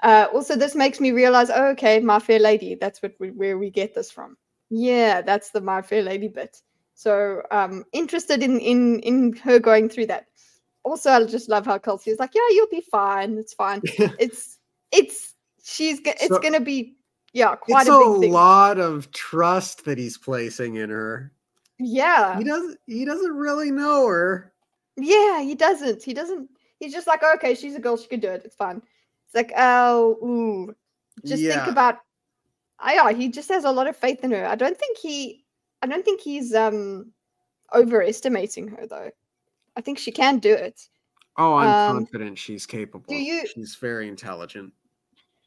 [SPEAKER 2] Also, this makes me realize, oh, okay, My Fair Lady. That's where we get this from. Yeah, that's the My Fair Lady bit. So interested in her going through that. Also, I just love how Kelsey is like, yeah, you'll be fine. It's fine. it's gonna be quite a big thing.
[SPEAKER 3] It's a lot of trust that he's placing in her.
[SPEAKER 2] Yeah.
[SPEAKER 3] He doesn't really know her.
[SPEAKER 2] Yeah, he doesn't. He's just like, okay, she's a girl, she can do it. It's fine. It's like, oh, ooh. Just think about he just has a lot of faith in her. I don't think he's overestimating her though. I think she can do it.
[SPEAKER 3] Oh, I'm confident she's capable. She's very intelligent.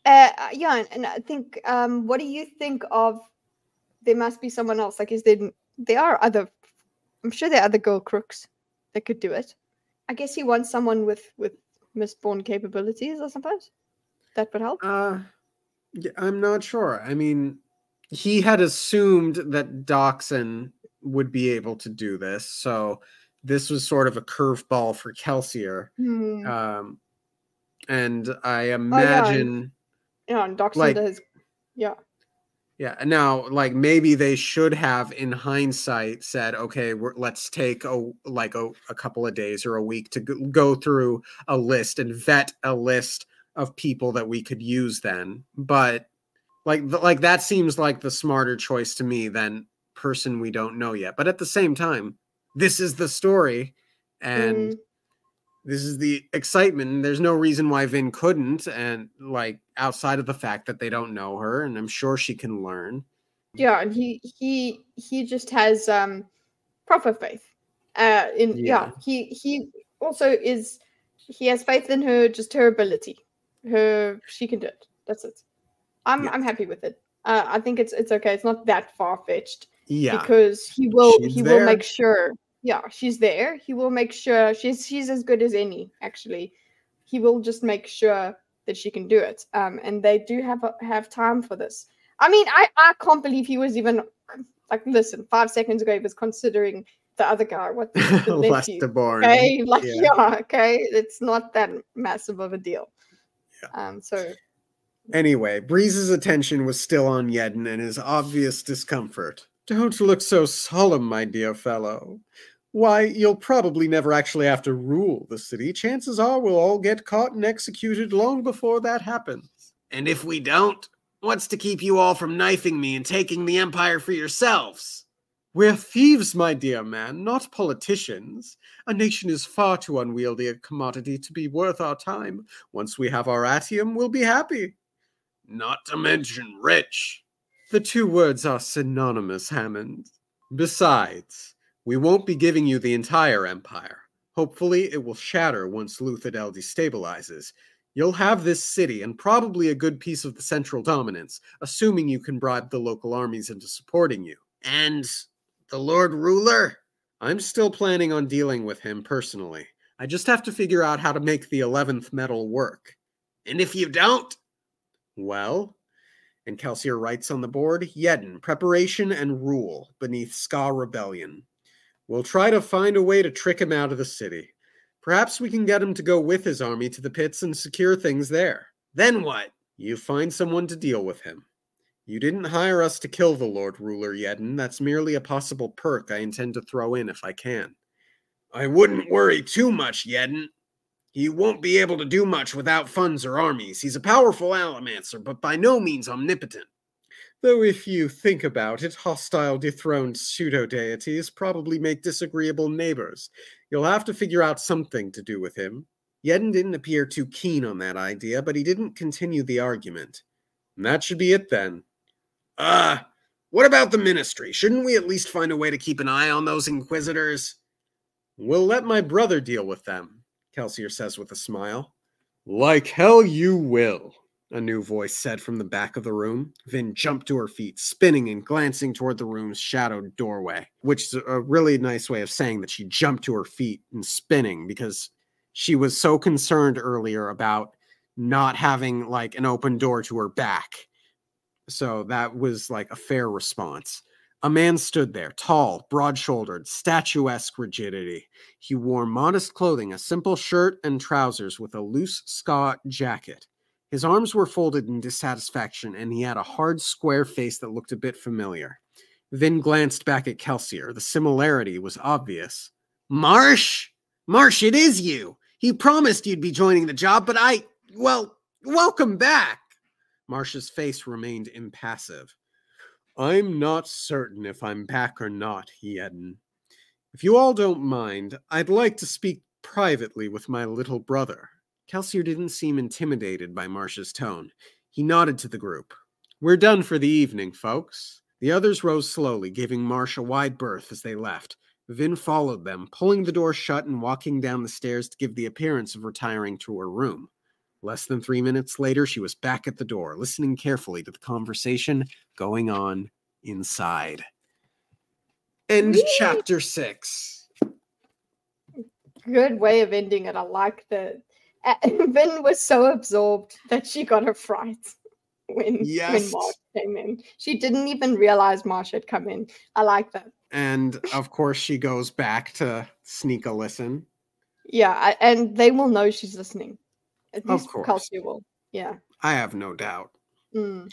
[SPEAKER 2] Yeah, and I think what do you think of there must be someone else? Like I'm sure there are other girl crooks that could do it. I guess he wants someone with Mistborn capabilities, I suppose. That would help.
[SPEAKER 3] Yeah, I'm not sure. I mean, he had assumed that Doxson would be able to do this, so this was sort of a curveball for Kelsier. And I imagine...
[SPEAKER 2] and Doxson does... Yeah.
[SPEAKER 3] Yeah, now, like, maybe they should have, in hindsight, said, okay, let's take a couple of days or a week to go through a list and vet a list of people that we could use then. But, like that seems like the smarter choice to me than person we don't know yet. But at the same time, this is the story, and this is the excitement. There's no reason why Vin couldn't, and like outside of the fact that they don't know her, and I'm sure she can learn.
[SPEAKER 2] Yeah, and he just has proper faith. He also he has faith in her, just her ability. She can do it. That's it. I'm happy with it. I think it's okay. It's not that far fetched.
[SPEAKER 3] Yeah,
[SPEAKER 2] because he will make sure. Yeah, she's there. He will make sure she's as good as any. Actually, he will just make sure that she can do it. And they do have time for this. I mean, I can't believe he was even like, listen, 5 seconds ago he was considering the other guy. What the nephew? Okay, okay, it's not that massive of a deal. Yeah. So.
[SPEAKER 3] Anyway, Breeze's attention was still on Yedden and his obvious discomfort. Don't look so solemn, my dear fellow. Why, you'll probably never actually have to rule the city. Chances are we'll all get caught and executed long before that happens.
[SPEAKER 1] And if we don't, what's to keep you all from knifing me and taking the Empire for yourselves?
[SPEAKER 3] We're thieves, my dear man, not politicians. A nation is far too unwieldy a commodity to be worth our time. Once we have our atium, we'll be happy.
[SPEAKER 1] Not to mention rich.
[SPEAKER 3] The two words are synonymous, Hammond. Besides, we won't be giving you the entire empire. Hopefully, it will shatter once Luthadel destabilizes. You'll have this city and probably a good piece of the central dominance, assuming you can bribe the local armies into supporting you.
[SPEAKER 1] And the Lord Ruler?
[SPEAKER 3] I'm still planning on dealing with him personally. I just have to figure out how to make the 11th metal work.
[SPEAKER 1] And if you don't?
[SPEAKER 3] Well... And Kelsier writes on the board, Yedden, preparation and rule beneath Ska Rebellion. We'll try to find a way to trick him out of the city. Perhaps we can get him to go with his army to the pits and secure things there.
[SPEAKER 1] Then what?
[SPEAKER 3] You find someone to deal with him. You didn't hire us to kill the Lord Ruler, Yedden. That's merely a possible perk I intend to throw in if I can.
[SPEAKER 1] I wouldn't worry too much, Yedden. He won't be able to do much without funds or armies. He's a powerful allomancer, but by no means omnipotent.
[SPEAKER 3] Though if you think about it, hostile dethroned pseudo-deities probably make disagreeable neighbors. You'll have to figure out something to do with him. Yedden didn't appear too keen on that idea, but he didn't continue the argument. And that should be it then.
[SPEAKER 1] What about the ministry? Shouldn't we at least find a way to keep an eye on those inquisitors?
[SPEAKER 3] We'll let my brother deal with them, Kelsier says with a smile. Like hell you will, a new voice said from the back of the room. Vin jumped to her feet, spinning and glancing toward the room's shadowed doorway, which is a really nice way of saying that she jumped to her feet and spinning because she was so concerned earlier about not having like an open door to her back. So that was like a fair response.
[SPEAKER 1] A man stood there, tall, broad-shouldered, statuesque rigidity. He wore modest clothing, a simple shirt and trousers with a loose scarf jacket. His arms were folded in dissatisfaction, and he had a hard, square face that looked a bit familiar. Vin glanced back at Kelsier. The similarity was obvious. Marsh! Marsh, it is you! He promised you'd be joining the job, but welcome back! Marsh's face remained impassive. I'm not certain if I'm back or not, he added. If you all don't mind, I'd like to speak privately with my little brother. Kelsier didn't seem intimidated by Marsh's tone. He nodded to the group. We're done for the evening, folks. The others rose slowly, giving Marsh a wide berth as they left. Vin followed them, pulling the door shut and walking down the stairs to give the appearance of retiring to her room. Less than 3 minutes later, she was back at the door, listening carefully to the conversation going on inside. End chapter 6.
[SPEAKER 2] Good way of ending it. I like that. Vin was so absorbed that she got a fright when Marsh came in. She didn't even realize Marsh had come in. I like that.
[SPEAKER 1] And of course, she goes back to sneak a listen.
[SPEAKER 2] Yeah, and they will know she's listening. At least
[SPEAKER 1] of course.
[SPEAKER 2] Kelsier will. Yeah.
[SPEAKER 1] I have no doubt.
[SPEAKER 2] Mm.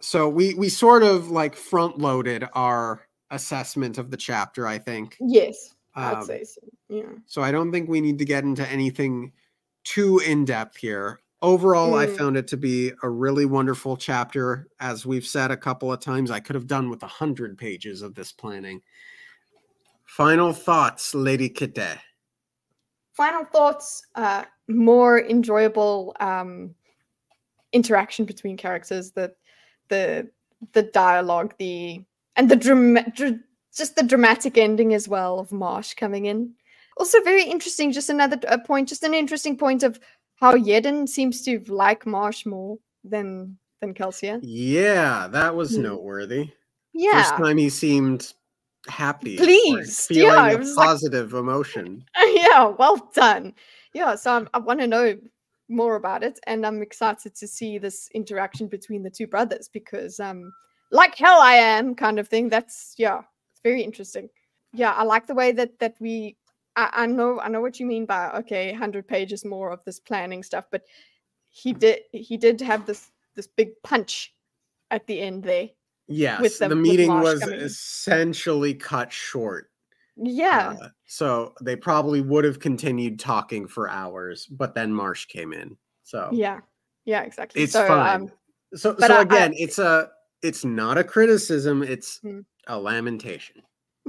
[SPEAKER 1] So we sort of like front loaded our assessment of the chapter, I think.
[SPEAKER 2] Yes, I'd say so. Yeah.
[SPEAKER 1] So I don't think we need to get into anything too in-depth here. Overall, I found it to be a really wonderful chapter. As we've said a couple of times, I could have done with 100 pages of this planning. Final thoughts, Lady Kitteh.
[SPEAKER 2] Final thoughts, more enjoyable interaction between characters, the dialogue, just the dramatic ending as well of Marsh coming in. Also very interesting, just another point, just an interesting point of how Jeden seems to like Marsh more than Kelsier.
[SPEAKER 1] Yeah, that was noteworthy.
[SPEAKER 2] Yeah.
[SPEAKER 1] First time he seemed happy.
[SPEAKER 2] Pleased.
[SPEAKER 1] Feeling a positive emotion.
[SPEAKER 2] Yeah, well done. Yeah, so I want to know more about it, and I'm excited to see this interaction between the two brothers because like hell I am kind of thing. That's it's very interesting. Yeah, I like the way that we I know what you mean by 100 pages more of this planning stuff, but he did have this big punch at the end there.
[SPEAKER 1] Yes, the meeting was essentially cut short.
[SPEAKER 2] Yeah.
[SPEAKER 1] So they probably would have continued talking for hours, but then Marsh came in. So
[SPEAKER 2] yeah, exactly.
[SPEAKER 1] It's fine. So again, it's not a criticism, it's a lamentation.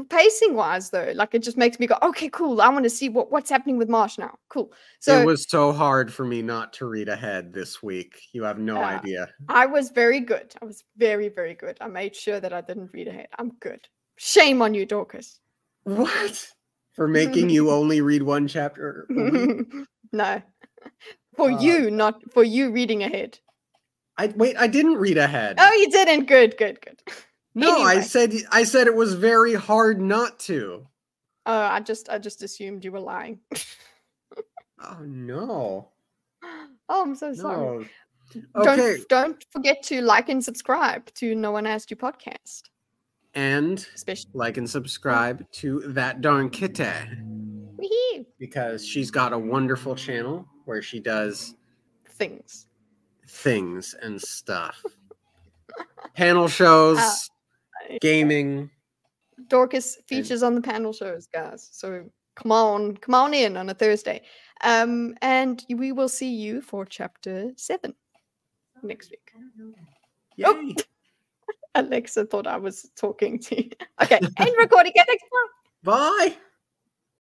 [SPEAKER 2] Pacing wise though, like it just makes me go, okay, cool, I want to see what's happening with Marsh now. Cool. So
[SPEAKER 1] it was so hard for me not to read ahead this week. You have no idea.
[SPEAKER 2] I was very good. I was very, very good. I made sure that I didn't read ahead. I'm good. Shame on you, Dorkus.
[SPEAKER 1] What? For making you only read one chapter a week?
[SPEAKER 2] No. For you, not for you reading ahead.
[SPEAKER 1] I didn't read ahead.
[SPEAKER 2] Oh, you didn't. Good.
[SPEAKER 1] No,
[SPEAKER 2] anyway.
[SPEAKER 1] I said it was very hard not to.
[SPEAKER 2] Oh, I just assumed you were lying.
[SPEAKER 1] Oh no.
[SPEAKER 2] Oh, I'm so sorry.
[SPEAKER 1] No. Okay.
[SPEAKER 2] Don't forget to like and subscribe to No One Asked You podcast.
[SPEAKER 1] And like and subscribe to ThatDarnKitteh. Because she's got a wonderful channel where she does
[SPEAKER 2] things
[SPEAKER 1] and stuff. Panel shows, gaming.
[SPEAKER 2] Dorkus features on the panel shows, guys. So come on in on a Thursday. And we will see you for chapter 7 next week.
[SPEAKER 1] Yay.
[SPEAKER 2] Oh. Alexa thought I was talking to you. Okay, end recording. Get next time.
[SPEAKER 1] Bye.